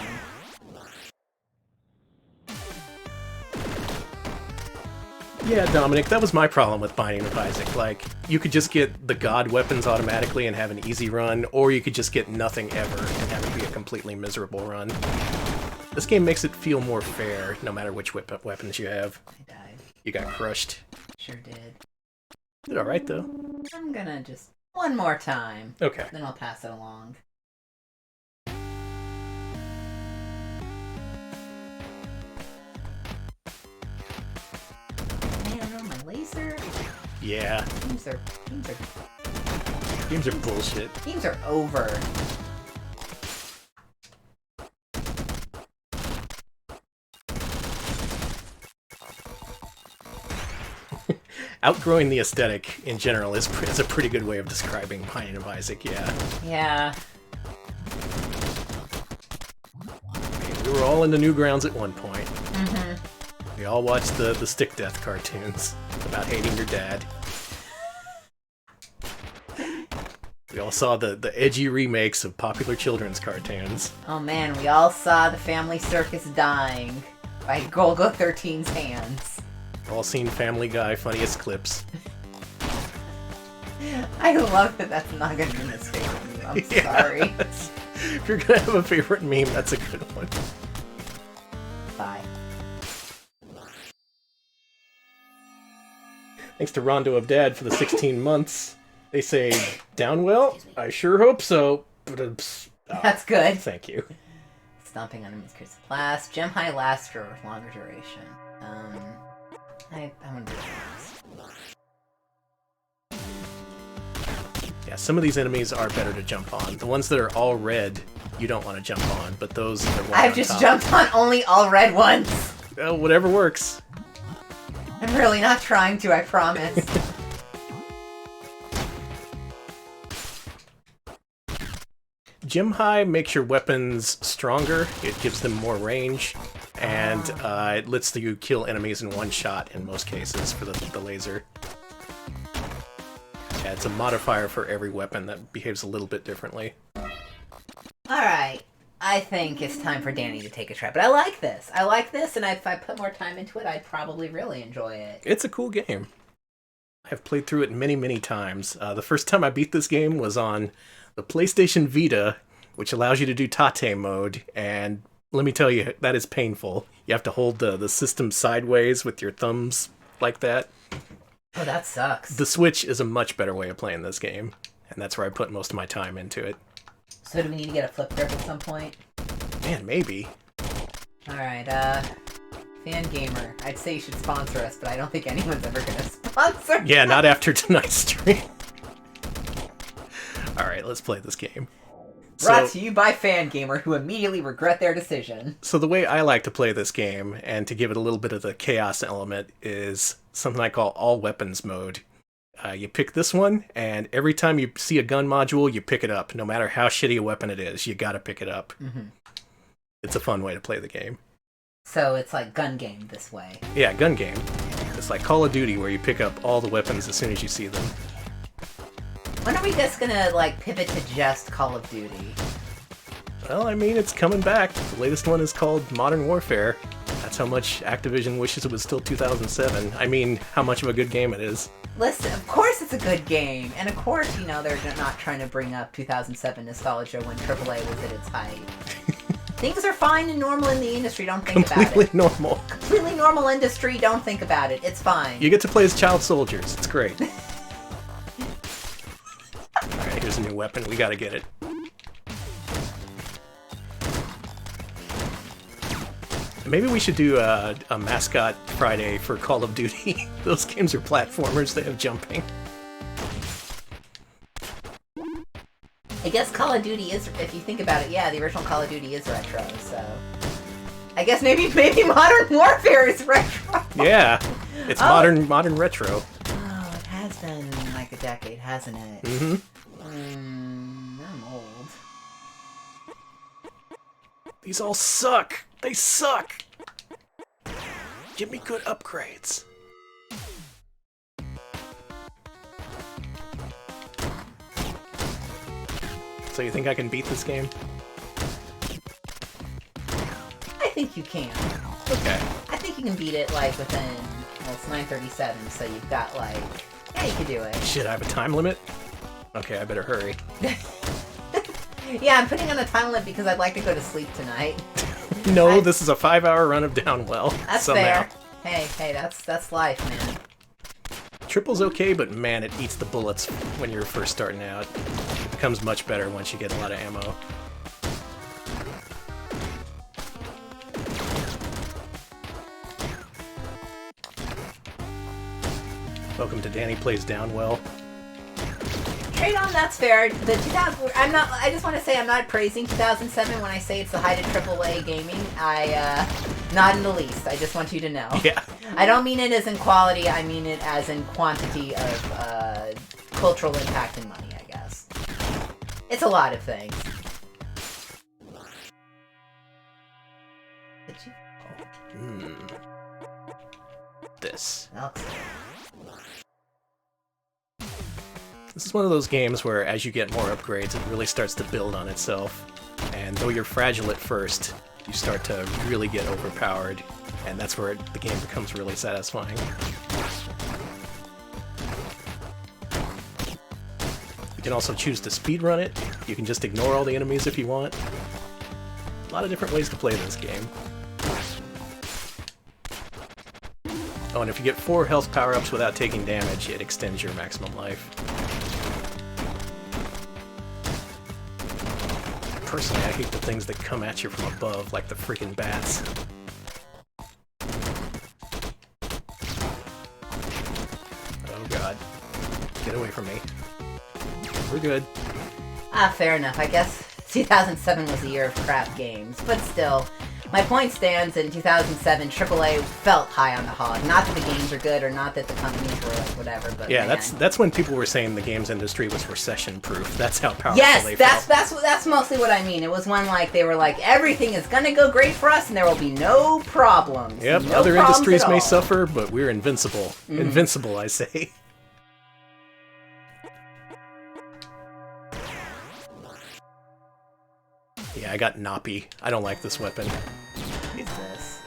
[SPEAKER 1] Yeah, Dominic, that was my problem with Binding of Isaac. Like, you could just get the god weapons automatically and have an easy run, or you could just get nothing ever and have it be a completely miserable run. This game makes it feel more fair, no matter which weapons you have.
[SPEAKER 2] I died.
[SPEAKER 1] You got crushed.
[SPEAKER 2] Sure did.
[SPEAKER 1] Did alright, though.
[SPEAKER 2] I'm gonna just... one more time.
[SPEAKER 1] Okay.
[SPEAKER 2] Then I'll pass it along. Man, I don't know, my laser...
[SPEAKER 1] Yeah. Games are bullshit.
[SPEAKER 2] Games are over.
[SPEAKER 1] Outgrowing the aesthetic in general is a pretty good way of describing Binding of Isaac, yeah.
[SPEAKER 2] Yeah.
[SPEAKER 1] We were all in the Newgrounds at one point.
[SPEAKER 2] Mm-hmm.
[SPEAKER 1] We all watched the Stick Death cartoons about hating your dad. We all saw the edgy remakes of popular children's cartoons.
[SPEAKER 2] Oh man, we all saw The Family Circus dying by Golgo 13's hands.
[SPEAKER 1] All seen Family Guy funniest clips.
[SPEAKER 2] I love that that's not going to be this favorite meme. I'm sorry.
[SPEAKER 1] If you're going to have a favorite meme, that's a good one.
[SPEAKER 2] Bye.
[SPEAKER 1] Thanks to Rondo of Dad for the 16 months. They say, down well? I sure hope so.
[SPEAKER 2] That's good.
[SPEAKER 1] Thank you.
[SPEAKER 2] Stomping on enemies creates a blast. Gem high laster with longer duration. I'm gonna do this.
[SPEAKER 1] Yeah, some of these enemies are better to jump on. The ones that are all red, you don't want to jump on, but those that are white
[SPEAKER 2] I've
[SPEAKER 1] on
[SPEAKER 2] just
[SPEAKER 1] top,
[SPEAKER 2] jumped on only all red ones.
[SPEAKER 1] whatever works.
[SPEAKER 2] I'm really not trying to, I promise.
[SPEAKER 1] Gem High makes your weapons stronger, it gives them more range, and it lets you kill enemies in one shot in most cases for the laser. Yeah, it's a modifier for every weapon that behaves a little bit differently.
[SPEAKER 2] Alright, I think it's time for Danny to take a try. But I like this, and if I put more time into it, I'd probably really enjoy it.
[SPEAKER 1] It's a cool game. I've played through it many, many times. The first time I beat this game was on the PlayStation Vita, which allows you to do Tate mode, and let me tell you, that is painful. You have to hold the system sideways with your thumbs like that.
[SPEAKER 2] Oh, that sucks.
[SPEAKER 1] The Switch is a much better way of playing this game, and that's where I put most of my time into it.
[SPEAKER 2] So do we need to get a flip grip at some point?
[SPEAKER 1] Man, maybe.
[SPEAKER 2] Alright, Fan Gamer. I'd say you should sponsor us, but I don't think anyone's ever gonna sponsor us.
[SPEAKER 1] Yeah, not after tonight's stream. Alright, let's play this game.
[SPEAKER 2] Brought to you by Fan Gamer, who immediately regret their decision.
[SPEAKER 1] So the way I like to play this game, and to give it a little bit of the chaos element, is something I call all weapons mode. You pick this one, and every time you see a gun module, you pick it up. No matter how shitty a weapon it is, you gotta pick it up.
[SPEAKER 2] Mm-hmm.
[SPEAKER 1] It's a fun way to play the game.
[SPEAKER 2] So it's like gun game this way.
[SPEAKER 1] Yeah, gun game. It's like Call of Duty, where you pick up all the weapons as soon as you see them.
[SPEAKER 2] When are we just gonna, like, pivot to just Call of Duty?
[SPEAKER 1] Well, I mean, it's coming back. The latest one is called Modern Warfare. That's how much Activision wishes it was still 2007. I mean, how much of a good game it is.
[SPEAKER 2] Listen, of course it's a good game. And of course, you know, they're not trying to bring up 2007 nostalgia when AAA was at its height. Things are fine and normal in the industry, don't think about it.
[SPEAKER 1] Completely normal.
[SPEAKER 2] Completely normal industry, don't think about it. It's fine.
[SPEAKER 1] You get to play as child soldiers. It's great. Alright, here's a new weapon. We gotta get it. Maybe we should do a Mascot Friday for Call of Duty. Those games are platformers, they have jumping.
[SPEAKER 2] I guess Call of Duty is, if you think about it, yeah, the original Call of Duty is retro, so... I guess maybe Modern Warfare is retro!
[SPEAKER 1] Yeah, it's modern retro.
[SPEAKER 2] Oh, it has been like a decade, hasn't it?
[SPEAKER 1] Mm-hmm.
[SPEAKER 2] I'm old.
[SPEAKER 1] These all suck! They suck! Give me good upgrades. So you think I can beat this game?
[SPEAKER 2] I think you can.
[SPEAKER 1] Okay.
[SPEAKER 2] I think you can beat it, like, within... Well, it's 9:37, so you've got, like... Yeah, you can do it.
[SPEAKER 1] Shit, I have a time limit? Okay, I better hurry.
[SPEAKER 2] Yeah, I'm putting on a time limit because I'd like to go to sleep tonight.
[SPEAKER 1] No, this is a 5-hour run of Downwell.
[SPEAKER 2] That's
[SPEAKER 1] somehow.
[SPEAKER 2] fair. Hey, that's life, man.
[SPEAKER 1] Triple's okay, but man, it eats the bullets when you're first starting out. It becomes much better once you get a lot of ammo. Welcome to Danny Plays Downwell.
[SPEAKER 2] Trade on, that's fair. The 2000, I just want to say I'm not praising 2007 when I say it's the height of AAA gaming. Not in the least. I just want you to know.
[SPEAKER 1] Yeah.
[SPEAKER 2] I don't mean it as in quality, I mean it as in quantity of cultural impact and money, I guess. It's a lot of things. Did you?
[SPEAKER 1] This.
[SPEAKER 2] Okay.
[SPEAKER 1] This is one of those games where as you get more upgrades, it really starts to build on itself. And though you're fragile at first, you start to really get overpowered. And that's where the game becomes really satisfying. You can also choose to speedrun it. You can just ignore all the enemies if you want. A lot of different ways to play this game. Oh, and if you get 4 health power-ups without taking damage, it extends your maximum life. Personally, I hate the things that come at you from above, like the freaking bats. Oh god. Get away from me. We're good.
[SPEAKER 2] Fair enough. I guess 2007 was a year of crap games, but still, my point stands. In 2007, AAA felt high on the hog. Not that the games are good, or not that the companies were like whatever, but
[SPEAKER 1] Yeah,
[SPEAKER 2] man.
[SPEAKER 1] that's when people were saying the games industry was recession-proof. That's how powerful they
[SPEAKER 2] Yes,
[SPEAKER 1] felt.
[SPEAKER 2] that's mostly what I mean. It was when like they were like everything is gonna go great for us, and there will be no problems.
[SPEAKER 1] Yep,
[SPEAKER 2] no
[SPEAKER 1] other
[SPEAKER 2] problems
[SPEAKER 1] industries
[SPEAKER 2] at
[SPEAKER 1] may
[SPEAKER 2] all.
[SPEAKER 1] suffer, but we're invincible. Invincible, I say. Yeah, I got Noppy. I don't like this weapon.
[SPEAKER 2] What is this?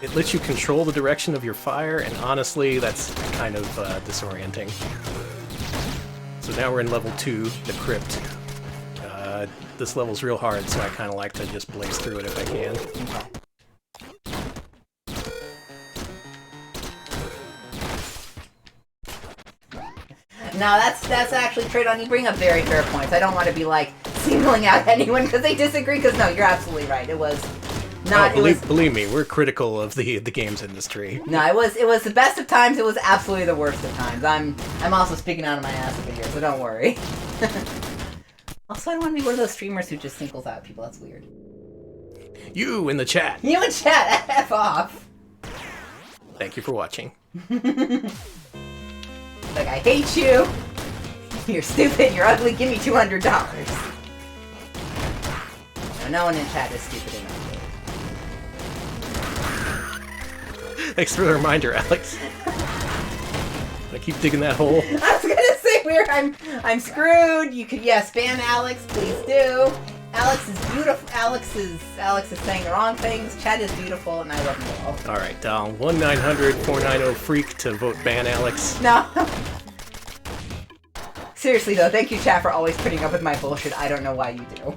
[SPEAKER 1] It lets you control the direction of your fire, and honestly, that's kind of disorienting. So now we're in level 2, the Crypt. This level's real hard, so I kind of like to just blaze through it if I can.
[SPEAKER 2] No, that's actually trade on. You bring up very fair points. I don't want to be like singling out anyone because they disagree. Because no, you're absolutely right. It was not.
[SPEAKER 1] Believe me, we're critical of the games industry.
[SPEAKER 2] No, it was the best of times. It was absolutely the worst of times. I'm also speaking out of my ass over here, so don't worry. Also, I don't want to be one of those streamers who just singles out people. That's weird.
[SPEAKER 1] You in the chat.
[SPEAKER 2] You in chat, F off.
[SPEAKER 1] Thank you for watching.
[SPEAKER 2] Like, I hate you. You're stupid. You're ugly. Give me $200. No one in chat is stupid enough.
[SPEAKER 1] Thanks for the reminder, Alex. I keep digging that hole.
[SPEAKER 2] I was gonna say I'm screwed. You could spam Alex, please do. Alex is beautiful. Alex is saying the wrong things. Chat is beautiful, and I love you all.
[SPEAKER 1] All right, dial 1-900-490-FREAK to vote ban Alex.
[SPEAKER 2] No. Seriously though, thank you, chat, for always putting up with my bullshit. I don't know why you do.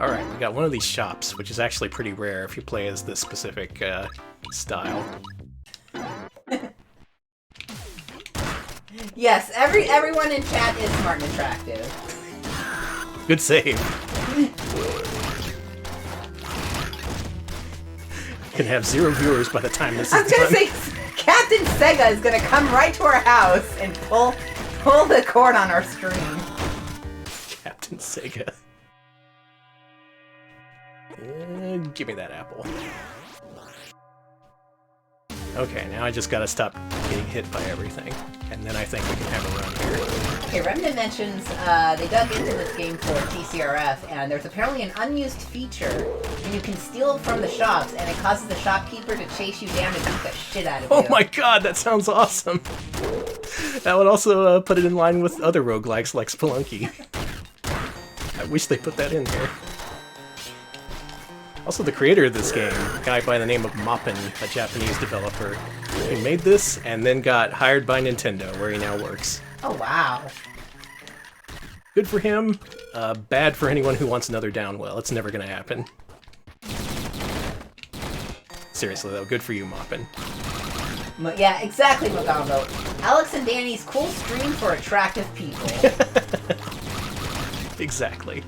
[SPEAKER 1] All right, we got one of these shops, which is actually pretty rare if you play as this specific style.
[SPEAKER 2] Yes, everyone in chat is smart and attractive.
[SPEAKER 1] Good save. Can have 0 viewers by the time this
[SPEAKER 2] I
[SPEAKER 1] is
[SPEAKER 2] was gonna
[SPEAKER 1] done.
[SPEAKER 2] say, Captain Sega is gonna come right to our house and pull the cord on our stream.
[SPEAKER 1] Captain Sega. Give me that apple. Okay, now I just gotta stop getting hit by everything, and then I think we can have a run here.
[SPEAKER 2] Okay, Remnant mentions they dug into this game for TCRF, and there's apparently an unused feature where you can steal from the shops, and it causes the shopkeeper to chase you down and beat the shit out of you.
[SPEAKER 1] Oh my god, that sounds awesome! That would also put it in line with other roguelikes like Spelunky. I wish they put that in here. Also, the creator of this game, a guy by the name of Moppin, a Japanese developer, he made this and then got hired by Nintendo, where he now works.
[SPEAKER 2] Oh wow.
[SPEAKER 1] Good for him, bad for anyone who wants another Downwell. It's never gonna happen. Seriously though, good for you, Moppin.
[SPEAKER 2] Yeah, exactly, Mogambo. Alex and Danny's cool stream for attractive people.
[SPEAKER 1] Exactly.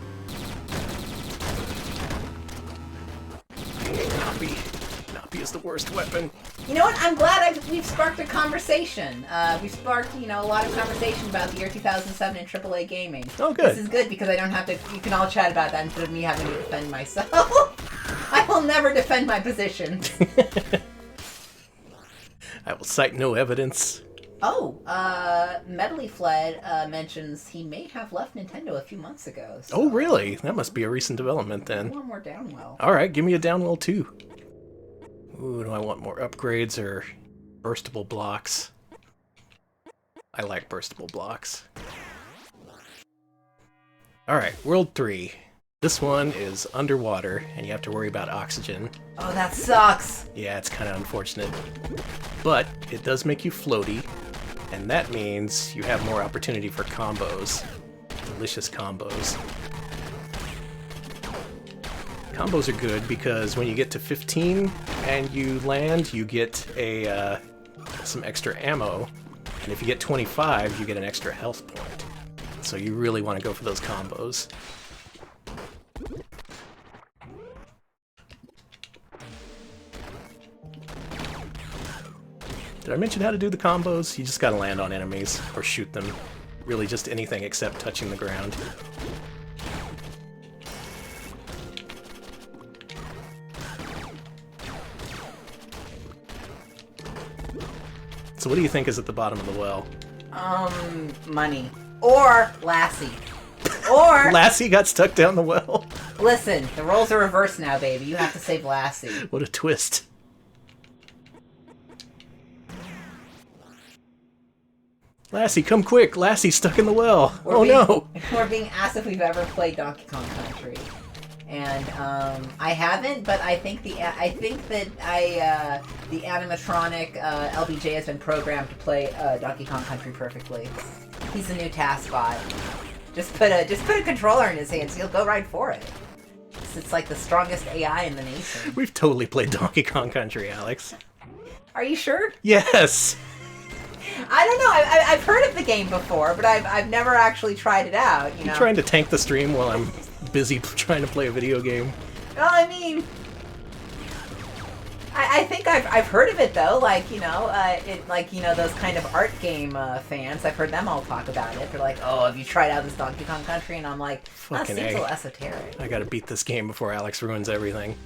[SPEAKER 1] Nappy is the worst weapon.
[SPEAKER 2] You know what? I'm glad we've sparked a conversation. We've sparked, a lot of conversation about the year 2007 in AAA gaming.
[SPEAKER 1] Oh, good.
[SPEAKER 2] This is good because I don't have to. You can all chat about that instead of me having to defend myself. I will never defend my positions.
[SPEAKER 1] I will cite no evidence.
[SPEAKER 2] Oh, Medley Fled mentions he may have left Nintendo a few months ago. So
[SPEAKER 1] Oh, really? That must be a recent development then.
[SPEAKER 2] one more downwell.
[SPEAKER 1] All right, give me a downwell too. Ooh, do I want more upgrades or burstable blocks? I like burstable blocks. All right, World 3. This one is underwater, and you have to worry about oxygen.
[SPEAKER 2] Oh, that sucks.
[SPEAKER 1] Yeah, it's kind of unfortunate. But it does make you floaty, and that means you have more opportunity for combos. Delicious combos. Combos are good because when you get to 15 and you land, you get some extra ammo. And if you get 25, you get an extra health point. So you really want to go for those combos. Did I mention how to do the combos? You just gotta land on enemies, or shoot them. Really just anything except touching the ground. So what do you think is at the bottom of the well?
[SPEAKER 2] Money. Or Lassie. Or...
[SPEAKER 1] Lassie got stuck down the well.
[SPEAKER 2] Listen, the roles are reversed now, baby. You have to save Lassie.
[SPEAKER 1] What a twist. Lassie, come quick! Lassie's stuck in the well! No!
[SPEAKER 2] We're being asked if we've ever played Donkey Kong Country. And, I haven't, but I think the animatronic, LBJ has been programmed to play, Donkey Kong Country perfectly. He's the new task bot. Just put a controller in his hands, he'll go right for it. It's like the strongest AI in the nation.
[SPEAKER 1] We've totally played Donkey Kong Country, Alex.
[SPEAKER 2] Are you sure?
[SPEAKER 1] Yes!
[SPEAKER 2] I don't know. I've heard of the game before, but I've never actually tried it out. You know,
[SPEAKER 1] trying to tank the stream while I'm busy trying to play a video game.
[SPEAKER 2] Well, I mean, I think I've heard of it though. Like those kind of art game fans. I've heard them all talk about it. They're like, "Oh, have you tried out this Donkey Kong Country?" And I'm like, "That seems a little esoteric."
[SPEAKER 1] I gotta beat this game before Alex ruins everything.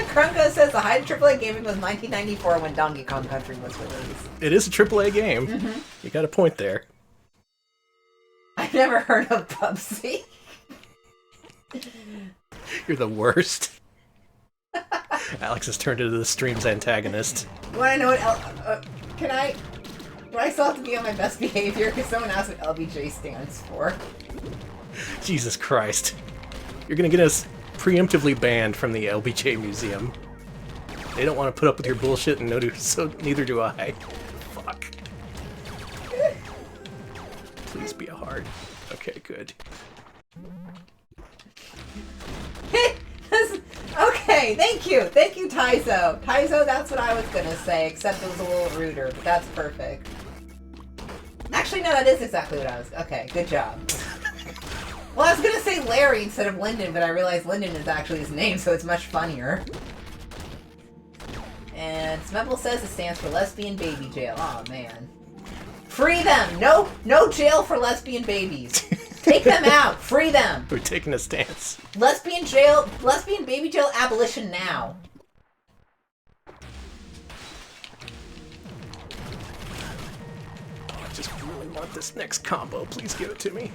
[SPEAKER 2] Krunko says the height of AAA gaming was 1994 when Donkey Kong Country was released.
[SPEAKER 1] It is a AAA game. Mm-hmm. You got a point there.
[SPEAKER 2] I've never heard of PUBG.
[SPEAKER 1] You're the worst. Alex has turned into the stream's antagonist.
[SPEAKER 2] You want to know what do I still have to be on my best behavior? Because someone asked what LBJ stands for.
[SPEAKER 1] Jesus Christ. You're gonna get us preemptively banned from the LBJ Museum. They don't want to put up with your bullshit, and neither do I. Fuck. Please be a hard. Okay, good.
[SPEAKER 2] Okay, thank you, Taizo. Taizo, that's what I was gonna say, except it was a little ruder, but that's perfect. Actually, no, that is exactly what I was. Okay, good job. Well, I was gonna say Larry instead of Lyndon, but I realized Lyndon is actually his name, so it's much funnier. And Smebble says it stands for lesbian baby jail. Oh man. Free them! No jail for lesbian babies. Take them out! Free them!
[SPEAKER 1] We're taking a stance.
[SPEAKER 2] Lesbian baby jail abolition now.
[SPEAKER 1] I just really want this next combo. Please give it to me.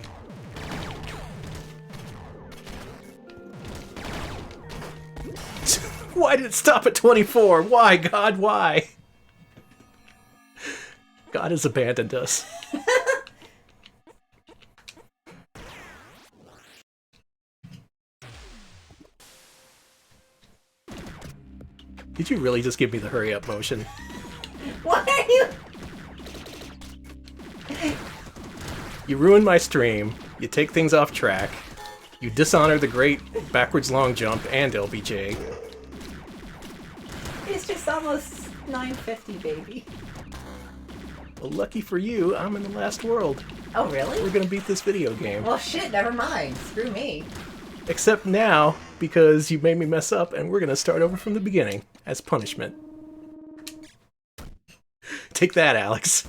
[SPEAKER 1] Why did it stop at 24? Why, God, why? God has abandoned us. Did you really just give me the hurry up motion?
[SPEAKER 2] Why are you...
[SPEAKER 1] You ruin my stream, you take things off track, you dishonor the great backwards long jump and LBJ.
[SPEAKER 2] It's just almost 9:50, baby.
[SPEAKER 1] Well, lucky for you, I'm in the last world.
[SPEAKER 2] Oh, really?
[SPEAKER 1] We're gonna beat this video game.
[SPEAKER 2] Well, shit, never mind. Screw me.
[SPEAKER 1] Except now, because you made me mess up, and we're gonna start over from the beginning, as punishment. Take that, Alex.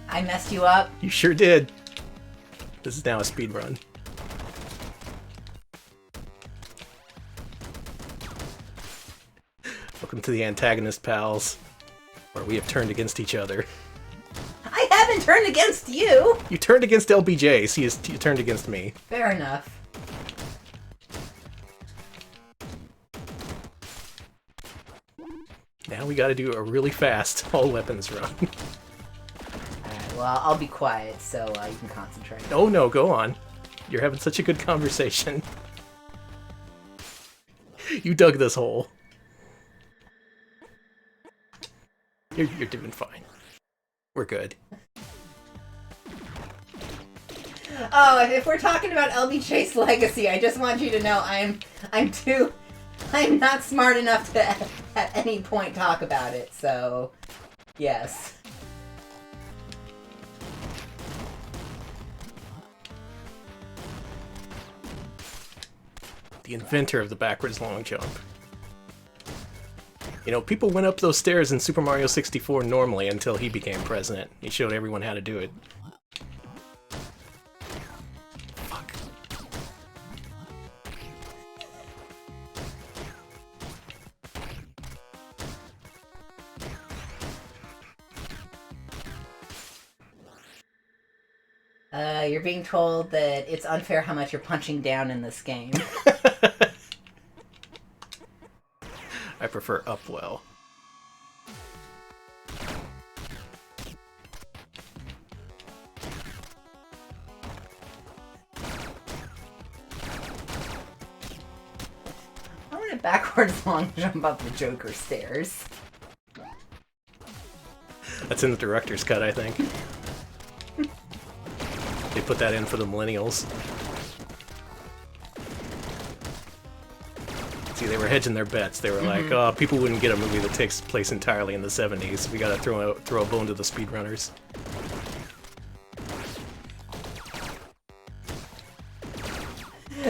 [SPEAKER 2] I messed you up.
[SPEAKER 1] You sure did. This is now a speed run. Welcome to the antagonist, pals, where we have turned against each other.
[SPEAKER 2] I haven't turned against you.
[SPEAKER 1] You turned against LBJ, so you turned against me.
[SPEAKER 2] Fair enough.
[SPEAKER 1] Now we gotta do a really fast all-weapons run.
[SPEAKER 2] Alright, well, I'll be quiet so you can concentrate.
[SPEAKER 1] Oh no, go on. You're having such a good conversation. You dug this hole. You're doing fine. We're good.
[SPEAKER 2] Oh, if we're talking about LBJ's legacy, I just want you to know I'm not smart enough to at any point talk about it, so yes.
[SPEAKER 1] The inventor of the backwards long jump. You know, people went up those stairs in Super Mario 64 normally until he became president. He showed everyone how to do it. Fuck.
[SPEAKER 2] You're being told that it's unfair how much you're punching down in this game.
[SPEAKER 1] I prefer Upwell.
[SPEAKER 2] I want a backwards long jump up the Joker stairs.
[SPEAKER 1] That's in the director's cut, I think. They put that in for the millennials. See, they were hedging their bets. They were like, oh, people wouldn't get a movie that takes place entirely in the 70s. We gotta throw a bone to the speedrunners.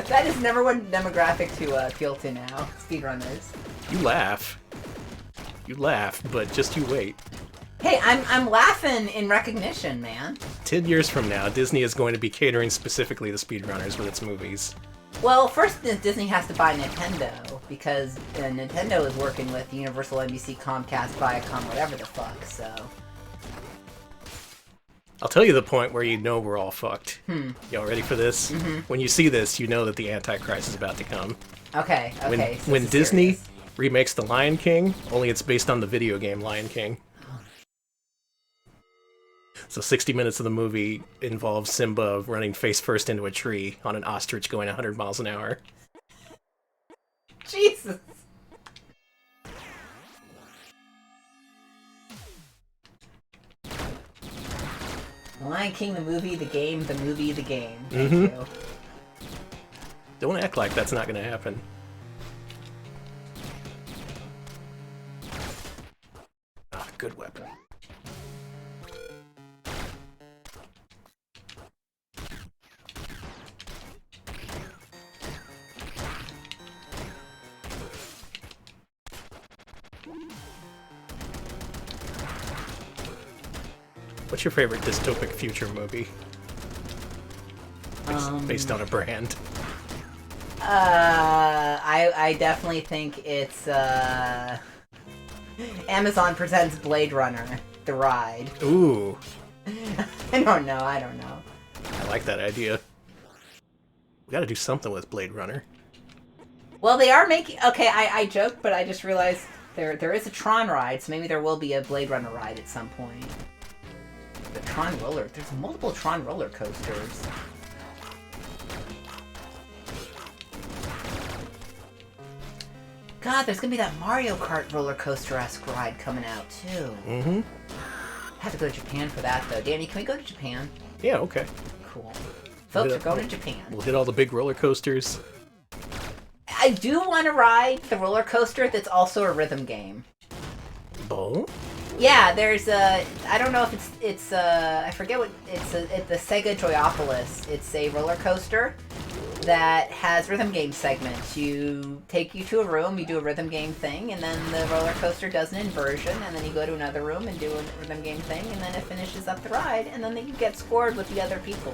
[SPEAKER 2] That is number one demographic to appeal to now, speedrunners.
[SPEAKER 1] You laugh. You laugh, but just you wait.
[SPEAKER 2] Hey, I'm laughing in recognition, man.
[SPEAKER 1] 10 years from now, Disney is going to be catering specifically to speedrunners with its movies.
[SPEAKER 2] Well, first Disney has to buy Nintendo, because Nintendo is working with Universal, NBC, Comcast, Viacom, whatever the fuck, so...
[SPEAKER 1] I'll tell you the point where you know we're all fucked. Y'all ready for this? When you see this, you know that the Antichrist is about to come.
[SPEAKER 2] Okay, okay.
[SPEAKER 1] When Disney remakes The Lion King, only it's based on the video game Lion King. So 60 minutes of the movie involves Simba running face first into a tree on an ostrich going 100 miles an hour.
[SPEAKER 2] Jesus! Lion King, the movie, the game, the movie, the game. Thank you.
[SPEAKER 1] Don't act like that's not gonna happen. Ah, good weapon. What's your favorite dystopic future movie? Based on a brand.
[SPEAKER 2] I definitely think it's, Amazon Presents Blade Runner, The Ride.
[SPEAKER 1] Ooh.
[SPEAKER 2] I don't know.
[SPEAKER 1] I like that idea. We gotta do something with Blade Runner.
[SPEAKER 2] Well, they are making... Okay, I joked, but I just realized there is a Tron ride, so maybe there will be a Blade Runner ride at some point. The Tron roller... There's multiple Tron roller coasters. God, there's gonna be that Mario Kart roller coaster-esque ride coming out, too.
[SPEAKER 1] Mm-hmm.
[SPEAKER 2] I have to go to Japan for that, though. Danny, can we go to Japan?
[SPEAKER 1] Yeah, okay.
[SPEAKER 2] Cool. Folks, we're going to Japan.
[SPEAKER 1] We'll hit all the big roller coasters.
[SPEAKER 2] I do want to ride the roller coaster that's also a rhythm game.
[SPEAKER 1] Oh?
[SPEAKER 2] Yeah, there's a. I don't know if it's I forget what it's the Sega Joyopolis. It's a roller coaster that has rhythm game segments. You take you to a room, you do a rhythm game thing, and then the roller coaster does an inversion, and then you go to another room and do a rhythm game thing, and then it finishes up the ride, and then you get scored with the other people.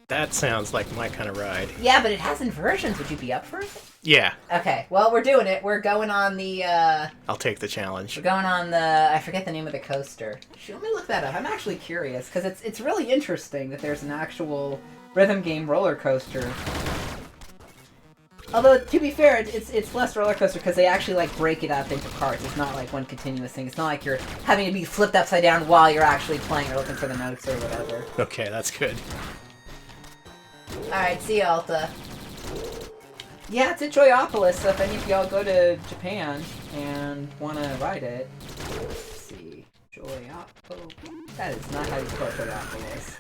[SPEAKER 1] That sounds like my kind of ride.
[SPEAKER 2] Yeah, but it has inversions. Would you be up for it?
[SPEAKER 1] Yeah.
[SPEAKER 2] Okay, well, we're doing it. We're going on the,
[SPEAKER 1] I'll take the challenge.
[SPEAKER 2] We're going on the... I forget the name of the coaster. Shoot, let me look that up. I'm actually curious, because it's really interesting that there's an actual rhythm game roller coaster. Although, to be fair, it's less roller coaster, because they actually, like, break it up into parts. It's not, like, one continuous thing. It's not like you're having to be flipped upside down while you're actually playing or looking for the notes or whatever.
[SPEAKER 1] Okay, that's good.
[SPEAKER 2] Alright, see you, Alta. Yeah, it's at Joyopolis, so if any of y'all go to Japan and want to ride it... Let's see... Joyopolis... That is not how you spell Joyopolis.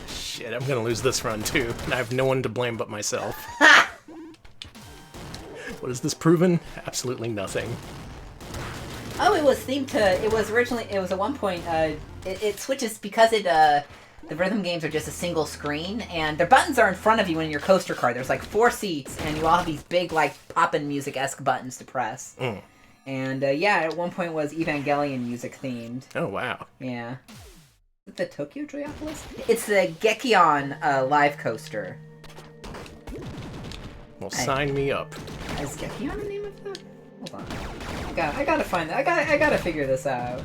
[SPEAKER 1] Shit, I'm gonna lose this run too. I have no one to blame but myself. What has this proven? Absolutely nothing.
[SPEAKER 2] Oh, it was themed to... It was originally... It was at one point... It switches because the rhythm games are just a single screen, and the buttons are in front of you in your coaster car. There's like 4 seats, and you all have these big, like, poppin' music-esque buttons to press.
[SPEAKER 1] Mm.
[SPEAKER 2] And, yeah, at one point was Evangelion music themed.
[SPEAKER 1] Oh, wow.
[SPEAKER 2] Yeah. Is it the Tokyo Joyopolis? It's the Gekion live coaster.
[SPEAKER 1] Well, sign me up.
[SPEAKER 2] Is Gekion the name of the... Hold on. I gotta find that. I gotta figure this out.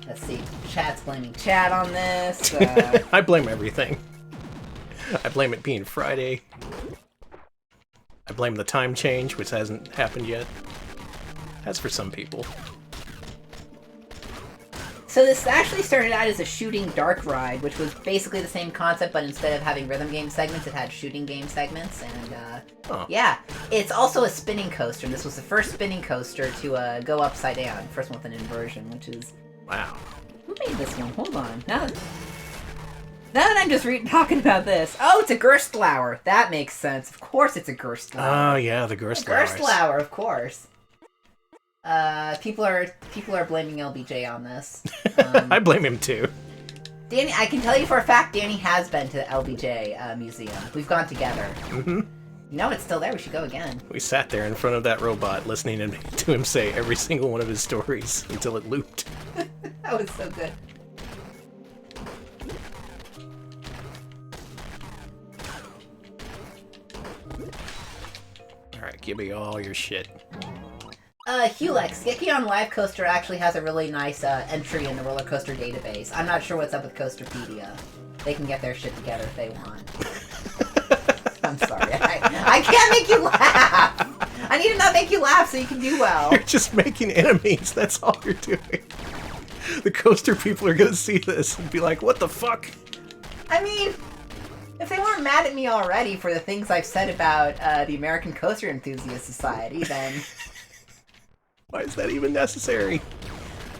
[SPEAKER 2] Let's see. Chat's blaming chat on this.
[SPEAKER 1] I blame everything. I blame it being Friday. I blame the time change, which hasn't happened yet. As for some people.
[SPEAKER 2] So this actually started out as a shooting dark ride, which was basically the same concept, but instead of having rhythm game segments, it had shooting game segments, and, yeah. It's also a spinning coaster. This was the first spinning coaster to, go upside down. First one with an inversion, which is...
[SPEAKER 1] Wow.
[SPEAKER 2] Who made this one? Hold on. Now that I'm just talking about this... Oh, it's a Gerstlauer! That makes sense. Of course it's a Gerstlauer.
[SPEAKER 1] Oh, yeah, the Gerstlauers.
[SPEAKER 2] Gerstlauer, of course. People are blaming LBJ on this.
[SPEAKER 1] I blame him too.
[SPEAKER 2] Danny, I can tell you for a fact, Danny has been to the LBJ museum. We've gone together.
[SPEAKER 1] Mm-hmm.
[SPEAKER 2] You know it's still there. We should go again.
[SPEAKER 1] We sat there in front of that robot, listening to him say every single one of his stories until it looped.
[SPEAKER 2] That was so good.
[SPEAKER 1] Alright, give me all your shit.
[SPEAKER 2] Hulex, Gekion Live Coaster actually has a really nice entry in the roller coaster database. I'm not sure what's up with Coasterpedia. They can get their shit together if they want. I'm sorry. I can't make you laugh! I need to not make you laugh so you can do well.
[SPEAKER 1] You're just making enemies, that's all you're doing. The coaster people are gonna see this and be like, what the fuck?
[SPEAKER 2] I mean, if they weren't mad at me already for the things I've said about the American Coaster Enthusiast Society, then...
[SPEAKER 1] Why is that even necessary?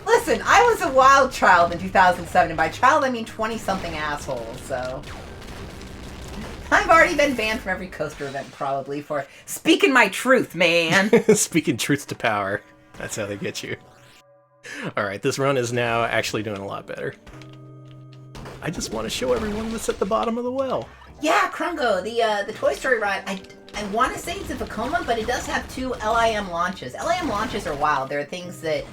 [SPEAKER 2] Listen, I was a wild child in 2007, and by child I mean 20-something assholes, so... I've already been banned from every coaster event, probably, for speaking my truth, man!
[SPEAKER 1] Speaking truth to power. That's how they get you. Alright, this run is now actually doing a lot better. I just want to show everyone what's at the bottom of the well.
[SPEAKER 2] Yeah, Krungo, the Toy Story ride, I want to say it's in Vekoma, but it does have 2 LIM launches. LIM launches are wild. They're things that...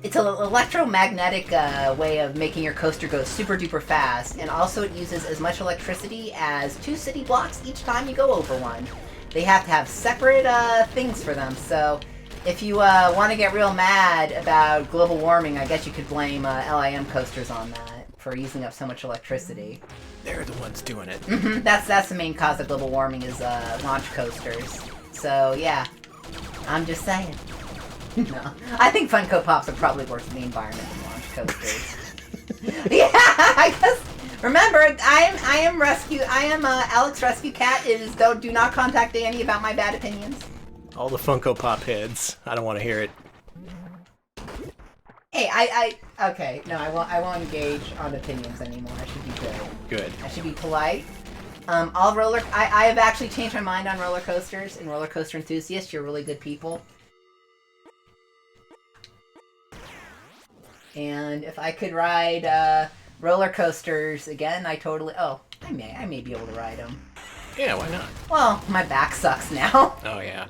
[SPEAKER 2] It's an electromagnetic way of making your coaster go super duper fast, and also it uses as much electricity as 2 city blocks each time you go over one. They have to have separate things for them, so if you want to get real mad about global warming, I guess you could blame LIM coasters on that, for using up so much electricity.
[SPEAKER 1] They're the ones doing it.
[SPEAKER 2] Mm-hmm. That's the main cause of global warming is launch coasters. So yeah, I'm just saying. No, I think Funko Pops are probably worse for the environment than launch coasters. Yeah, I guess. Remember, I am Alex Rescue Cat. It is do not contact Danny about my bad opinions.
[SPEAKER 1] All the Funko Pop heads. I don't want to hear it.
[SPEAKER 2] Hey, okay, no, I won't engage on opinions anymore. I should be good.
[SPEAKER 1] Good.
[SPEAKER 2] I should be polite. I have actually changed my mind on roller coasters and roller coaster enthusiasts. You're really good people. And if I could ride roller coasters again, I may be able to ride them.
[SPEAKER 1] Yeah, why not?
[SPEAKER 2] Well, my back sucks now.
[SPEAKER 1] Oh, yeah.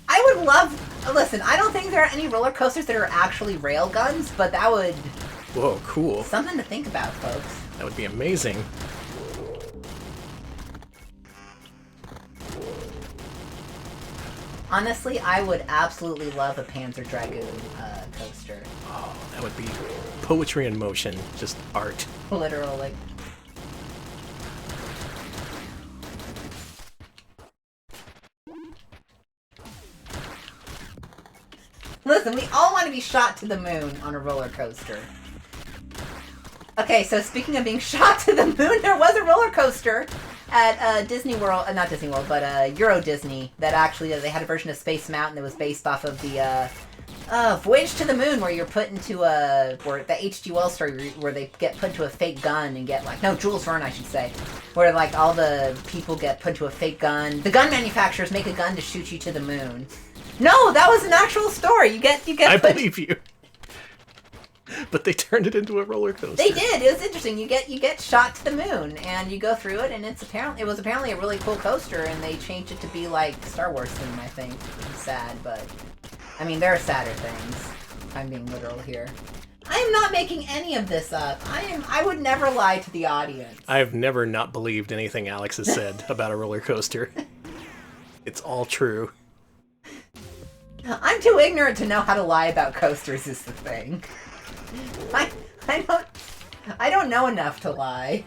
[SPEAKER 2] I would love... Listen, I don't think there are any roller coasters that are actually rail guns, but that would...
[SPEAKER 1] Whoa, cool.
[SPEAKER 2] Something to think about, folks.
[SPEAKER 1] That would be amazing.
[SPEAKER 2] Honestly, I would absolutely love a Panzer Dragoon coaster.
[SPEAKER 1] Oh, that would be poetry in motion. Just art.
[SPEAKER 2] Literally. Listen, we all want to be shot to the moon on a roller coaster. Okay, so speaking of being shot to the moon, there was a roller coaster at Disney World, not Disney World, but Euro Disney, that actually, they had a version of Space Mountain that was based off of the Voyage to the Moon, where you're put into where the H.G. Wells story, where they get put into a fake gun and get, like, no, Jules Verne, I should say, where, like, all the people get put into a fake gun. The gun manufacturers make a gun to shoot you to the moon. No, that was an actual story. You get
[SPEAKER 1] I believe you. But they turned it into a roller coaster.
[SPEAKER 2] They did. It was interesting. You get shot to the moon, and you go through it, and it was apparently a really cool coaster, and they changed it to be like Star Wars theme, I think. It's sad, but I mean, there are sadder things. I'm being literal here. I am not making any of this up. I would never lie to the audience.
[SPEAKER 1] I've never not believed anything Alex has said about a roller coaster. It's all true.
[SPEAKER 2] I'm too ignorant to know how to lie about coasters is the thing. I don't know enough to lie.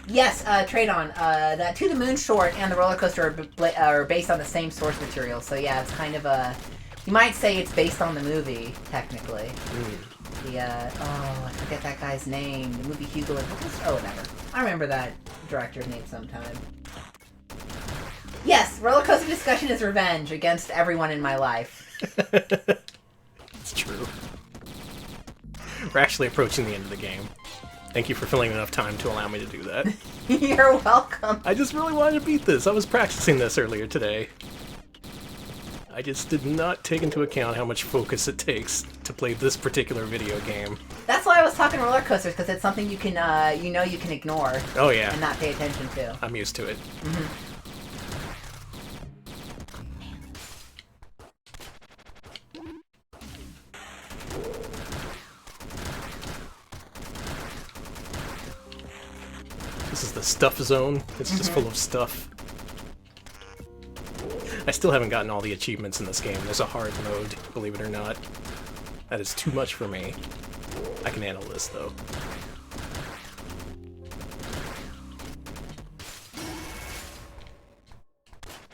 [SPEAKER 2] Yes, Tradon, that To the Moon short and the roller coaster are based on the same source material, so yeah, it's kind of you might say it's based on the movie, technically. I forget that guy's name, the movie Hugo and... Oh, whatever. I remember that director's name sometime. Yes, roller coaster discussion is revenge against everyone in my life.
[SPEAKER 1] It's true. We're actually approaching the end of the game. Thank you for filling enough time to allow me to do that.
[SPEAKER 2] You're welcome.
[SPEAKER 1] I just really wanted to beat this. I was practicing this earlier today. I just did not take into account how much focus it takes to play this particular video game.
[SPEAKER 2] That's why I was talking roller coasters, because it's something you can, you can ignore.
[SPEAKER 1] Oh yeah.
[SPEAKER 2] And not pay attention to.
[SPEAKER 1] I'm used to it.
[SPEAKER 2] Mm-hmm.
[SPEAKER 1] This is the stuff zone. It's just full of stuff. I still haven't gotten all the achievements in this game. There's a hard mode, believe it or not. That is too much for me. I can handle this, though.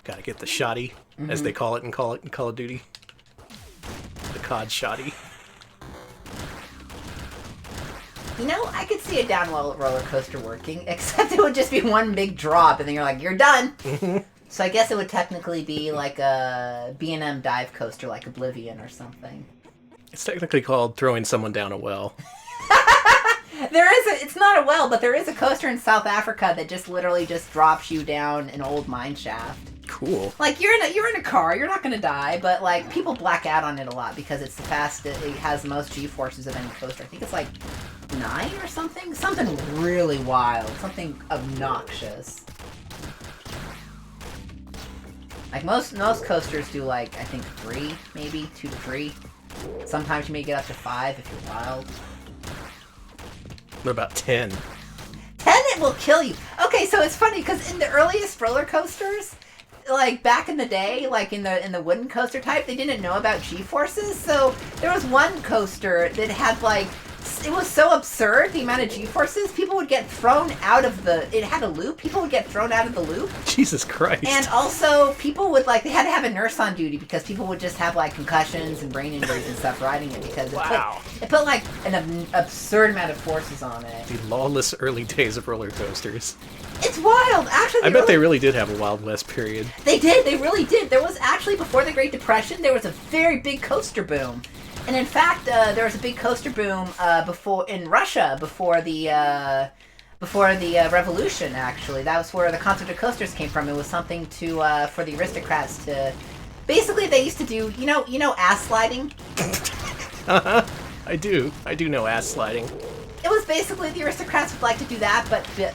[SPEAKER 1] Gotta get the shoddy, as they call it in Call of Duty. The COD shoddy.
[SPEAKER 2] You know, I could see a downwell roller coaster working, except it would just be one big drop, and then you're like, you're done! So I guess it would technically be like a B&M dive coaster, like Oblivion or something.
[SPEAKER 1] It's technically called throwing someone down a well.
[SPEAKER 2] It's not a well, but there is a coaster in South Africa that just literally just drops you down an old mine shaft.
[SPEAKER 1] Cool.
[SPEAKER 2] Like, you're in a car, you're not gonna die, but, like, people black out on it a lot because it's the fastest, it has the most G-forces of any coaster. I think it's, like, 9 or something? Something really wild. Something obnoxious. Like, most coasters do, like, I think 3, maybe? 2 to 3. Sometimes you may get up to 5 if you're wild.
[SPEAKER 1] What about 10?
[SPEAKER 2] 10, it will kill you. Okay, so it's funny, because in the earliest roller coasters, like, back in the day, like, in the wooden coaster type, they didn't know about G-forces, so there was one coaster that had, like, it was so absurd, the amount of G-forces. People would get thrown out of it had a loop. People would get thrown out of the loop.
[SPEAKER 1] Jesus Christ.
[SPEAKER 2] And also, people would, they had to have a nurse on duty because people would just have, concussions and brain injuries and stuff riding it because it put an absurd amount of forces on it.
[SPEAKER 1] The lawless early days of roller coasters.
[SPEAKER 2] It's wild. Actually,
[SPEAKER 1] I bet they really did have a Wild West period.
[SPEAKER 2] They did. They really did. There was actually, before the Great Depression, there was a very big coaster boom. And in fact, there was a big coaster boom in Russia before the revolution. Actually, that was where the concept of coasters came from. It was something for the aristocrats to. Basically, they used to do ass sliding.
[SPEAKER 1] I do know ass sliding.
[SPEAKER 2] It was basically the aristocrats would like to do that,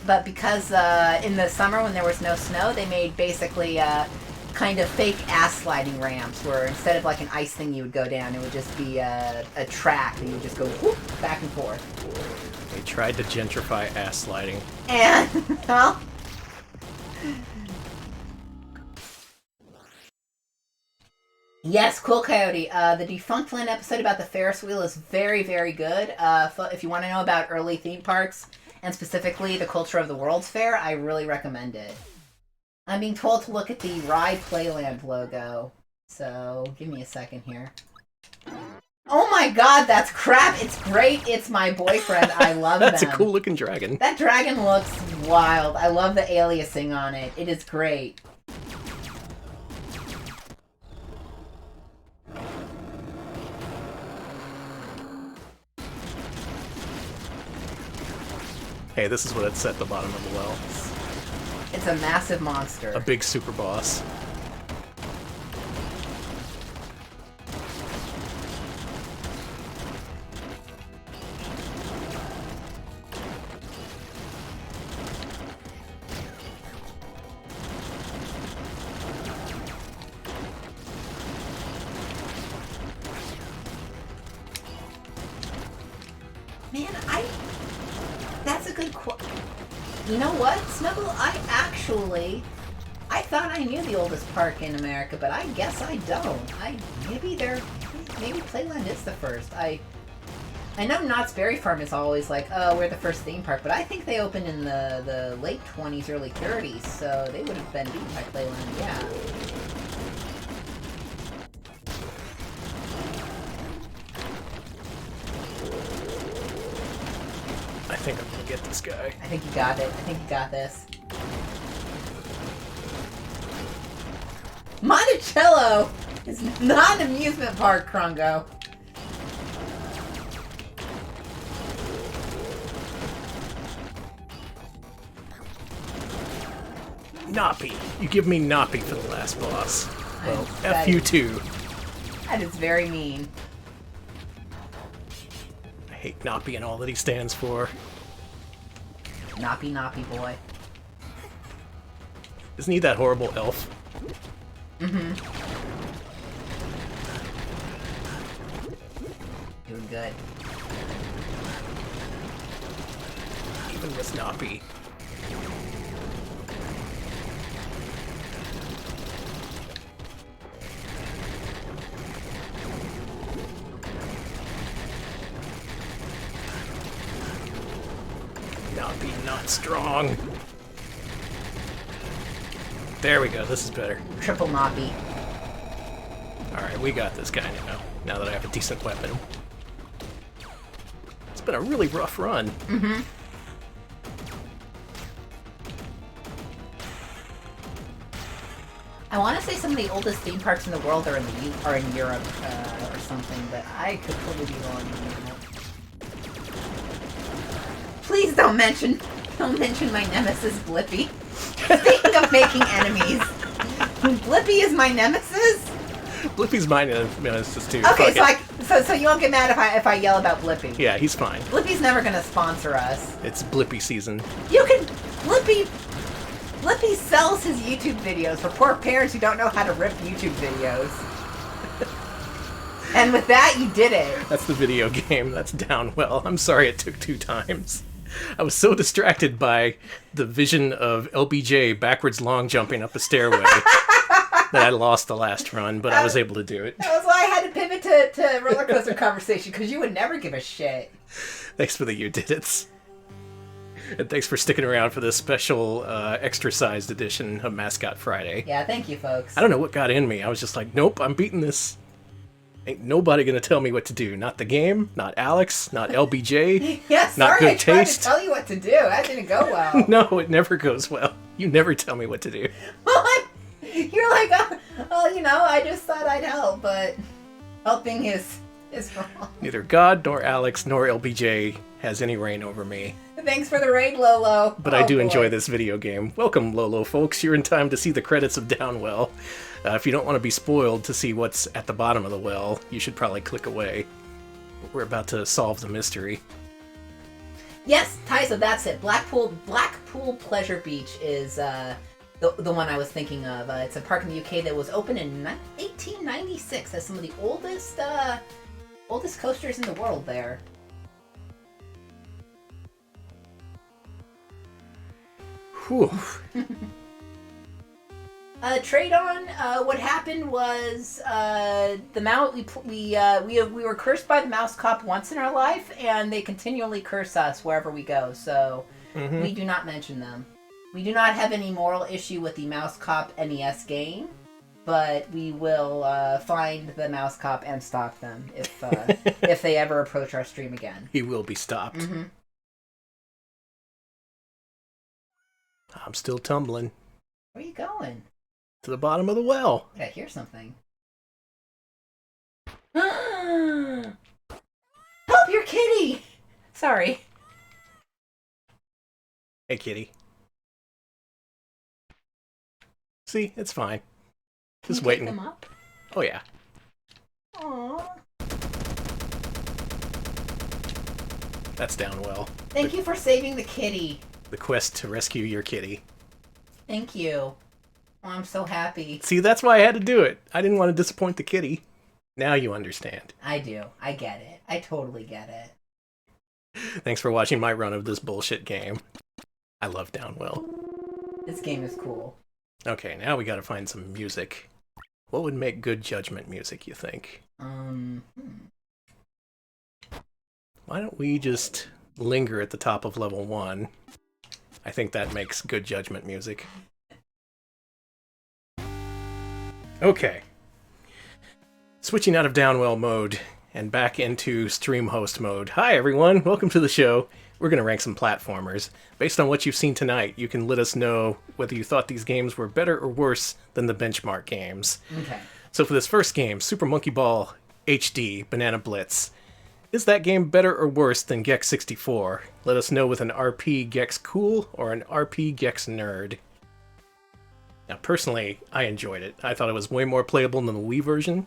[SPEAKER 2] but because in the summer when there was no snow, they made basically kind of fake ass sliding ramps where instead of an ice thing you would go down, it would just be a track and you would just go whoop, back and forth.
[SPEAKER 1] They tried to gentrify ass sliding.
[SPEAKER 2] And, well... Yes, Cool Coyote. The Defunct Land episode about the Ferris wheel is very, very good. If you want to know about early theme parks, and specifically the culture of the World's Fair, I really recommend it. I'm being told to look at the Ride Playland logo, so give me a second here. Oh my god, that's crap! It's great! It's my boyfriend. I love
[SPEAKER 1] That's
[SPEAKER 2] them.
[SPEAKER 1] a cool looking dragon.
[SPEAKER 2] That dragon looks wild. I love the aliasing on it. It is great.
[SPEAKER 1] Hey, this is what it's at the bottom of the well.
[SPEAKER 2] It's a massive monster.
[SPEAKER 1] A big super boss.
[SPEAKER 2] Man, that's a good You know what, Snuggle? I thought I knew the oldest park in America, but I guess I don't. Maybe Playland is the first. I know Knott's Berry Farm is always we're the first theme park, but I think they opened in the late 20s, early 30s, so they would have been beaten by Playland, yeah.
[SPEAKER 1] I think I'm gonna get this guy.
[SPEAKER 2] I think you got it. I think you got this. Monticello is not an amusement park, Krongo.
[SPEAKER 1] Noppy. You give me Noppy for the last boss. Well, F you too.
[SPEAKER 2] That is very mean.
[SPEAKER 1] I hate Noppy and all that he stands for.
[SPEAKER 2] Noppy boy.
[SPEAKER 1] Isn't he that horrible elf?
[SPEAKER 2] Mm-hmm. Doing good.
[SPEAKER 1] Even with Noppy. Noppy not strong. There we go, this is better.
[SPEAKER 2] Triple Noppy.
[SPEAKER 1] Alright, we got this guy now that I have a decent weapon. It's been a really rough run.
[SPEAKER 2] Mm-hmm. I want to say some of the oldest theme parks in the world are in Europe or something, but I could probably be wrong on that. Please don't mention my nemesis Blippi. Speaking of making enemies, Blippi is my nemesis.
[SPEAKER 1] Blippi's my nemesis too.
[SPEAKER 2] Okay, so you won't get mad if I yell about Blippi.
[SPEAKER 1] Yeah, he's fine.
[SPEAKER 2] Blippi's never gonna sponsor us.
[SPEAKER 1] It's Blippi season.
[SPEAKER 2] Blippi sells his YouTube videos for poor parents who don't know how to rip YouTube videos. And with that, you did it.
[SPEAKER 1] That's the video game. That's down well. I'm sorry it took 2 times. I was so distracted by the vision of LBJ backwards long jumping up a stairway that I lost the last run, but I was able to do it.
[SPEAKER 2] That was why I had to pivot it to roller coaster conversation because you would never give a shit.
[SPEAKER 1] Thanks for the you did it. And thanks for sticking around for this special extra-sized edition of Mascot Friday.
[SPEAKER 2] Yeah, thank you, folks.
[SPEAKER 1] I don't know what got in me. I was just like, nope, I'm beating this. Ain't nobody gonna tell me what to do. Not the game, not Alex, not LBJ,
[SPEAKER 2] Yeah, sorry,
[SPEAKER 1] not good
[SPEAKER 2] I tried
[SPEAKER 1] taste.
[SPEAKER 2] to tell you what to do. That didn't go well.
[SPEAKER 1] No, it never goes well. You never tell me what to do.
[SPEAKER 2] You're like, I just thought I'd help, but helping is wrong.
[SPEAKER 1] Neither God, nor Alex, nor LBJ has any reign over me.
[SPEAKER 2] Thanks for the raid, Lolo.
[SPEAKER 1] But I do enjoy this video game. Welcome, Lolo, folks. You're in time to see the credits of Downwell. If you don't want to be spoiled to see what's at the bottom of the well, you should probably click away. We're about to solve the mystery.
[SPEAKER 2] Yes, Tyso, that's it. Blackpool Pleasure Beach is the one I was thinking of. It's a park in the UK that was opened in 1896. Has some of the oldest coasters in the world there.
[SPEAKER 1] Whew.
[SPEAKER 2] Trade on. What happened was the mouse. We were cursed by the mouse cop once in our life, and they continually curse us wherever we go. So we do not mention them. We do not have any moral issue with the mouse cop NES game, but we will find the mouse cop and stalk them if they ever approach our stream again.
[SPEAKER 1] He will be stopped.
[SPEAKER 2] Mm-hmm.
[SPEAKER 1] I'm still tumbling.
[SPEAKER 2] Where are you going?
[SPEAKER 1] To the bottom of the well.
[SPEAKER 2] I hear something. Help your kitty! Sorry.
[SPEAKER 1] Hey, kitty. See, it's fine. Just
[SPEAKER 2] Can you
[SPEAKER 1] waiting.
[SPEAKER 2] Pick them up?
[SPEAKER 1] Oh, yeah.
[SPEAKER 2] Aww.
[SPEAKER 1] That's Downwell.
[SPEAKER 2] Thank you for saving the kitty.
[SPEAKER 1] The quest to rescue your kitty.
[SPEAKER 2] Thank you. Oh, I'm so happy.
[SPEAKER 1] See, that's why I had to do it. I didn't want to disappoint the kitty. Now you understand.
[SPEAKER 2] I do. I get it. I totally get it.
[SPEAKER 1] Thanks for watching my run of this bullshit game. I love Downwell.
[SPEAKER 2] This game is cool.
[SPEAKER 1] Okay, now we gotta find some music. What would make good judgment music, you think? Why don't we just linger at the top of level 1? I think that makes good judgment music. Okay. Switching out of Downwell mode and back into stream host mode. Hi everyone, welcome to the show. We're going to rank some platformers. Based on what you've seen tonight, you can let us know whether you thought these games were better or worse than the benchmark games.
[SPEAKER 2] Okay.
[SPEAKER 1] So for this first game, Super Monkey Ball HD Banana Blitz. Is that game better or worse than Gex 64? Let us know with an RP Gex Cool or an RP Gex Nerd. Now, personally, I enjoyed it. I thought it was way more playable than the Wii version.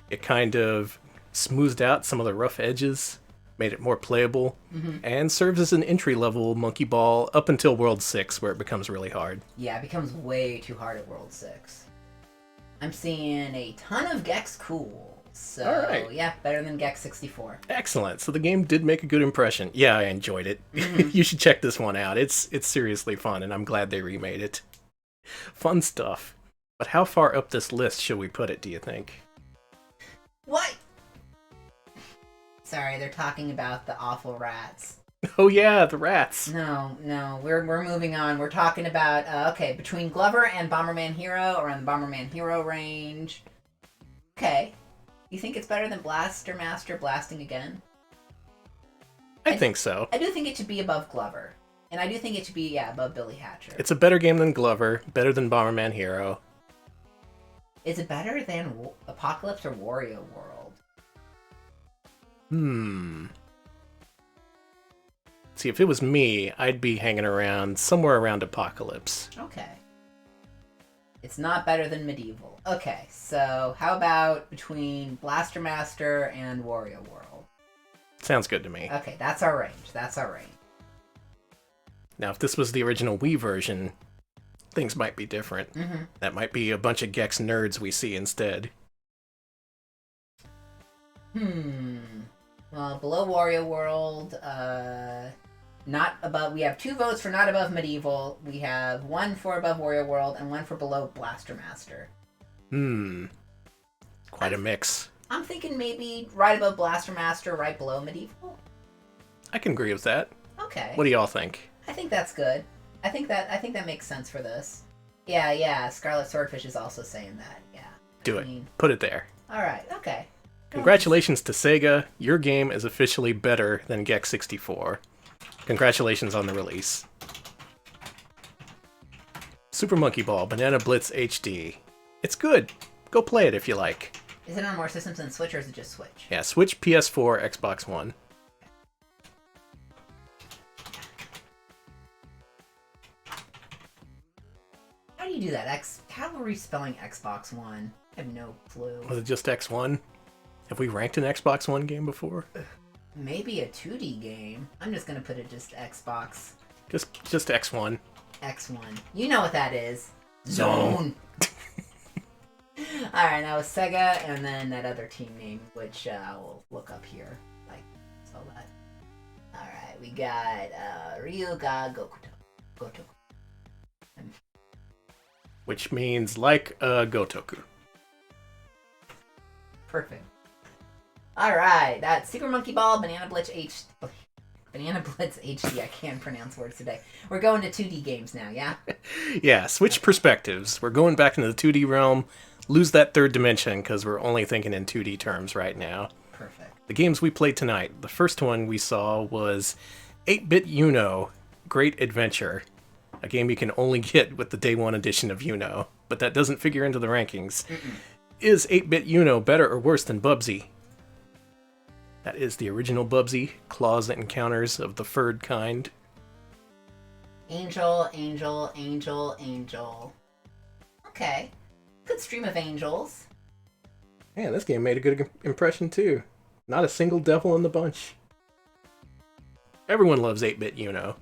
[SPEAKER 1] It kind of smoothed out some of the rough edges, made it more playable, and serves as an entry-level Monkey Ball up until World 6, where it becomes really hard.
[SPEAKER 2] Yeah, it becomes way too hard at World 6. I'm seeing a ton of Gex Cool. So,
[SPEAKER 1] all right.
[SPEAKER 2] Yeah, better than Gex 64.
[SPEAKER 1] Excellent. So the game did make a good impression. Yeah, I enjoyed it. You should check this one out. It's seriously fun, and I'm glad they remade it. Fun stuff. But how far up this list should we put it, do you think?
[SPEAKER 2] What? Sorry, they're talking about the awful rats.
[SPEAKER 1] Oh yeah, the rats.
[SPEAKER 2] No, we're moving on. We're talking about, okay, between Glover and Bomberman Hero, around the Bomberman Hero range. Okay. You think it's better than Blaster Master Blasting Again?
[SPEAKER 1] I think so.
[SPEAKER 2] I do think it should be above Glover. And I do think it should be, above Billy Hatcher.
[SPEAKER 1] It's a better game than Glover, better than Bomberman Hero.
[SPEAKER 2] Is it better than Apocalypse or Wario World?
[SPEAKER 1] See, if it was me, I'd be hanging around somewhere around Apocalypse.
[SPEAKER 2] Okay. It's not better than Medieval. Okay, so how about between Blaster Master and Wario World?
[SPEAKER 1] Sounds good to me.
[SPEAKER 2] Okay, that's our range.
[SPEAKER 1] Now, if this was the original Wii version, things might be different. That might be a bunch of Gex nerds we see instead.
[SPEAKER 2] Well, below Wario World, not above. We have 2 votes for not above Medieval. We have 1 for above Wario World and 1 for below Blaster Master.
[SPEAKER 1] Quite a mix.
[SPEAKER 2] I'm thinking maybe right above Blaster Master, right below Medieval.
[SPEAKER 1] I can agree with that.
[SPEAKER 2] Okay.
[SPEAKER 1] What do y'all think?
[SPEAKER 2] I think that's good. I think that makes sense for this. Yeah. Scarlet Swordfish is also saying that. Yeah.
[SPEAKER 1] Do it. Put it there.
[SPEAKER 2] All right. Okay.
[SPEAKER 1] Congratulations to Sega. Your game is officially better than Gex 64. Congratulations on the release. Super Monkey Ball Banana Blitz HD. It's good. Go play it if you like.
[SPEAKER 2] Is it on more systems than Switch, or is it just Switch?
[SPEAKER 1] Yeah, Switch, PS4, Xbox One.
[SPEAKER 2] How do you do that? How are we spelling Xbox One? I have no clue.
[SPEAKER 1] Was it just X1? Have we ranked an Xbox One game before?
[SPEAKER 2] Maybe a 2D game. I'm just gonna put it just Xbox.
[SPEAKER 1] Just X1.
[SPEAKER 2] X1. You know what that is. Zone. Alright, that was Sega, and then that other team name, which I will look up here. Like, so that. Alright, we got Ryuga Gotoku.
[SPEAKER 1] Which means like Gotoku.
[SPEAKER 2] Perfect. Alright, that's Super Monkey Ball, Banana Blitz HD. I can't pronounce words today. We're going to 2D games now, yeah?
[SPEAKER 1] Yeah, switch perspectives. We're going back into the 2D realm. Lose that third dimension, because we're only thinking in 2D terms right now.
[SPEAKER 2] Perfect.
[SPEAKER 1] The games we played tonight. The first one we saw was 8-Bit Yuno, Great Adventure. A game you can only get with the Day 1 edition of Yuno, but that doesn't figure into the rankings. Is 8-Bit Yuno better or worse than Bubsy? That is the original Bubsy, claws and encounters of the furred kind.
[SPEAKER 2] Angel. Okay. Good stream of angels.
[SPEAKER 1] Man, this game made a good impression too. Not a single devil in the bunch. Everyone loves 8-Bit Yuno.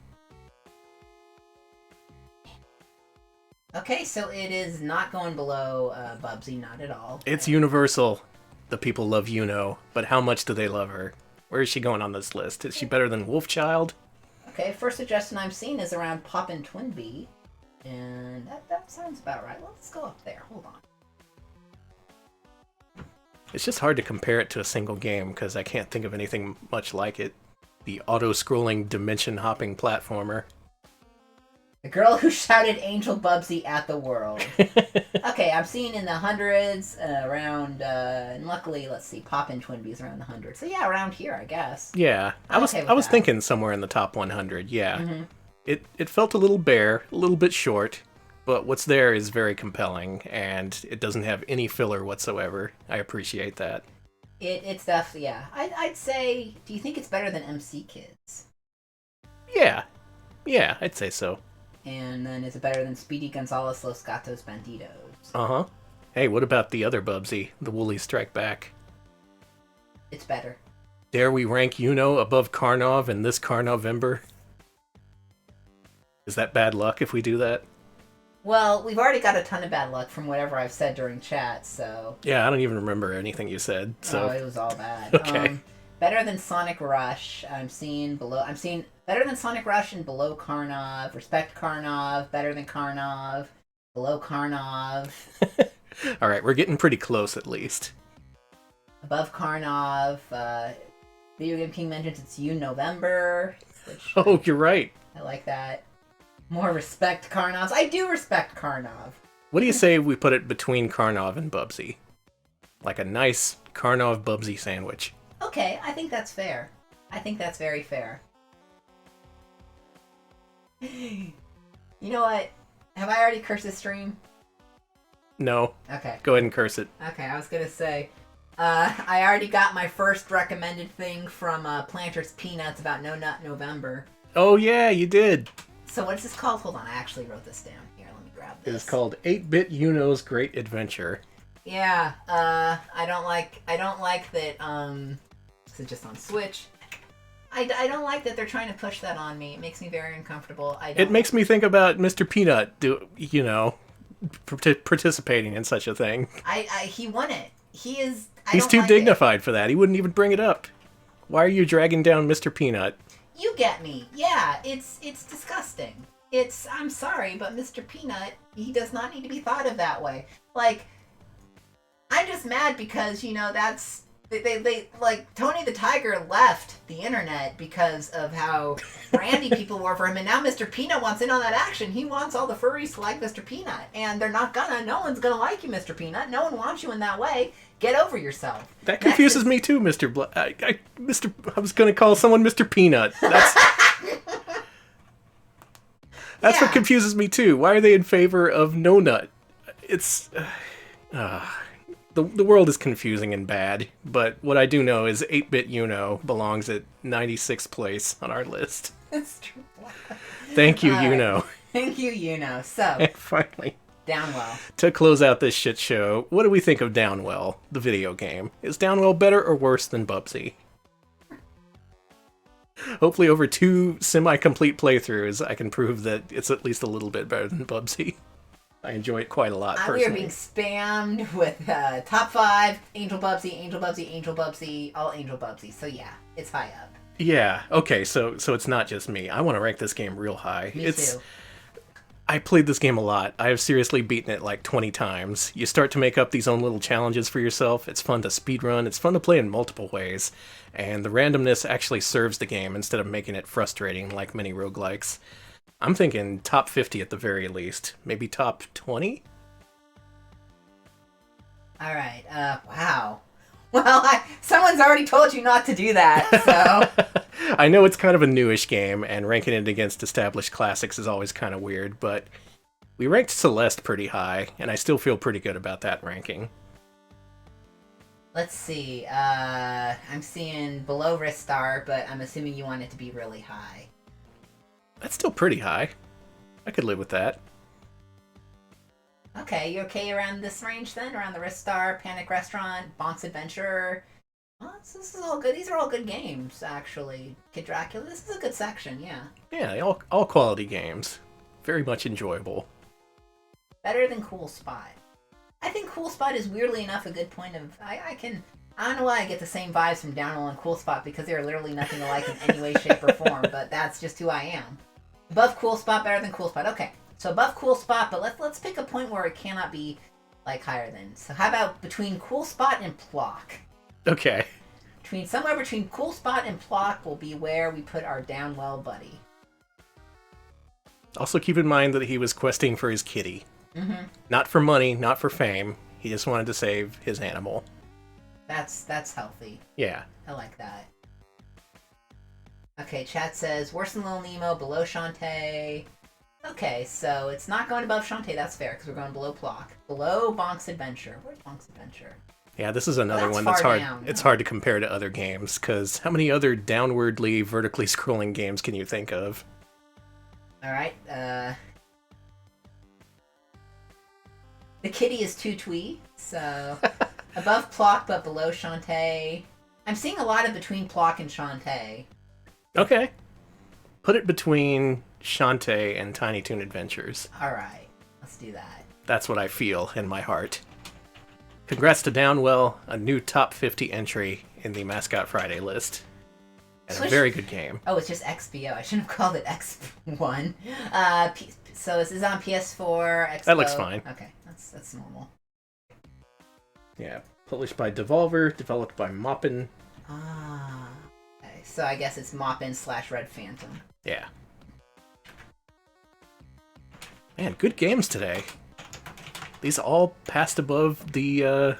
[SPEAKER 2] Okay, so it is not going below Bubsy, not at all.
[SPEAKER 1] It's universal. The people love Yuno, but how much do they love her? Where is she going on this list? Is she better than Wolfchild?
[SPEAKER 2] Okay, first suggestion I'm seeing is around Poppin' Twinbee. And that sounds about right. Let's go up there. Hold on.
[SPEAKER 1] It's just hard to compare it to a single game, because I can't think of anything much like it. The auto-scrolling, dimension-hopping platformer.
[SPEAKER 2] The girl who shouted Angel Bubsy at the world. Okay, I'm seeing in the hundreds, around, and luckily, let's see, Poppin' Twinbee's around the hundreds. So yeah, around here, I guess.
[SPEAKER 1] Yeah, I was
[SPEAKER 2] that.
[SPEAKER 1] thinking somewhere in the top 100, yeah. It felt a little bare, a little bit short, but what's there is very compelling, and it doesn't have any filler whatsoever. I appreciate that.
[SPEAKER 2] It's definitely, yeah. I'd say, do you think it's better than MC Kids?
[SPEAKER 1] Yeah, I'd say so.
[SPEAKER 2] And then is it better than Speedy Gonzales Los Gatos Bandidos?
[SPEAKER 1] Uh-huh. Hey, what about the other Bubsy, the Woolies Strike Back?
[SPEAKER 2] It's better.
[SPEAKER 1] Dare we rank Yuno above Karnov in this Karnovember? Is that bad luck if we do that?
[SPEAKER 2] Well, we've already got a ton of bad luck from whatever I've said during chat, so...
[SPEAKER 1] Yeah, I don't even remember anything you said, so...
[SPEAKER 2] Oh, it was all bad.
[SPEAKER 1] Okay.
[SPEAKER 2] Better than Sonic Rush. I'm seeing better than Sonic Rush and below Karnov. Respect Karnov. Better than Karnov. Below Karnov.
[SPEAKER 1] Alright, we're getting pretty close at least.
[SPEAKER 2] Above Karnov. Video Game King mentions it's November. Which
[SPEAKER 1] Oh, you're right.
[SPEAKER 2] I like that. More respect Karnovs. I do respect Karnov.
[SPEAKER 1] What do you say we put it between Karnov and Bubsy? Like a nice Karnov-Bubsy sandwich.
[SPEAKER 2] Okay, I think that's fair. I think that's very fair. You know what? Have I already cursed this stream?
[SPEAKER 1] No.
[SPEAKER 2] Okay.
[SPEAKER 1] Go ahead and curse it.
[SPEAKER 2] Okay, I was gonna say, I already got my first recommended thing from Planters Peanuts about No Nut November.
[SPEAKER 1] Oh yeah, you did.
[SPEAKER 2] So what is this called? Hold on, I actually wrote this down. Here, let me grab this.
[SPEAKER 1] It is called 8-Bit Yuno's Great Adventure.
[SPEAKER 2] Yeah, I don't like that, this is just on Switch. I don't like that they're trying to push that on me. It makes me very uncomfortable.
[SPEAKER 1] It makes me think about Mr. Peanut, participating in such a thing.
[SPEAKER 2] He won it. He's
[SPEAKER 1] too dignified for that. He wouldn't even bring it up. Why are you dragging down Mr. Peanut?
[SPEAKER 2] You get me. Yeah, it's disgusting. I'm sorry, but Mr. Peanut, he does not need to be thought of that way. Like, I'm just mad because, that's... They like, Tony the Tiger left the internet because of how brandy people were for him, and now Mr. Peanut wants in on that action. He wants all the furries to like Mr. Peanut, and they're not gonna. No one's gonna like you, Mr. Peanut. No one wants you in that way. Get over yourself.
[SPEAKER 1] That confuses me too, Mr. I was gonna call someone Mr. Peanut. That's what confuses me too. Why are they in favor of No Nut? It's... The world is confusing and bad, but what I do know is 8-bit Yuno belongs at 96th place on our list.
[SPEAKER 2] That's true.
[SPEAKER 1] Thank you, Yuno.
[SPEAKER 2] Thank you, Yuno. So,
[SPEAKER 1] finally,
[SPEAKER 2] Downwell.
[SPEAKER 1] To close out this shit show, what do we think of Downwell, the video game? Is Downwell better or worse than Bubsy? Hopefully over 2 semi-complete playthroughs, I can prove that it's at least a little bit better than Bubsy. I enjoy it quite a lot, personally.
[SPEAKER 2] We are being spammed with top 5, Angel Bubsy, Angel Bubsy, Angel Bubsy, all Angel Bubsy. So yeah, it's high up.
[SPEAKER 1] Yeah, okay, so it's not just me. I want to rank this game real high.
[SPEAKER 2] Me too.
[SPEAKER 1] I played this game a lot. I have seriously beaten it like 20 times. You start to make up these own little challenges for yourself. It's fun to speedrun. It's fun to play in multiple ways. And the randomness actually serves the game instead of making it frustrating like many roguelikes. I'm thinking top 50 at the very least. Maybe top 20?
[SPEAKER 2] Alright, wow. Well, someone's already told you not to do that, so...
[SPEAKER 1] I know it's kind of a newish game, and ranking it against established classics is always kind of weird, but we ranked Celeste pretty high, and I still feel pretty good about that ranking.
[SPEAKER 2] Let's see, I'm seeing below Ristar, but I'm assuming you want it to be really high.
[SPEAKER 1] That's still pretty high. I could live with that.
[SPEAKER 2] Okay, you okay around this range then? Around the Ristar, Panic Restaurant, Bonk's Adventure? Well, this is all good. These are all good games, actually. Kid Dracula, this is a good section, yeah.
[SPEAKER 1] Yeah, all quality games. Very much enjoyable.
[SPEAKER 2] Better than Cool Spot. I think Cool Spot is weirdly enough a good point of... I don't know why I get the same vibes from Downwell and Cool Spot, because they're literally nothing alike in any way, shape, or form, but that's just who I am. Above Cool Spot, better than Cool Spot. Okay, so above Cool Spot, but let's pick a point where it cannot be, like, higher than. So how about between Cool Spot and Plock?
[SPEAKER 1] Okay.
[SPEAKER 2] Somewhere between Cool Spot and Plock will be where we put our Downwell buddy.
[SPEAKER 1] Also keep in mind that he was questing for his kitty.
[SPEAKER 2] Mm-hmm.
[SPEAKER 1] Not for money, not for fame. He just wanted to save his animal.
[SPEAKER 2] That's healthy.
[SPEAKER 1] Yeah.
[SPEAKER 2] I like that. Okay, chat says, worse than Lil Nemo, below Shantae. Okay, so it's not going above Shantae, that's fair, because we're going below Plock. Below Bonk's Adventure. Where's Bonk's Adventure?
[SPEAKER 1] Yeah, this is another one that's hard. It's hard to compare to other games, because how many other downwardly, vertically scrolling games can you think of?
[SPEAKER 2] Alright, the kitty is Tutui, so above Plock but below Shantae. I'm seeing a lot of between Plock and Shantae.
[SPEAKER 1] Okay. Put it between Shantae and Tiny Toon Adventures.
[SPEAKER 2] Alright, let's do that.
[SPEAKER 1] That's what I feel in my heart. Congrats to Downwell, a new top 50 entry in the Mascot Friday list. And a very good game.
[SPEAKER 2] Oh, it's just XBO. I shouldn't have called it X1. So this is on PS4, XBO.
[SPEAKER 1] That looks fine.
[SPEAKER 2] Okay, that's normal.
[SPEAKER 1] Yeah, published by Devolver, developed by Moppin.
[SPEAKER 2] Ah. Okay, so I guess it's Moppin/Red Phantom.
[SPEAKER 1] Yeah. Man, good games today. These all passed above the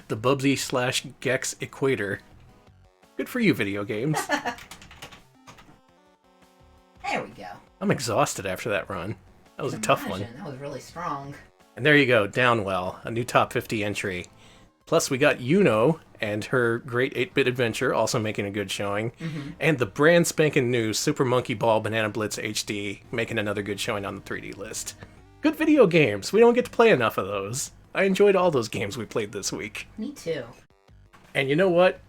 [SPEAKER 1] Bubsy/Gex equator. Good for you, video games.
[SPEAKER 2] There we go.
[SPEAKER 1] I'm exhausted after that run. That was a tough one.
[SPEAKER 2] That was really strong.
[SPEAKER 1] And there you go, Downwell, a new top 50 entry. Plus, we got Yuno and her great 8-bit adventure also making a good showing. Mm-hmm. And the brand spanking new Super Monkey Ball Banana Blitz HD making another good showing on the 3D list. Good video games. We don't get to play enough of those. I enjoyed all those games we played this week.
[SPEAKER 2] Me too.
[SPEAKER 1] And you know what?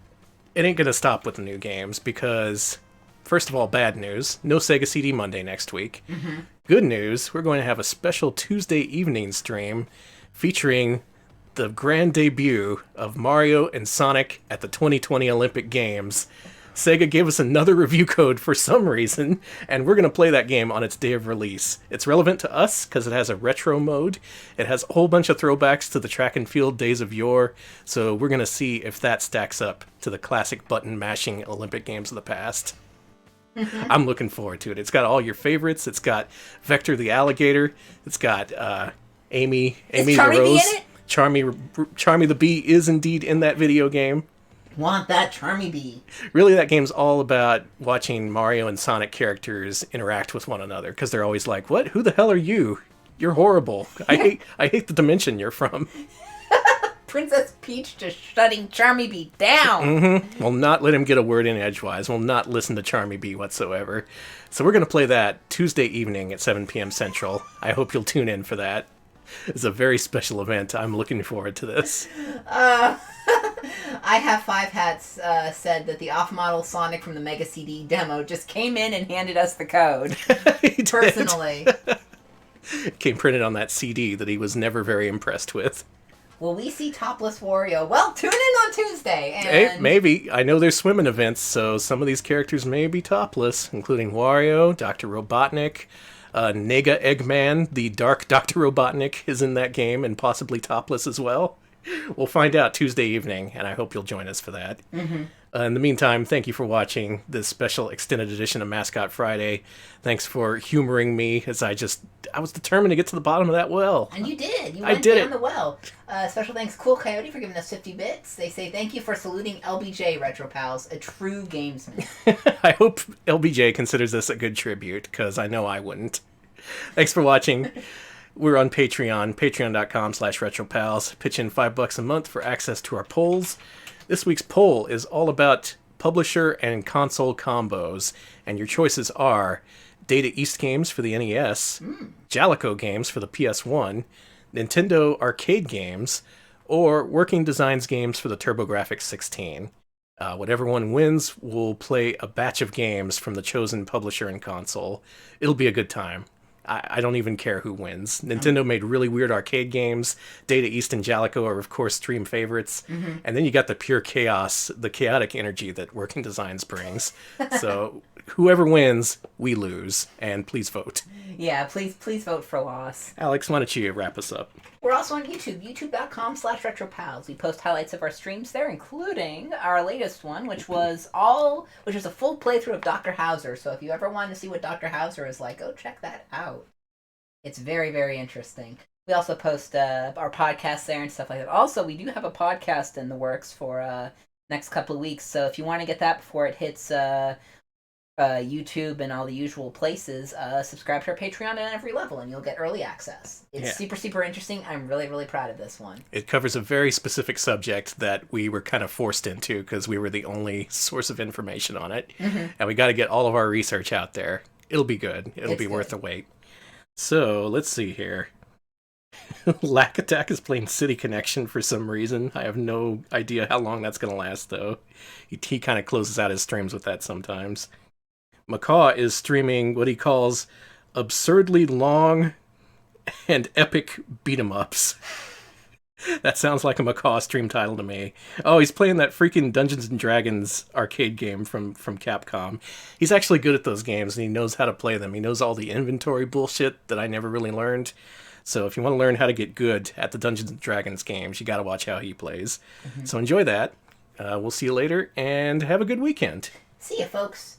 [SPEAKER 1] It ain't gonna stop with the new games because, first of all, bad news. No Sega CD Monday next week. Mm-hmm. Good news, we're going to have a special Tuesday evening stream featuring the grand debut of Mario and Sonic at the 2020 Olympic Games. Sega gave us another review code for some reason, and we're going to play that game on its day of release. It's relevant to us because it has a retro mode. It has a whole bunch of throwbacks to the track and field days of yore, so we're going to see if that stacks up to the classic button-mashing Olympic games of the past. I'm looking forward to it. It's got all your favorites. It's got Vector the alligator. It's got Amy the
[SPEAKER 2] Charmy
[SPEAKER 1] rose.
[SPEAKER 2] Bee in it?
[SPEAKER 1] Charmy the bee is indeed in that video game.
[SPEAKER 2] Want that Charmy Bee.
[SPEAKER 1] Really, that game's all about watching Mario and Sonic characters interact with one another, because they're always like, "What? Who the hell are you? You're horrible. I hate the dimension you're from."
[SPEAKER 2] Princess Peach just shutting Charmy Bee down.
[SPEAKER 1] We'll not let him get a word in edgewise. We'll not listen to Charmy Bee whatsoever. So we're going to play that Tuesday evening at 7 p.m. Central. I hope you'll tune in for that. It's a very special event. I'm looking forward to this.
[SPEAKER 2] I have Five Hats said that the off-model Sonic from the Mega CD demo just came in and handed us the code.
[SPEAKER 1] He did.
[SPEAKER 2] Personally.
[SPEAKER 1] Came printed on that CD that he was never very impressed with.
[SPEAKER 2] Will we see topless Wario? Well, tune in on Tuesday. And
[SPEAKER 1] Hey, maybe. I know there's swimming events, so some of these characters may be topless, including Wario, Dr. Robotnik, Nega Eggman, the dark Dr. Robotnik, is in that game and possibly topless as well. We'll find out Tuesday evening, and I hope you'll join us for that. In the meantime, thank you for watching this special extended edition of Mascot Friday. Thanks for humoring me as I was determined to get to the bottom of that well.
[SPEAKER 2] And you did. You
[SPEAKER 1] I
[SPEAKER 2] went
[SPEAKER 1] did
[SPEAKER 2] down
[SPEAKER 1] it.
[SPEAKER 2] the well. Special thanks, Cool Coyote, for giving us 50 bits. They say thank you for saluting LBJ, Retro Pals, a true gamesman.
[SPEAKER 1] I hope LBJ considers this a good tribute, because I know I wouldn't. Thanks for watching. We're on Patreon, patreon.com/retropals. Pitch in $5 a month for access to our polls. This week's poll is all about publisher and console combos, and your choices are Data East games for the NES, Jalico games for the PS1, Nintendo arcade games, or Working Designs games for the TurboGrafx 16. Whatever one wins, we'll play a batch of games from the chosen publisher and console. It'll be a good time. I don't even care who wins. Nintendo made really weird arcade games. Data East and Jalico are, of course, stream favorites. And then you got the pure chaos, the chaotic energy that Working Designs brings. So whoever wins, we lose. And please vote.
[SPEAKER 2] Yeah, please vote for loss.
[SPEAKER 1] Alex, why don't you wrap us up?
[SPEAKER 2] We're also on YouTube, youtube.com/retropals. We post highlights of our streams there, including our latest one, which was a full playthrough of Dr. Hauser. So if you ever want to see what Dr. Hauser is like, go check that out. It's very, very interesting. We also post our podcasts there and stuff like that. Also, we do have a podcast in the works for next couple of weeks. So if you want to get that before it hits YouTube and all the usual places, subscribe to our Patreon at every level and you'll get early access. It's super, super interesting. I'm really, really proud of this one.
[SPEAKER 1] It covers a very specific subject that we were kind of forced into because we were the only source of information on it. And we got to get all of our research out there. It'll be good. It'll be worth the wait. So, let's see here. Lack Attack is playing City Connection for some reason. I have no idea how long that's going to last, though. He kind of closes out his streams with that sometimes. Macaw is streaming what he calls absurdly long and epic beat-em-ups. That sounds like a Macaw stream title to me. Oh, he's playing that freaking Dungeons & Dragons arcade game from Capcom. He's actually good at those games, and he knows how to play them. He knows all the inventory bullshit that I never really learned. So if you want to learn how to get good at the Dungeons & Dragons games, you got to watch how he plays. So enjoy that. We'll see you later, and have a good weekend.
[SPEAKER 2] See ya, folks.